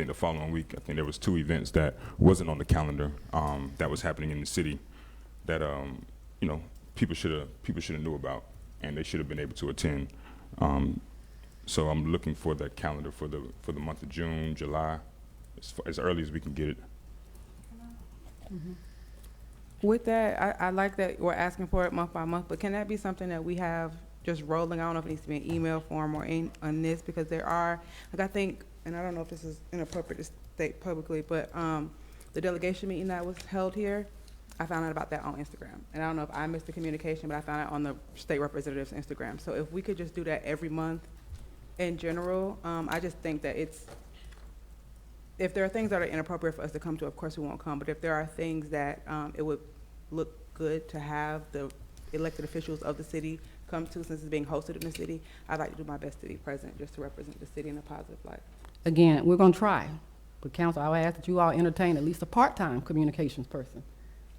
the following week, I think there was 2 events that wasn't on the calendar that was happening in the city that you know, people should have knew about, and they should have been able to attend. So I'm looking for that calendar for the month of June, July, as early as we can get it. With that, I like that we're asking for it month by month, but can that be something that we have just rolling? I don't know if it needs to be an email form or on this, because there are, like, I think, and I don't know if this is inappropriate to state publicly, but the delegation meeting that was held here, I found out about that on Instagram. And I don't know if I missed the communication, but I found out on the state representative's Instagram. So if we could just do that every month in general, I just think that if there are things that are inappropriate for us to come to, of course we won't come. But if there are things that it would look good to have the elected officials of the city come to, since it's being hosted in the city, I'd like to do my best to be present, just to represent the city in a positive light. Again, we're going to try. But council, I would ask that you all entertain at least a part-time communications person.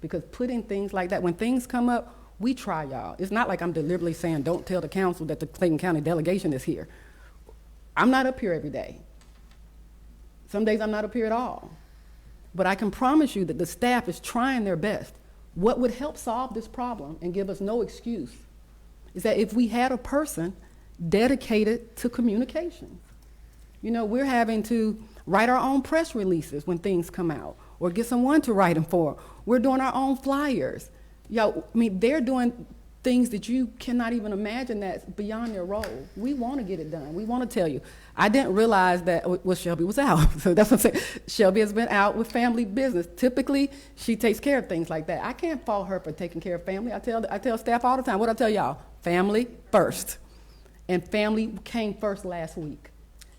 Because putting things like that, when things come up, we try, y'all. It's not like I'm deliberately saying, don't tell the council that the Clayton County delegation is here. I'm not up here every day. Some days I'm not up here at all. But I can promise you that the staff is trying their best. What would help solve this problem and give us no excuse is that if we had a person dedicated to communications. You know, we're having to write our own press releases when things come out, or get someone to write them for. We're doing our own flyers. Yo, I mean, they're doing things that you cannot even imagine that's beyond their role. We want to get it done. We want to tell you. I didn't realize that, well, Shelby was out. So that's what I'm saying. Shelby has been out with family business. Typically, she takes care of things like that. I can't fault her for taking care of family. I tell staff all the time, what I tell y'all? Family first. And family came first last week.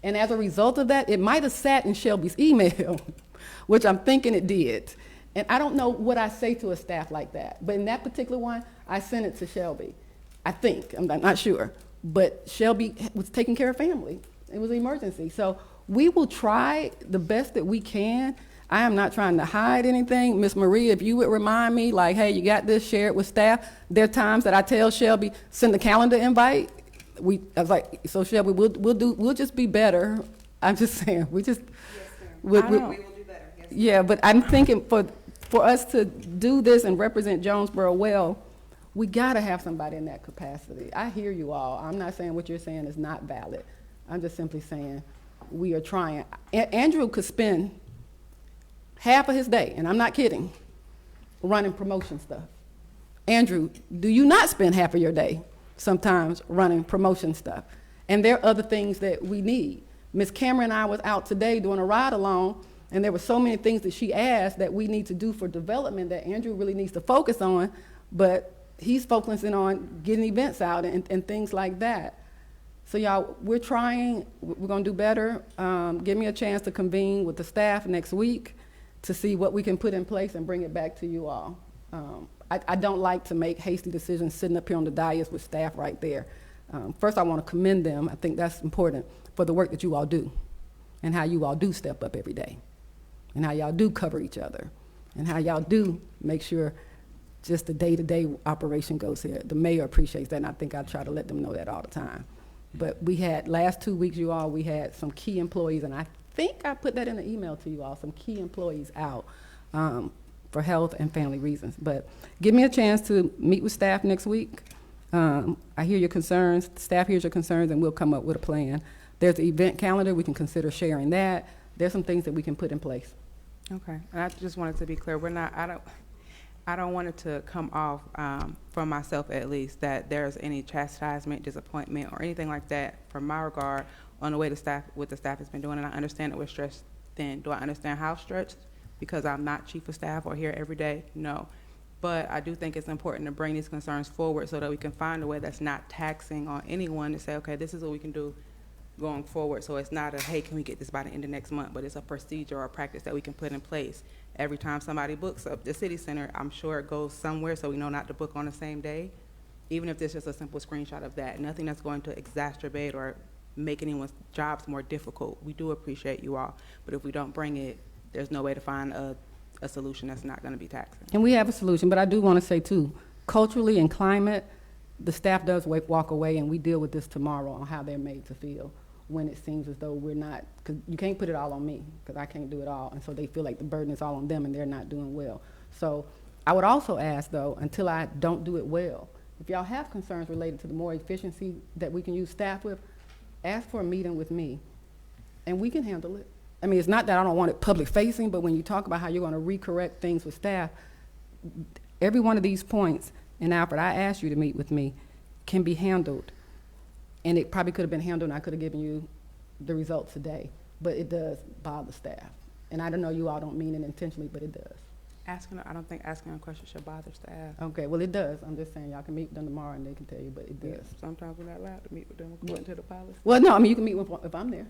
And as a result of that, it might have sat in Shelby's email, which I'm thinking it did. And I don't know what I say to a staff like that. But in that particular one, I sent it to Shelby. I think, I'm not sure. But Shelby was taking care of family. It was an emergency. So we will try the best that we can. I am not trying to hide anything. Miss Maria, if you would remind me, like, hey, you got this, share it with staff. There are times that I tell Shelby, send the calendar invite. I was like, so Shelby, we'll just be better. I'm just saying, we just. We will do better. Yes, yeah, but I'm thinking for us to do this and represent Jonesboro well, we got to have somebody in that capacity. I hear you all. I'm not saying what you're saying is not valid. I'm just simply saying we are trying. Andrew could spend half of his day, and I'm not kidding, running promotion stuff. Andrew, do you not spend half of your day sometimes running promotion stuff? And there are other things that we need. Miss Cameron and I was out today doing a ride along, and there were so many things that she asked that we need to do for development that Andrew really needs to focus on, but he's focusing on getting events out and things like that. So y'all, we're trying, we're gonna do better. Give me a chance to convene with the staff next week to see what we can put in place and bring it back to you all. I don't like to make hasty decisions sitting up here on the dais with staff right there. First, I want to commend them. I think that's important for the work that you all do and how you all do step up every day and how y'all do cover each other and how y'all do make sure just the day-to-day operation goes here. The mayor appreciates that, and I think I try to let them know that all the time. But we had, last 2 weeks, you all, we had some key employees, and I think I put that in the email to you all, some key employees out for health and family reasons. But give me a chance to meet with staff next week. I hear your concerns, staff hears your concerns, and we'll come up with a plan. There's the event calendar, we can consider sharing that. There's some things that we can put in place. Okay, and I just wanted to be clear, I don't want it to come off, from myself at least, that there's any chastisement, disappointment, or anything like that from my regard on the way what the staff has been doing. And I understand that we're stretched thin. Do I understand how stretched? Because I'm not chief of staff or here every day? No. But I do think it's important to bring these concerns forward so that we can find a way that's not taxing on anyone to say, okay, this is what we can do going forward. So it's not a, hey, can we get this by the end of next month? But it's a procedure or a practice that we can put in place. Every time somebody books up the city center, I'm sure it goes somewhere so we know not to book on the same day. Even if there's just a simple screenshot of that. Nothing that's going to exacerbate or make anyone's jobs more difficult. We do appreciate you all. But if we don't bring it, there's no way to find a solution that's not going to be taxing. And we have a solution, but I do want to say too, culturally and climate, the staff does walk away, and we deal with this tomorrow on how they're made to feel when it seems as though we're not, because you can't put it all on me, because I can't do it all, and so they feel like the burden is all on them and they're not doing well. So I would also ask though, until I don't do it well, if y'all have concerns related to the more efficiency that we can use staff with, ask for a meeting with me, and we can handle it. I mean, it's not that I don't want it public facing, but when you talk about how you're going to recorrect things with staff, every one of these points, and Alfred, I asked you to meet with me, can be handled. And it probably could have been handled, and I could have given you the results today, but it does bother staff. And I don't know, you all don't mean it intentionally, but it does. I don't think asking a question should bother staff. Okay, well, it does. I'm just saying, y'all can meet with them tomorrow and they can tell you, but it does. Yeah, sometimes we're not allowed to meet with them according to the policy. Well, no, I mean, you can meet with if I'm there.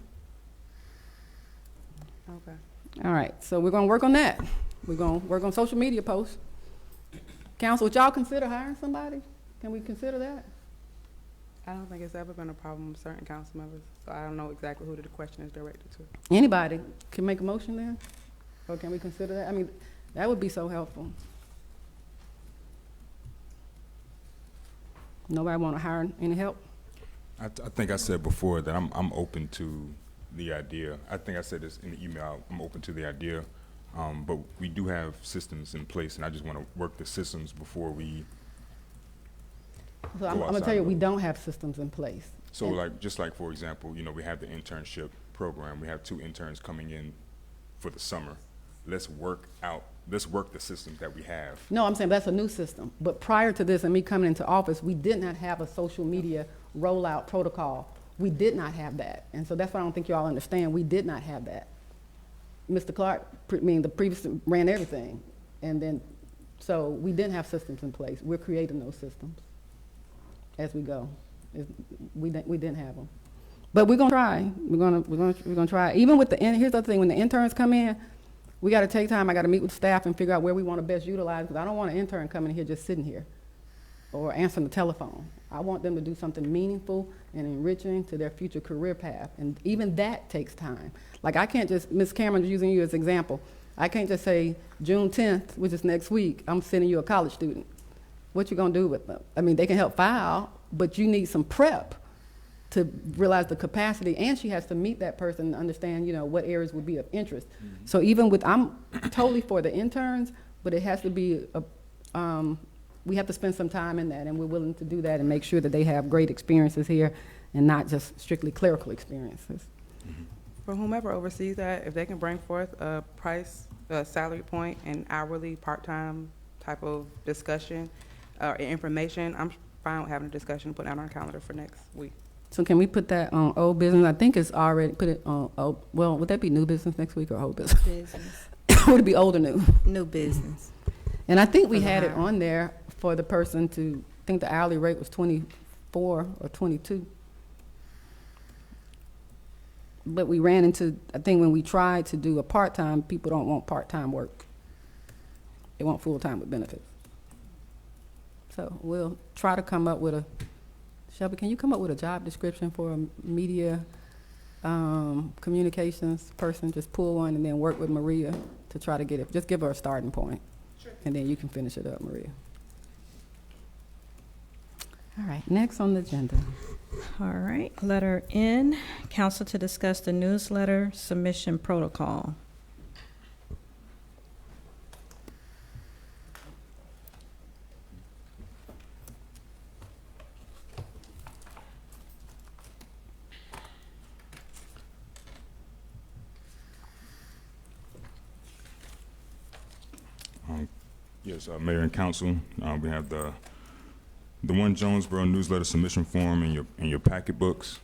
Okay. All right, so we're gonna work on that. We're gonna work on social media posts. Council, would y'all consider hiring somebody? Can we consider that? I don't think it's ever been a problem with certain council members, so I don't know exactly who the question is directed to. Anybody can make a motion then? Or can we consider that? I mean, that would be so helpful. Nobody want to hire any help? I think I said before that I'm open to the idea. I think I said this in the email. I'm open to the idea, but we do have systems in place, and I just want to work the systems before we. So I'm gonna tell you, we don't have systems in place. So like, just like for example, you know, we have the internship program. We have 2 interns coming in for the summer. let's work the systems that we have. No, I'm saying that's a new system. But prior to this and me coming into office, we did not have a social media rollout protocol. We did not have that. And so that's what I don't think you all understand. We did not have that. Mr. Clark, the previous ran everything. And then, so we didn't have systems in place. We're creating those systems as we go. We didn't have them. But we're gonna try. We're gonna try. Even with here's the other thing, when the interns come in, we gotta take time. I gotta meet with staff and figure out where we wanna best utilize, because I don't want an intern coming here just sitting here or answering the telephone. I want them to do something meaningful and enriching to their future career path. And even that takes time. Like I can't just, Ms. Cameron, using you as an example, I can't just say June 10th, which is next week, I'm sending you a college student. What you gonna do with them? I mean, they can help file, but you need some prep to realize the capacity, and she has to meet that person and understand, what areas would be of interest. So even with, I'm totally for the interns, but it has to be, we have to spend some time in that, and we're willing to do that and make sure that they have great experiences here and not just strictly clerical experiences. For whomever oversees that, if they can bring forth a price, a salary point, and hourly, part-time type of discussion or information, I'm fine with having a discussion, put it on our calendar for next week. So can we put that on old business? I think it's already, put it on, well, would that be new business next week or old business? Would it be old or new? New business. And I think we had it on there for the person to, I think the hourly rate was 24 or 22. But we ran into, I think when we tried to do a part-time, people don't want part-time work. They want full-time with benefits. So we'll try to come up with a, Shelby, can you come up with a job description for a media communications person? Just pull one and then work with Maria to try to get it. Just give her a starting point. Sure. And then you can finish it up, Maria. All right, next on the agenda. All right, letter N, council to discuss the newsletter submission protocol. Yes, Mayor and Council, we have the One Jonesboro newsletter submission form in your packet books.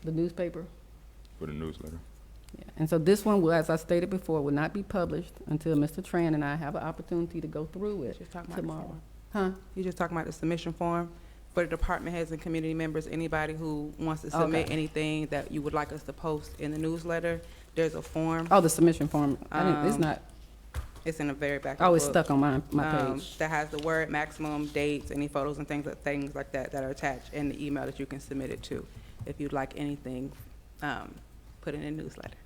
The newspaper? For the newsletter. Yeah. And so this one, will, as I stated before, will not be published until Mr. Tran and I have an opportunity to go through it tomorrow. Huh? You're just talking about the submission form for the department heads and community members, anybody who wants to submit anything that you would like us to post in the newsletter. There's a form. Oh, the submission form. It's not. It's in the very back of the Oh, it's book. stuck on my page. That has the word maximum, dates, any photos and things like that that are attached in the email that you can submit it to. If you'd like anything, put in a newsletter.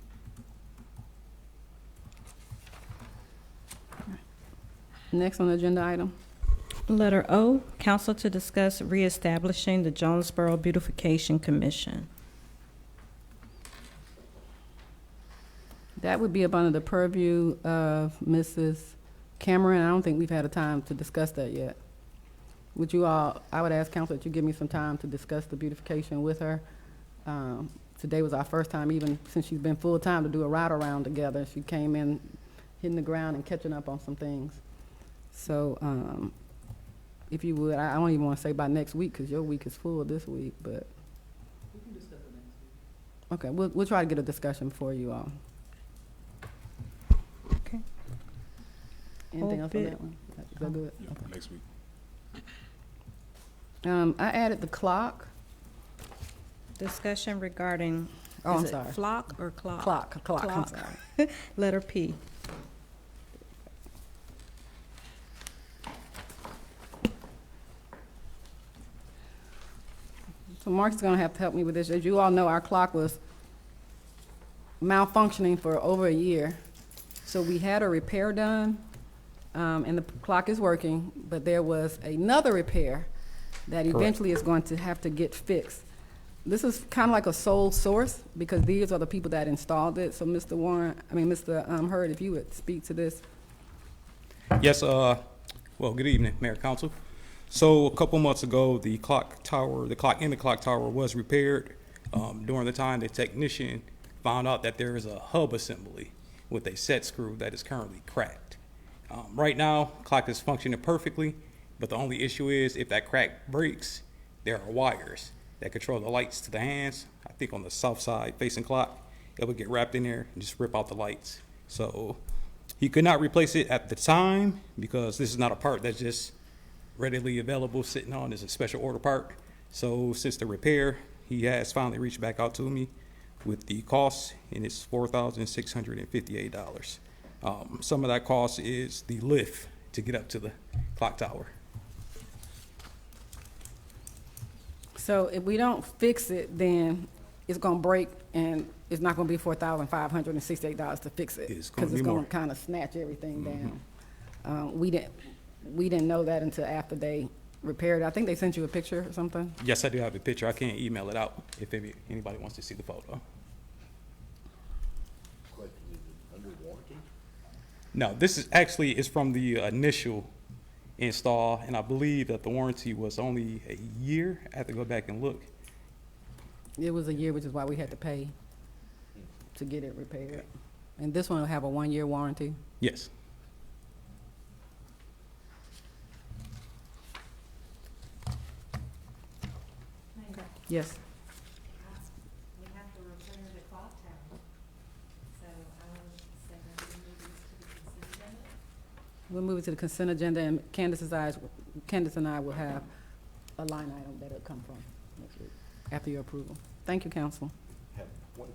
Next on the agenda item. Letter O, council to discuss reestablishing the Jonesboro Beautification Commission. That would be up under the purview of Mrs. Cameron. I don't think we've had a time to discuss that yet. Would you all, I would ask council that you give me some time to discuss the beautification with her. Today was our first time, even since she's been full-time, to do a ride around together. She came in, hitting the ground and catching up on some things. So if you would, I don't even want to say by next week because your week is full this week, but. We can discuss it next week. Okay, we'll try to get a discussion for you all. Okay. Anything else on that one? Is that good? Yeah, Okay. next week. I added the clock. Discussion regarding, Oh, I'm is it sorry. flock or clock? Clock, I'm sorry. Letter P. So Mark's gonna have to help me with this. As you all know, our clock was malfunctioning for over a year. So we had a repair done, and the clock is working, but there was another repair that eventually is going to have to get fixed. This is kind of like a sole source because these are the people that installed it. So Mr. Hurd, if you would speak to this. Yes, well, good evening, Mayor Council. So a couple months ago, the clock in the clock tower was repaired, During the time, the technician found out that there is a hub assembly with a set screw that is currently cracked. Right now, clock is functioning perfectly, but the only issue is if that crack breaks, there are wires that control the lights to the hands. I think on the south side facing clock, it would get wrapped in there and just rip out the lights. So he could not replace it at the time because this is not a part that's just readily available sitting on. It's a special order part. So since the repair, he has finally reached back out to me with the cost, and it's $4,658. Some of that cost is the lift to get up to the clock tower. So if we don't fix it, then it's gonna break, and it's not gonna be $4,568 to fix it. It's gonna Because be it's gonna more. kind of snatch everything down. We didn't know that until after they repaired it. I think they sent you a picture or something. Yes, I do have a picture. I can't email it out if anybody wants to see the photo. Question, is it under warranty? No, this is actually is from the initial install, and I believe that the warranty was only a year. I have to go back and look. It was a year, which is why we had to pay to get it repaired. And this one will have a 1-year warranty. Yes. Yes. We have to repair the clock tower, so I would say that we move this to the consent agenda. We'll move it to the consent agenda, and Candace and I will have a line item that it'll come from next week, after your approval. Thank you, council. Have one.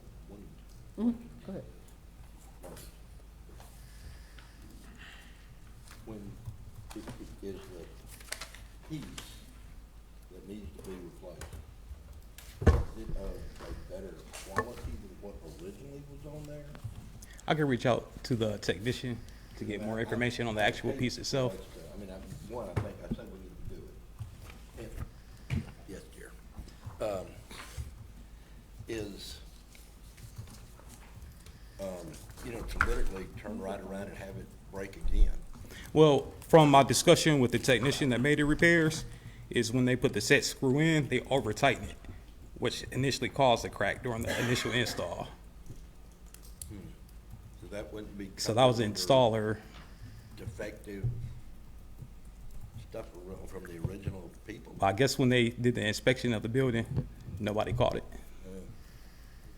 Go ahead. When it is the piece that needs to be replaced, is it of a better quality than what originally was on there? I can reach out to the technician to get more information on the actual piece itself. I mean, I think we need to do it. Yes, Chair. To literally turn right around and have it break again. Well, from my discussion with the technician that made the repairs, is when they put the set screw in, they over tighten it, which initially caused the crack during the initial install. So that wouldn't be. So that was the installer. Defective stuff from the original people. I guess when they did the inspection of the building, nobody caught it.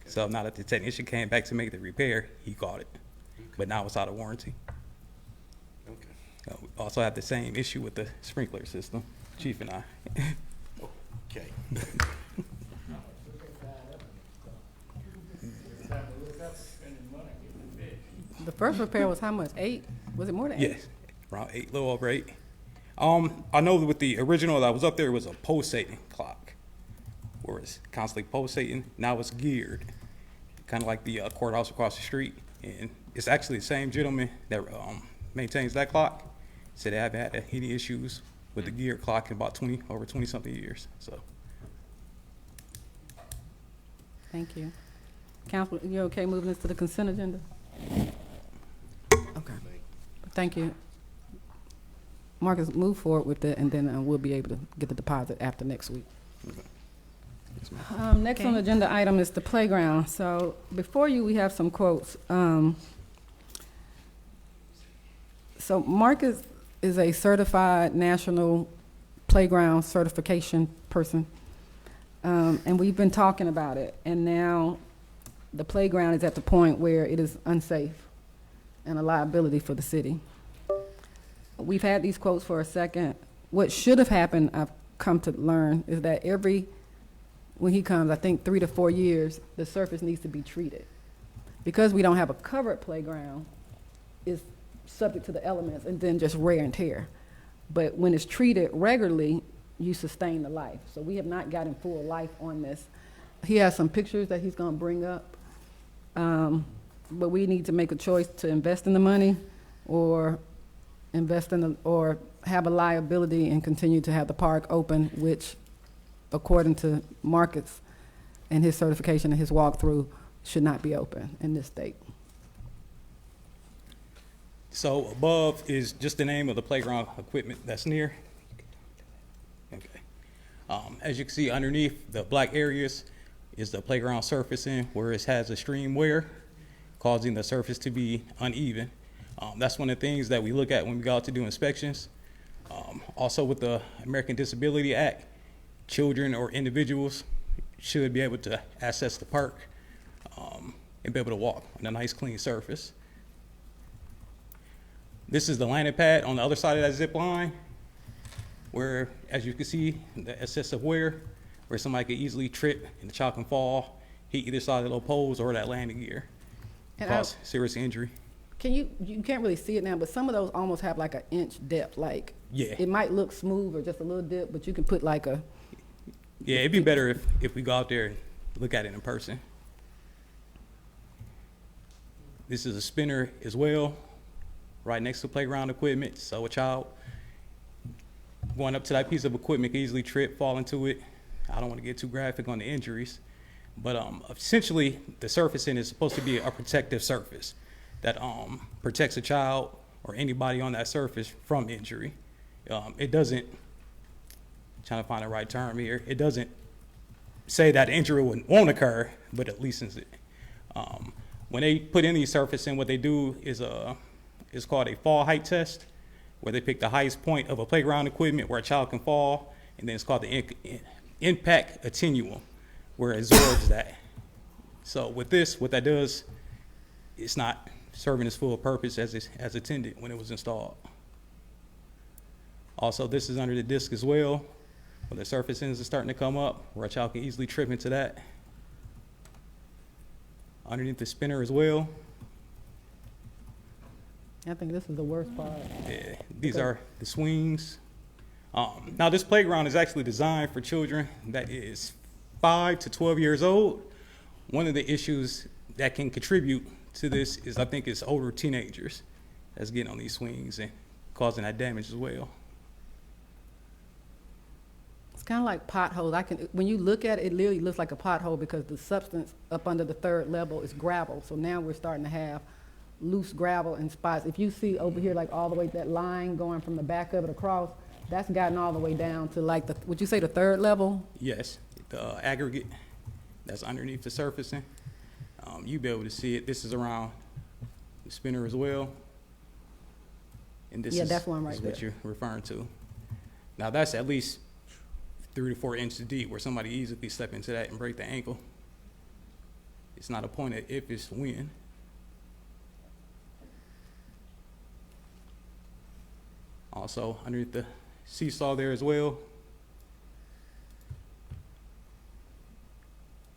So now that the technician came back to make the repair, he caught it. But now it's out of warranty. Okay. We also have the same issue with the sprinkler system, Chief and I. Okay. The first repair was how much? 8? Was it more than 8? Yes, around 8, a little over 8. I know with the original that was up there, it was a pulsating clock, where it's constantly pulsating. Now it's geared, kind of like the courthouse across the street. And it's actually the same gentleman that maintains that clock. Said they haven't had any issues with the geared clock in about over 20-something years. So, Thank you. Council, you okay moving this to the consent agenda? Okay. Thank you. Marcus, move forward with it, and then we'll be able to get the deposit after next week. Next on the agenda item is the playground. So before you, we have some quotes. So Marcus is a certified national playground certification person. And we've been talking about it. And now the playground is at the point where it is unsafe and a liability for the city. We've had these quotes for a second. What should have happened, I've come to learn, is that when he comes, I think 3 to 4 years, the surface needs to be treated. Because we don't have a covered playground, it's subject to the elements and then just wear and tear. But when it's treated regularly, you sustain the life. So we have not gotten full life on this. He has some pictures that he's gonna bring up. But we need to make a choice to invest in the money or or have a liability and continue to have the park open, which according to Marcus and his certification and his walkthrough, should not be open in this state. so above is just the name of the playground equipment that's near. Okay. As you can see underneath the black areas is the playground surfacing, where it has extreme wear, causing the surface to be uneven. That's one of the things that we look at when we go out to do inspections. Also with the American Disability Act, children or individuals should be able to access the park and be able to walk on a nice clean surface. This is the landing pad on the other side of that zip line, where, as you can see, the excessive wear, where somebody could easily trip and the child can fall, hit either side of the poles or that landing gear, And cause serious injury. you can't really see it now, but some of those almost have like an inch depth, like. Yeah. It might look smooth or just a little dip, but you can put like a. Yeah, it'd be better if we go out there and look at it in person. This is a spinner as well, right next to playground equipment. So a child going up to that piece of equipment can easily trip, fall into it. I don't want to get too graphic on the injuries, but essentially the surfacing is supposed to be a protective surface that protects a child or anybody on that surface from injury. It doesn't, trying to find the right term here, it doesn't say that injury won't occur, but it lessens it. When they put in these surfacing, what they do is it's called a fall height test, where they pick the highest point of a playground equipment where a child can fall, and then it's called the impact attenuum, where it absorbs that. So with this, what that does, it's not serving its full purpose as intended when it was installed. Also, this is under the disc as well, where the surfacings are starting to come up, where a child can easily trip into that. Underneath the spinner as well. I think this is the worst part. Yeah, these are the swings. Now this playground is actually designed for children that is 5 to 12 years old. One of the issues that can contribute to this is, I think, it's older teenagers that's getting on these swings and causing that damage as well. It's kind of like potholes. When you look at it, it literally looks like a pothole because the substance up under the third level is gravel. So now we're starting to have loose gravel and spots. If you see over here, like all the way that line going from the back of it across, that's gotten all the way down to like would you say the third level? Yes, the aggregate that's underneath the surfacing. You'll be able to see it. This is around the spinner as well. And this is, that's one right is there. what you're referring to. Now that's at least 3 to 4 inches deep, where somebody easily step into that and break the ankle. It's not a point of if, it's when. Also, underneath the seesaw there as well,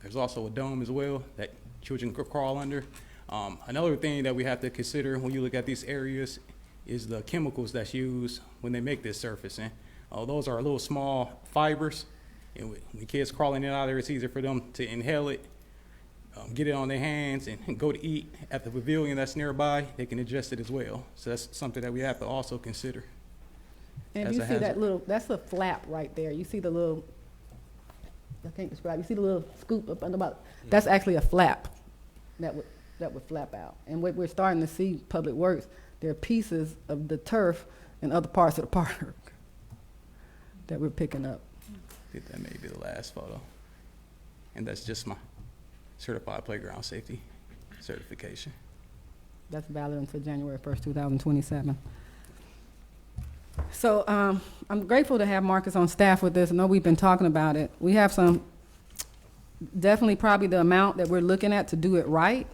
there's also a dome as well that children could crawl under. Another thing that we have to consider when you look at these areas is the chemicals that's used when they make this surfacing. Those are little small fibers, and when kids crawling in and out there, it's easier for them to inhale it, get it on their hands, and go to eat at the pavilion that's nearby. They can ingest it as well. So that's something that we have to also consider. And if you see that little, that's the flap right there. You see the little, I can't describe. You see the little scoop up under about. That's actually a flap that would flap out. And what we're starting to see, Public Works, there are pieces of the turf and other parts of the park that we're picking up. I think that may be the last photo. And that's just my certified playground safety certification. That's valid until January 1st, 2027. So I'm grateful to have Marcus on staff with this. I know we've been talking about it. We have definitely probably the amount that we're looking at to do it right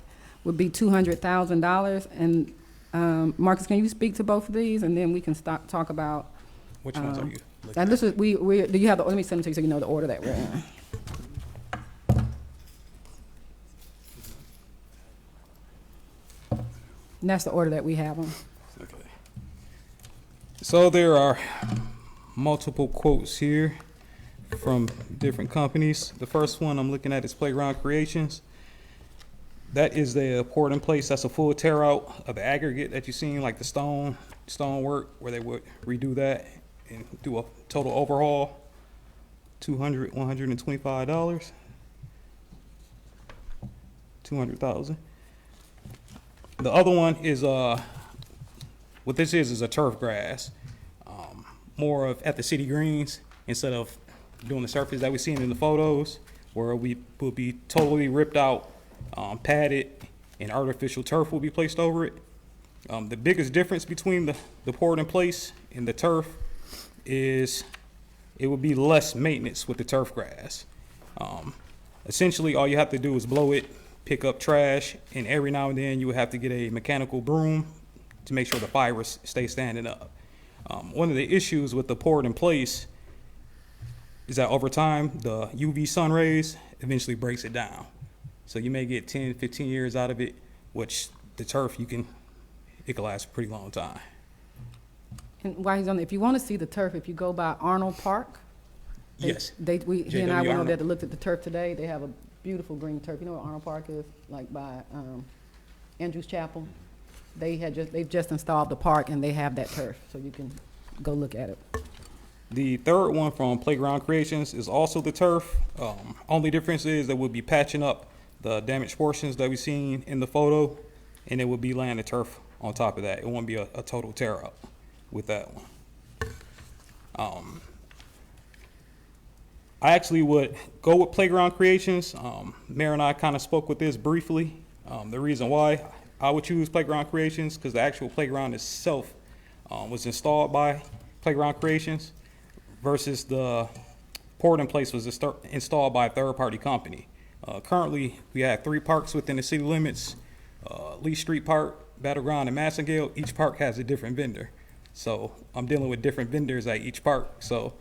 would be $200,000. And Marcus, can you speak to both of these, and then we can talk about. Which ones are you looking and this is do you have the? Let me send them to you so you know the order that we're in. And that's the order that we have them. Okay. So there are multiple quotes here from different companies. The first one I'm looking at is Playground Creations. That is the poured in place. That's a full tear out of the aggregate that you've seen, like the stone work, where they would redo that and do a total overhaul. $125. $200,000. The other one is what this is a turf grass, more of at the city greens instead of doing the surface that we're seeing in the photos. where we will be totally ripped out, padded, and artificial turf will be placed over it. The biggest difference between the poured in place and the turf is it will be less maintenance with the turf grass. Essentially, all you have to do is blow it, pick up trash, and every now and then you would have to get a mechanical broom to make sure the fibers stay standing up. One of the issues with the poured in place is that over time, the UV sun rays eventually breaks it down. So you may get 10, 15 years out of it, which the turf, it can last a pretty long time. And while he's on, if you want to see the turf, if you go by Arnold Park. He and I went over there to look at the turf today. They have a beautiful green turf. You know what Arnold Park is? Like by Andrews Chapel. They've just installed the park and they have that turf, so you can go look at it. The third one from Playground Creations is also the turf. Only difference is that we'll be patching up the damaged portions that we've seen in the photo, and it will be laying the turf on top of that. It won't be a total tear up with that one. I actually would go with Playground Creations. Mayor and I kind of spoke with this briefly. The reason why I would choose Playground Creations, because the actual playground itself was installed by Playground Creations, versus the poured in place was installed by a third-party company. Currently, we have 3 parks within the city limits, Lee Street Park, Battleground, and Massengale. Each park has a different vendor. So I'm dealing with different vendors at each park. So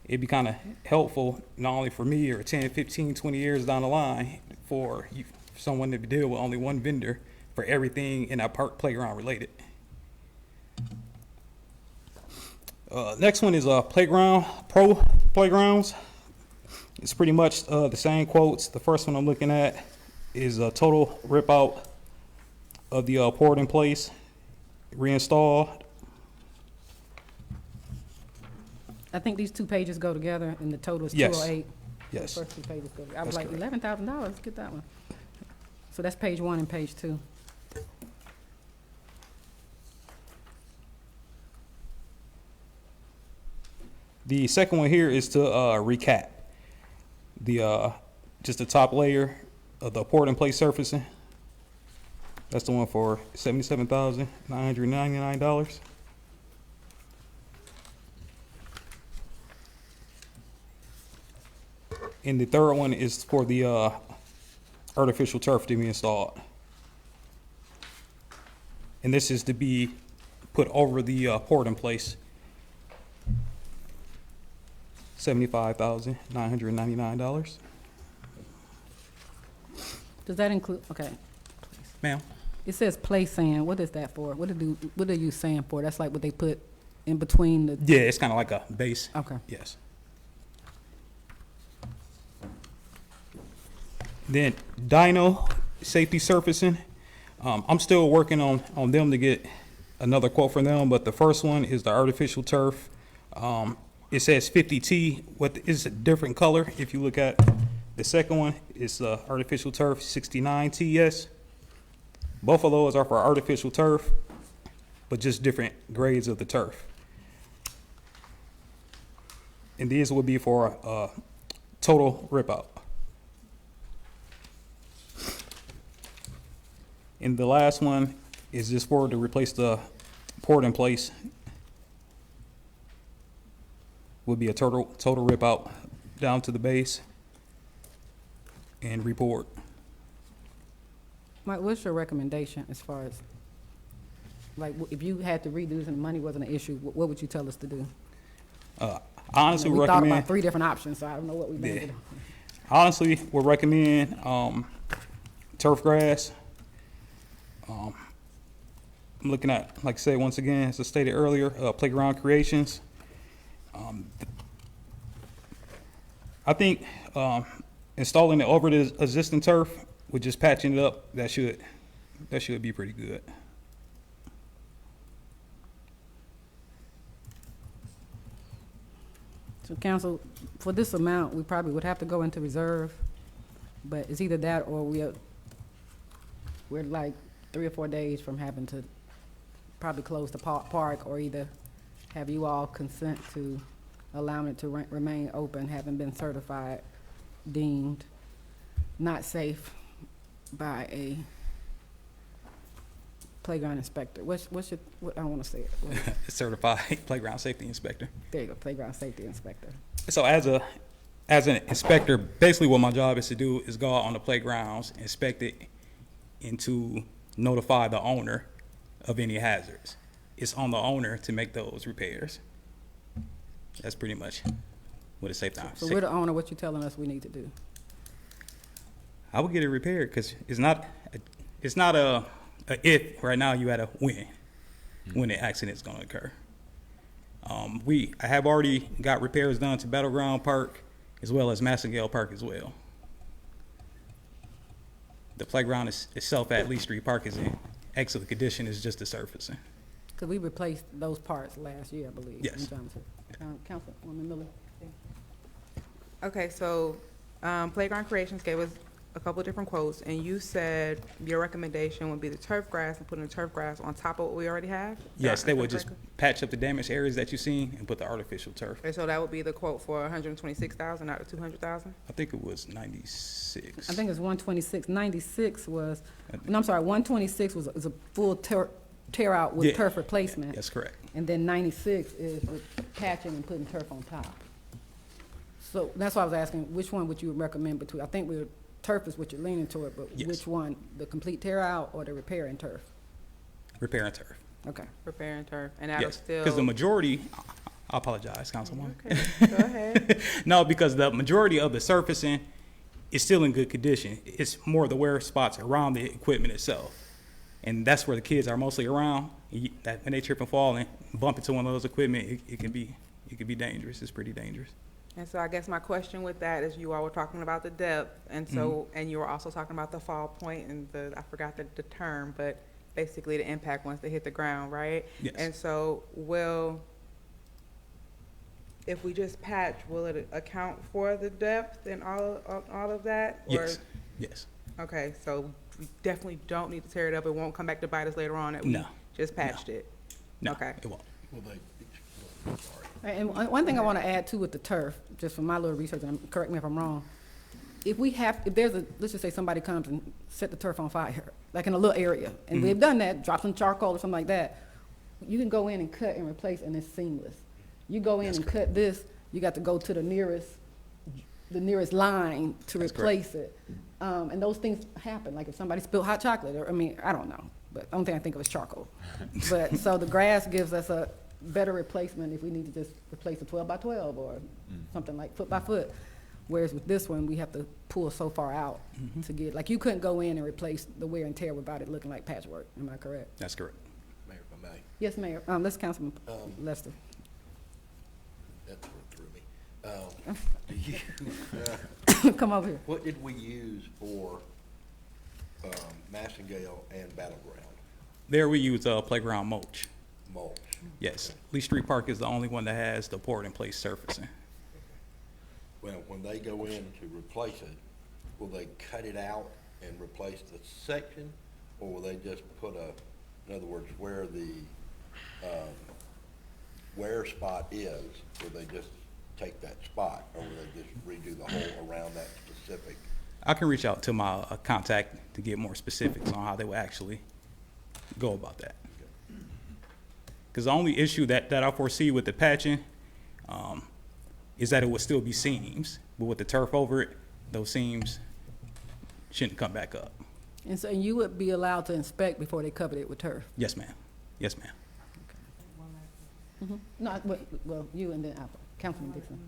it'd be kind of helpful, not only for me or 10, 15, 20 years down the line, for someone to deal with only one vendor for everything in that park playground related. Next one is Pro Playgrounds. It's pretty much the same quotes. The first one I'm looking at is a total rip out of the poured in place, reinstalled. I think these 2 pages go together and the total is Yes. 208. Yes. The first 2 pages go together. I was That's like, correct. $11,000, let's get that one. So that's page 1 and page 2. The second one here is to recap the just the top layer of the poured in place surfacing. That's the one for $77,999. And the third one is for the artificial turf to be installed. And this is to be put over the poured in place. $75,999. Does that include, okay. Ma'am? It says play sand. What is that for? What do you sand for? That's like what they put in between the. Yeah, it's kind of like a base. Okay. Yes. Then Dino safety surfacing. I'm still working on them to get another quote from them, but the first one is the artificial turf. It says 50T. What is a different color? If you look at the second one, it's artificial turf 69TS. Both of those are for artificial turf, but just different grades of the turf. And these would be for total rip out. And the last one is just for to replace the poured in place. Would be a total rip out down to the base and report. Mike, what's your recommendation as far as, like, if you had to redo this and the money wasn't an issue, what would you tell us to do? I honestly we recommend. thought about 3 different options, so I don't know what we Yeah. made. Honestly, would recommend turf grass. I'm looking at, like I said, once again, as I stated earlier, Playground Creations. I think installing it over the existing turf with just patching it up, that should be pretty good. So council, for this amount, we probably would have to go into reserve, but it's either that or we're like 3 or 4 days from having to probably close the park, or either have you all consent to allowing it to remain open, having been certified, deemed. not safe by a playground inspector? What I don't want to say it. Certified playground safety inspector. There you go, playground safety inspector. So as an inspector, basically what my job is to do is go out on the playgrounds, inspect it, and to notify the owner of any hazards. It's on the owner to make those repairs. That's pretty much what it's safe now. So we're the owner, what you telling us we need to do? I would get it repaired because it's not a if. Right now you at a when the accident's going to occur. I have already got repairs done to Battleground Park as well as Massengale Park as well. The playground itself at Lee Street Park is in excellent condition. It's just the surfacing. Because we replaced those parts last year, I believe. Yes. Councilwoman Miller. Okay, so Playground Creations gave us a couple of different quotes, and you said your recommendation would be the turf grass and putting the turf grass on top of what we already have? Yes, they would just patch up the damaged areas that you've seen and put the artificial turf. Okay, so that would be the quote for $126,000, not the $200,000? I think it was 96. I think it's 126. 96 was, no, I'm sorry, 126 was a full tear out with turf replacement. That's correct. And then 96 is with patching and putting turf on top. So that's why I was asking, which one would you recommend between? I think turf is what you're leaning toward, but Yes. which one? The complete tear out or the repair and turf? Repair and turf. Okay. Repair and turf, and that'll Yes, still. because the majority, I apologize, Councilwoman. Okay, go ahead. No, because the majority of the surfacing is still in good condition. It's more the wear spots around the equipment itself. And that's where the kids are mostly around. That when they trip and fall and bump into one of those equipment, it can be dangerous. It's pretty dangerous. And so I guess my question with that is you all were talking about the depth, and so, and you were also talking about the fall point and I forgot the term, but basically the impact once they hit the ground, right? Yes. And so if we just patch, will it account for the depth and all of that? Yes, yes. Okay, so we definitely don't need to tear it up. It won't come back to bite us later on that we No. just patched it? No, Okay. it won't. And one thing I want to add too with the turf, just from my little research, and correct me if I'm wrong, if there's let's just say somebody comes and set the turf on fire, like in a little area, and we've done that, drop some charcoal or something like that, you can go in and cut and replace, and it's seamless. You go in and cut this, you got to go to the nearest line to replace it. And those things happen, like if somebody spilled hot chocolate, or, I don't know, but the only thing I think of is charcoal. But, so the grass gives us a better replacement if we need to just replace a 12 by 12 or something like foot by foot. Whereas with this one, we have to pull so far out to get, like you couldn't go in and replace the wear and tear without it looking like patchwork. Am I correct? That's correct. Mayor, if I may. Yes, Mayor. Let's Councilman Lester. That's what threw me. Do you, Come over here. what did we use for Massengale and Battleground? There we use playground mulch. Mulch. Yes, Lee Street Park is the only one that has the poured in place surfacing. Well, when they go in to replace it, will they cut it out and replace the section? Or will they just put in other words, where the wear spot is, will they just take that spot? Or will they just redo the whole around that specific? I can reach out to my contact to get more specifics on how they will actually go about that. Because the only issue that I foresee with the patching is that it would still be seams. But with the turf over it, those seams shouldn't come back up. And so you would be allowed to inspect before they covered it with turf? Yes, ma'am. Yes, ma'am. No, well, you and then Councilman Dixon.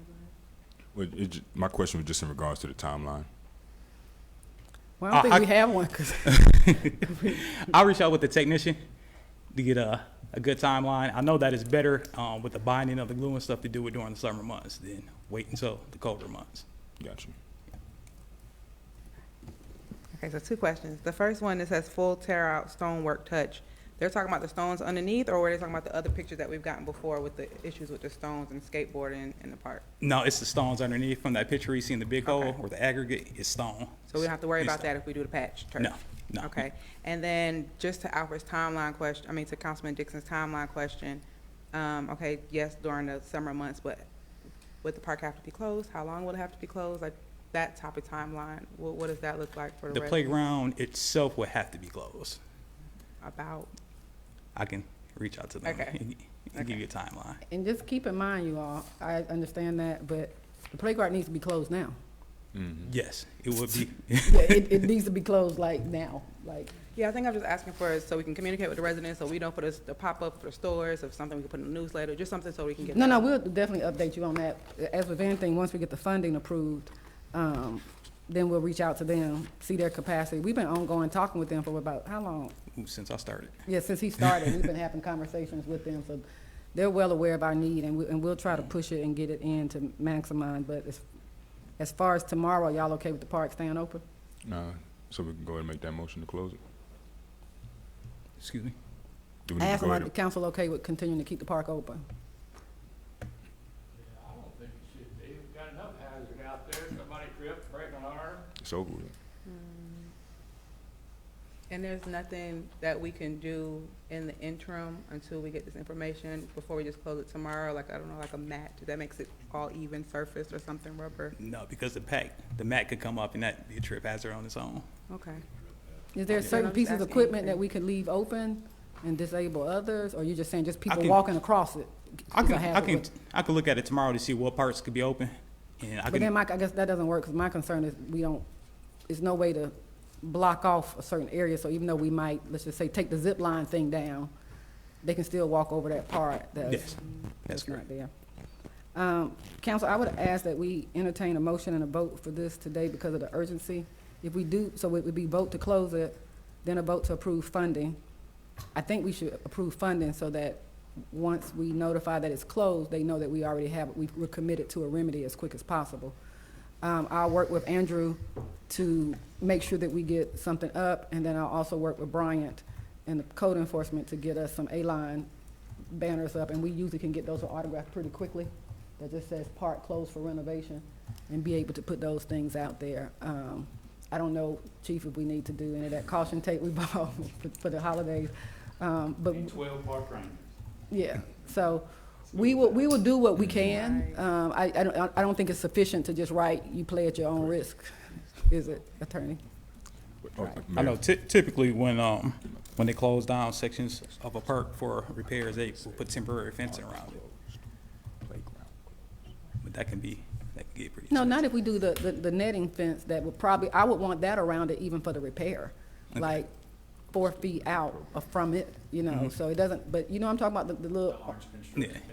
Well, my question was just in regards to the timeline. Well, I don't think we have one. 'Cause I'll reach out with the technician to get a good timeline. I know that it's better with the binding of the glue and stuff to do it during the summer months than wait until the colder months. Gotcha. Okay, so 2 questions. The first one, it says full tear out stonework touch. They're talking about the stones underneath, or were they talking about the other pictures that we've gotten before with the issues with the stones and skateboarding in the park? No, it's the stones underneath from that picture you see in the big hole or the aggregate is stone. So we don't have to worry It's about that if we do the patch turf? No. Okay, and then just to Alfred's timeline question, to Councilman Dixon's timeline question, okay, yes, during the summer months, but would the park have to be closed? How long would it have to be closed? Like, that type of timeline, what does that look like for the The residents? playground itself would have to be closed. About, I can reach out to them Okay. and give you a timeline. And just keep in mind, you all, I understand that, but the playground needs to be closed now. Yes, it would be. Yeah, it needs to be closed like now, like. yeah, I think I'm just asking for it so we can communicate with the residents, so we don't put the pop-up for the stores, of something we can put in the newsletter, just something so we can get. No, that. no, we'll definitely update you on that. As with anything, once we get the funding approved, then we'll reach out to them, see their capacity. We've been ongoing talking with them for about, how long? Since I started. Yeah, since he started, we've been having conversations with them, so they're well aware of our need, and we'll try to push it and get it in to maximize, but as far as tomorrow, y'all okay with the park staying open? No, so we can go ahead and make that motion to close it. Excuse me? Do we I need to asked go them, ahead like, the council okay with continuing to keep the park open? I don't think it should be. We've got enough hazard out there. Somebody trip, break an arm. It's over with. And there's nothing that we can do in the interim until we get this information, before we just close it tomorrow, like, I don't know, like a mat, that makes it all even surface or something, rubber? No, because the mat could come up and that'd be a trip hazard on its own. Okay. Is there Okay. certain I'm just pieces of asking. equipment that we could leave open and disable others, or you just saying just people can- walking across it? I is a can hazard? I can look at it tomorrow to see what parts could be open, and I But can. then, Mike, I guess that doesn't work, because my concern is there's no way to block off a certain area, so even though we might, let's just say, take the zip line thing down, they can still walk over that part Yes, that's not there. Council, I would ask that we entertain a motion and a vote for this today because of the urgency. If we do, so it would be vote to close it, then a vote to approve funding. I think we should approve funding so that once we notify that it's closed, they know that we already have, we're committed to a remedy as quick as possible. I'll work with Andrew to make sure that we get something up, and then I'll also work with Bryant and the code enforcement to get us some A-line banners up, and we usually can get those autographed pretty quickly. That just says park closed for renovation, and be able to put those things out there. I don't know, Chief, if we need to do any of that caution tape we bought for the holidays, but. 12 park rangers. Yeah, so we will do what we can. I don't think it's sufficient to just write, you play at your own risk, is it, Attorney? I know typically when they close down sections of a park for repairs, they will put temporary fencing around it. But that can get pretty. No, not if we do the netting fence, that would probably, I would want that around it even for the repair, Okay. like 4 feet out from it, you know, so it doesn't, but you know, I'm talking about the little,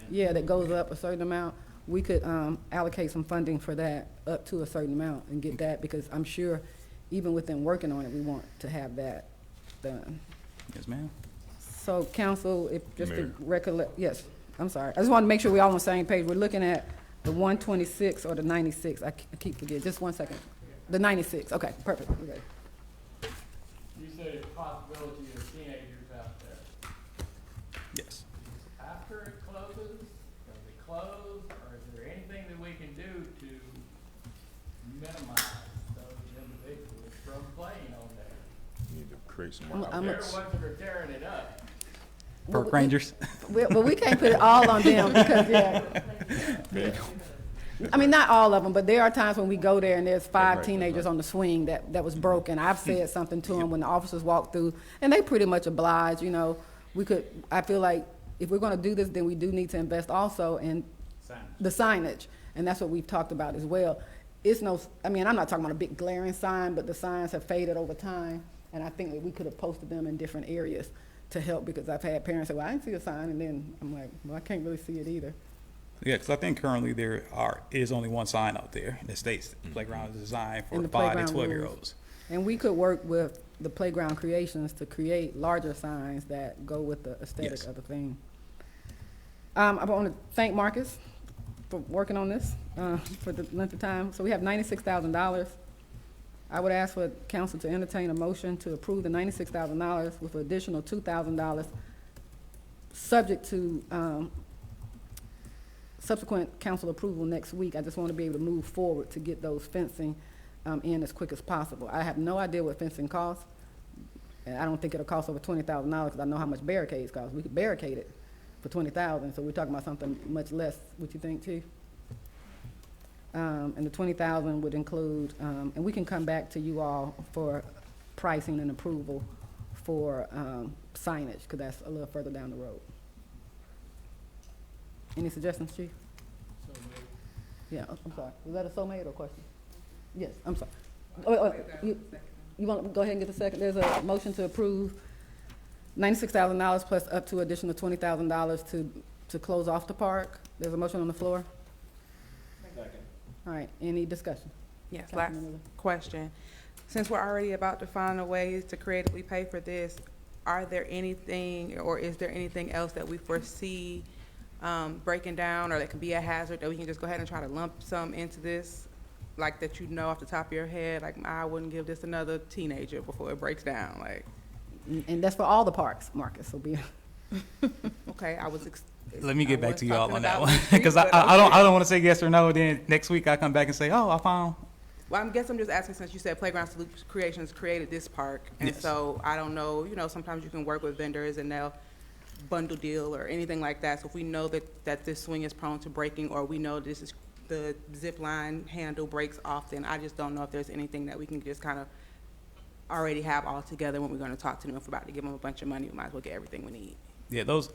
yeah, that goes up a certain amount. We could allocate some funding for that up to a certain amount and get that, because I'm sure even with them working on it, we want to have that done. Yes, ma'am. So council, if just to Mayor. recollect, yes, I'm sorry. I just want to make sure we're all on the same page. We're looking at the 126 or the 96. I keep forgetting. Just one second. The 96. Okay, perfect. We're ready. You said a possibility of teenagers out there. Yes. After it closes, does it close, or is there anything that we can do to minimize those individuals from playing on there? We need to create some I'm- more I'm- They're outlets. the ones that are tearing it up. Park rangers. Well, we can't put it all on them because, yeah. I mean, not all of them, but there are times when we go there and there's 5 teenagers on the swing that was broken. I've said something to them when the officers walk through, and they pretty much oblige, you know. I feel like if we're gonna do this, then we do need to invest also in the signage, and that's what we've talked about as well. I mean, I'm not talking about a big glaring sign, but the signs have faded over time, and I think that we could have posted them in different areas to help, because I've had parents say, well, I didn't see a sign, and then I'm like, well, I can't really see it either. Yeah, because I think currently there is only one sign out there that states the playground is designed for And the 5 and playground 12-year-olds. And we could work with the Playground Creations to create larger signs that go with the aesthetic Yes. of the thing. I want to thank Marcus for working on this for the length of time. So we have $96,000. I would ask for council to entertain a motion to approve the $96,000 with an additional $2,000, subject to subsequent council approval next week. I just want to be able to move forward to get those fencing in as quick as possible. I have no idea what fencing costs, and I don't think it'll cost over $20,000 because I know how much barricades cost. We could barricade it for $20,000, so we're talking about something much less. What you think, Chief? And the 20,000 would include, and we can come back to you all for pricing and approval for signage, because that's a little further down the road. Any suggestions, Chief? Yeah, I'm sorry. Was that a so made or question? Yes, I'm sorry. You want to go ahead and get the second? There's a motion to approve $96,000 plus up to additional $20,000 to close off the park. There's a motion on the floor. Second. All right, any discussion? Yes, last Councilman Miller. question. Since we're already about to find a way to creatively pay for this, are there anything, or is there anything else that we foresee breaking down, or that could be a hazard that we can just go ahead and try to lump some into this? Like that you know off the top of your head, like I wouldn't give this another teenager before it breaks down, like. And that's for all the parks, Marcus, so be. Okay, Let me get back to you all talking on that about one, street, because but I don't okay. want to say yes or no. Then next week I come back and say, oh, I found. Well, I guess I'm just asking, since you said Playground Creations created this park, and Yes. so I don't know, you know, sometimes you can work with vendors and they'll bundle deal or anything like that. So if we know that this swing is prone to breaking, or we know this is the zip line handle breaks often, I just don't know if there's anything that we can just kind of already have all together when we're going to talk to them. If we're about to give them a bunch of money, we might as well get everything we need. Yeah, those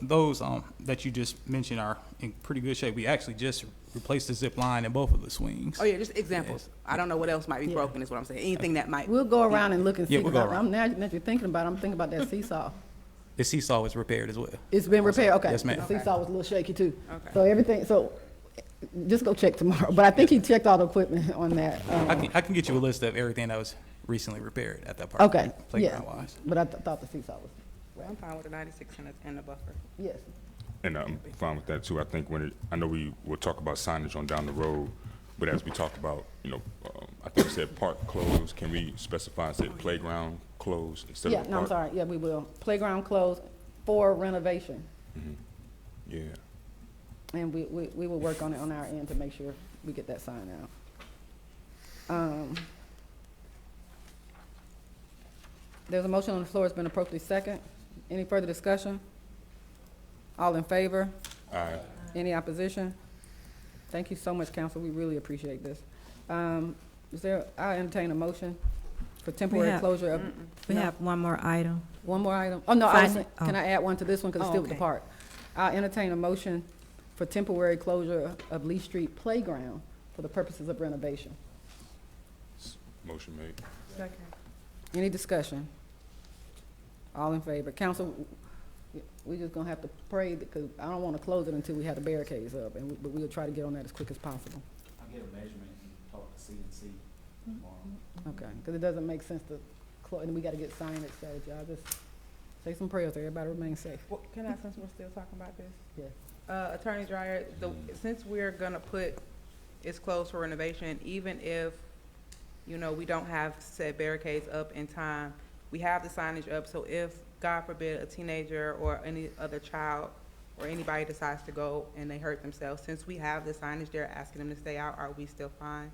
that you just mentioned are in pretty good shape. We actually just replaced the zip line in both of the swings. Oh yeah, just examples. Yes. I don't know what else might be broken is what I'm saying. Anything that might. We'll go around and look and see. Yeah, we'll go 'cause around. now that you're thinking about it, I'm thinking about that seesaw. The seesaw was repaired as well. It's been repaired, okay. Yes, ma'am. The seesaw was a little shaky too. Okay. So everything, so just go check tomorrow. But I think he checked all the equipment on that. I can get you a list of everything that was recently repaired at that park. Okay, yeah. Playground wise. But I thought the seesaw was, Well, I'm fine with the 96 and the buffer. yes. And I'm fine with that too. I think I know we will talk about signage on down the road, but as we talked about, I think we said park closed. Can we specify and say playground closed instead Yeah, of no, I'm park? sorry. Yeah, we will. Playground closed for renovation. Yeah. And we will work on it on our end to make sure we get that sign out. There's a motion on the floor. It's been appropriately second. Any further discussion? All in favor? Aye. Any opposition? Thank you so much, council. We really appreciate this. I entertain a motion for temporary have- closure of. We No? have one more item. One more item? Oh, no, can I add one to this one, because it's Oh, still with the okay. park? I'll entertain a motion for temporary closure of Lee Street Playground for the purposes of renovation. Motion made. Second. Any discussion? All in favor? Council, we just gonna have to pray, because I don't wanna close it until we have the barricades up, but we'll try to get on that as quick as possible. I'll get a measurement and talk to CNC tomorrow. Okay, because it doesn't make sense to close, and we gotta get signage, so y'all just say some prayers, everybody remain safe. Well, can I, since we're still talking about this? Yes. Attorney Dreyer, since we're gonna put it's closed for renovation, even if, we don't have said barricades up in time, we have the signage up, so if, God forbid, a teenager or any other child or anybody decides to go and they hurt themselves, since we have the signage there asking them to stay out, are we still fine?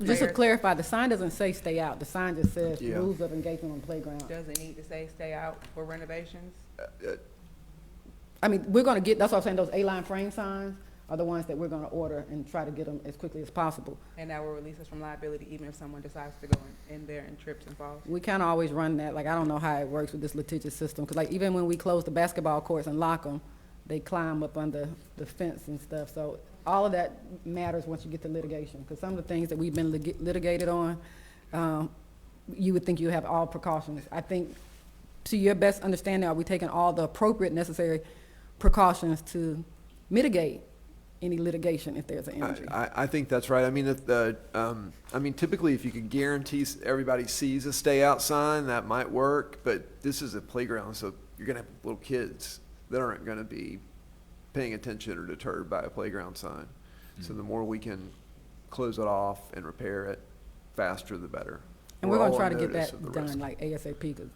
Just to Mayor? clarify, the sign doesn't say stay out, the sign just says Yeah. rules of engagement on playground. Does it need to say stay out for renovations? I mean, we're gonna get, that's what I'm saying, those A-line frame signs are the ones that we're gonna order and try to get them as quickly as possible. And that will release us from liability even if someone decides to go in there and trips and falls? We kinda always run that, like, I don't know how it works with this litigious system, because like, even when we close the basketball courts and lock them, they climb up under the fence and stuff, so all of that matters once you get to litigation, because some of the things that we've been litigated on, you would think you have all precautions. I think, to your best understanding, are we taking all the appropriate necessary precautions to mitigate any litigation if there's an injury? I think that's right. I mean, typically, if you can guarantee everybody sees a stay out sign, that might work, but this is a playground, so you're gonna have little kids that aren't gonna be paying attention or deterred by a playground sign. So the more we can close it off and repair it, faster the better. And we're gonna all try on to get notice that of the risk. done like ASAP, because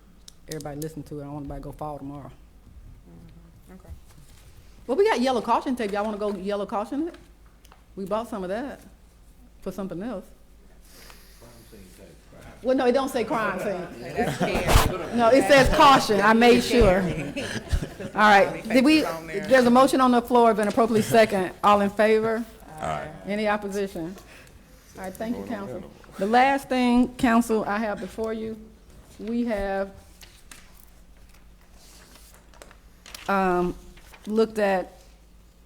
everybody listen to it, I don't want anybody to go fall tomorrow. Okay. Well, we got yellow caution tape, y'all wanna go yellow caution it? We bought some of that for something else. Well, no, it don't say crime scene. No, it says caution, I made sure. All right, there's a motion on the floor, been appropriately second, all in favor? Aye. Any opposition? All right, thank you, council. The last thing, council, I have before you, we have looked at,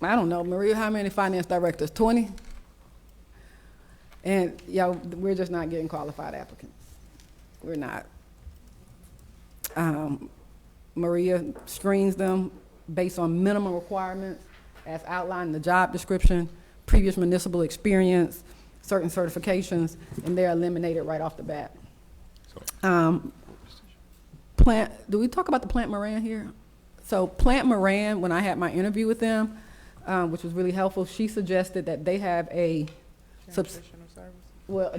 I don't know, Maria, how many finance directors? 20? And, y'all, we're just not getting qualified applicants. We're not. Maria screens them based on minimum requirements as outlined in the job description, previous municipal experience, certain certifications, and they're eliminated right off the bat. Do we talk about the Plant Moran here? So Plant Moran, when I had my interview with them, which was really helpful, she suggested that they have a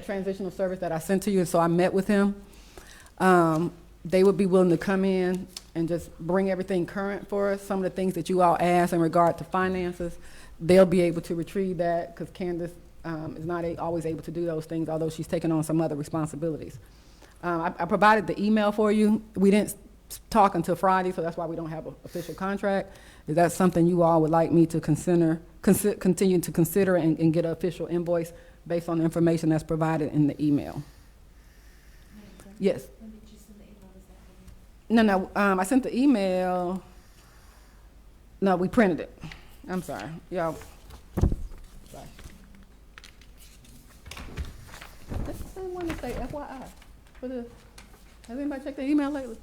transitional service that I sent to you, and so I met with him. They would be willing to come in and just bring everything current for us. Some of the things that you all asked in regard to finances, they'll be able to retrieve that because Candace is not always able to do those things, although she's taken on some other responsibilities. I provided the email for you. We didn't talk until Friday, so that's why we don't have an official contract. Is that something you all would like me to continue to consider and get an official invoice based on the information that's provided in the email? Yes. No, I sent the email. No, we printed it. I'm sorry. Y'all. Sorry. That's the same one that say FYI. Has anybody checked the email lately?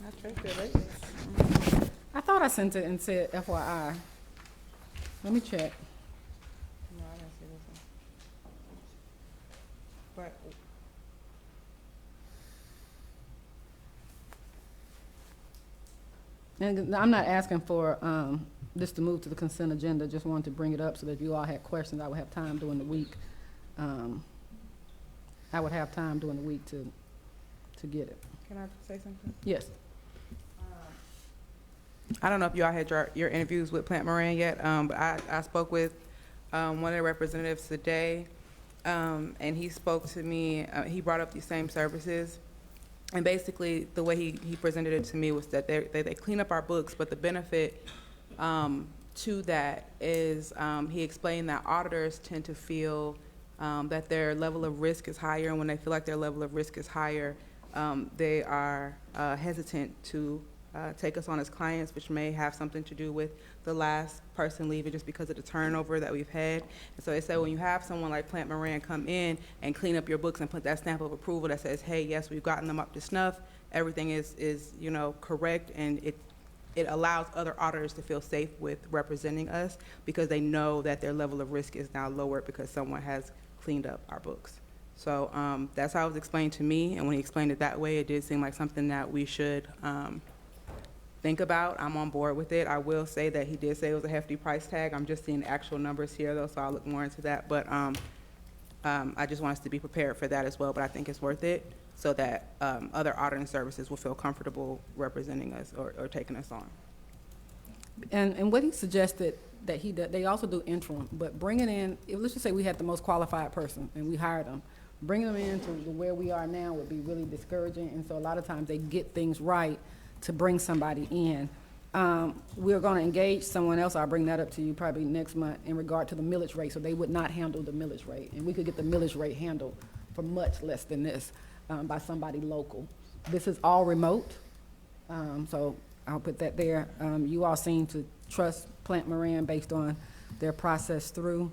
I checked it lately. I thought I sent it and said FYI. Let me check. No, I didn't see this one. But And I'm not asking for this to move to the consent agenda. Just wanted to bring it up so that if you all had questions, I would have time during the week. I would have time during the week to get it. can I say something? Yes. I don't know if y'all had your interviews with Plant Moran yet, but I spoke with one of the representatives today, and he spoke to me. He brought up these same services, and basically the way he presented it to me was that they clean up our books, but the benefit to that is he explained that auditors tend to feel that their level of risk is higher, and when they feel like their level of risk is higher, they are hesitant to take us on as clients, which may have something to do with the last person leaving just because of the turnover that we've had. And so they say when you have someone like Plant Moran come in and clean up your books and put that stamp of approval that says, hey, yes, we've gotten them up to snuff, everything is correct, and it allows other auditors to feel safe with representing us because they know that their level of risk is now lowered because someone has cleaned up our books. So that's how it was explained to me, and when he explained it that way, it did seem like something that we should think about. I'm on board with it. I will say that he did say it was a hefty price tag. I'm just seeing actual numbers here, though, so I'll look more into that. But I just want us to be prepared for that as well, but I think it's worth it so that other auditing services will feel comfortable representing us or taking us on. And what he suggested that they also do interim, but bringing in, let's just say we had the most qualified person and we hired them. Bringing them into where we are now would be really discouraging, and so a lot of times they get things right to bring somebody in. We're going to engage someone else, I'll bring that up to you probably next month, in regard to the millage rate, so they would not handle the millage rate, and we could get the millage rate handled for much less than this by somebody local. This is all remote, so I'll put that there. You all seem to trust Plant Moran based on their process through.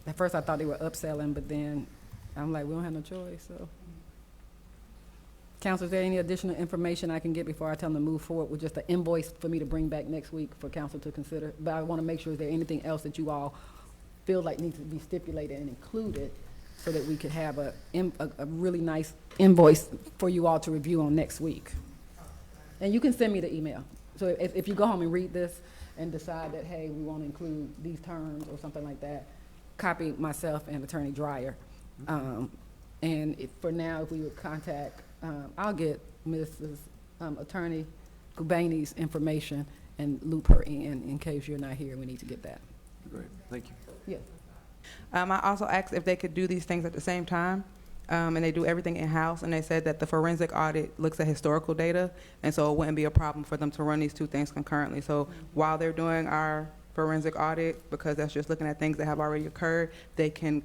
At first I thought they were upselling, but then I'm like, we don't have no choice, so. Council, is there any additional information I can get before I tell them to move forward with just an invoice for me to bring back next week for council to consider? But I want to make sure, is there anything else that you all feel like needs to be stipulated and included so that we could have a really nice invoice for you all to review on next week? And you can send me the email. So if you go home and read this and decide that, hey, we want to include these terms or something like that, copy myself and Attorney Dreyer. And for now, if we would contact, I'll get Mrs. Attorney Gubani's information and loop her in case you're not here. We need to get that. Great, thank you. Yeah. I also asked if they could do these things at the same time, and they do everything in-house, and they said that the forensic audit looks at historical data, and so it wouldn't be a problem for them to run these two things concurrently. So while they're doing our forensic audit, because that's just looking at things that have already occurred, they can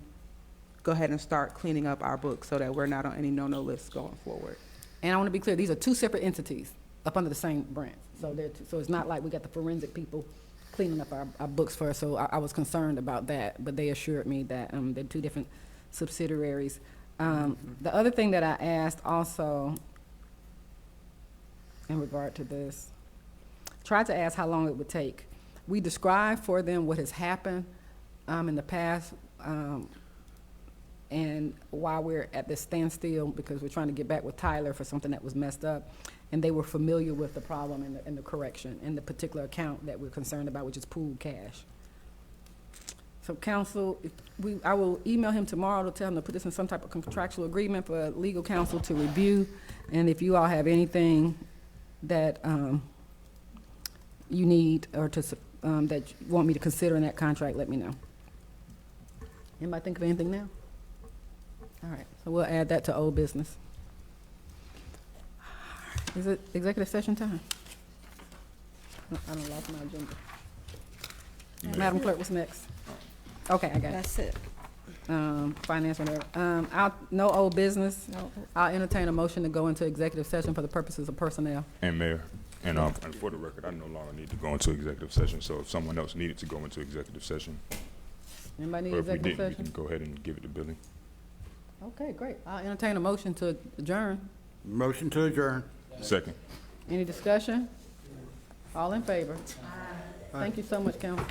go ahead and start cleaning up our books so that we're not on any no-no lists going forward. And I want to be clear, these are two separate entities up under the same branch. So so it's not like we got the forensic people cleaning up our books for us. So I was concerned about that, but they assured me that they're two different subsidiaries. The other thing that I asked also in regard to this, tried to ask how long it would take. We described for them what has happened in the past, and why we're at this standstill, because we're trying to get back with Tyler for something that was messed up, and they were familiar with the problem and the correction in the particular account that we're concerned about, which is pooled cash. So counsel, I will email him tomorrow to tell him to put this in some type of contractual agreement for legal counsel to review, and if you all have anything that you need or that you want me to consider in that contract, let me know. Anybody think of anything now? All right, so we'll add that to old business. Is it executive session time? No, I don't lost my agenda. Madam Clerk, what's next? Okay, I got it. That's it. Finance, whatever. No old business. No. I'll entertain a motion to go into executive session for the purposes of personnel. And Mayor, and for the record, I no longer need to go into executive session, so if someone else needed to go into executive session, Anybody need or if we executive didn't, we session? can go ahead and give it to Billy. Okay, great. I'll entertain a motion to adjourn. Motion to adjourn. Second. Any discussion? All in favor? Thank you so much, council.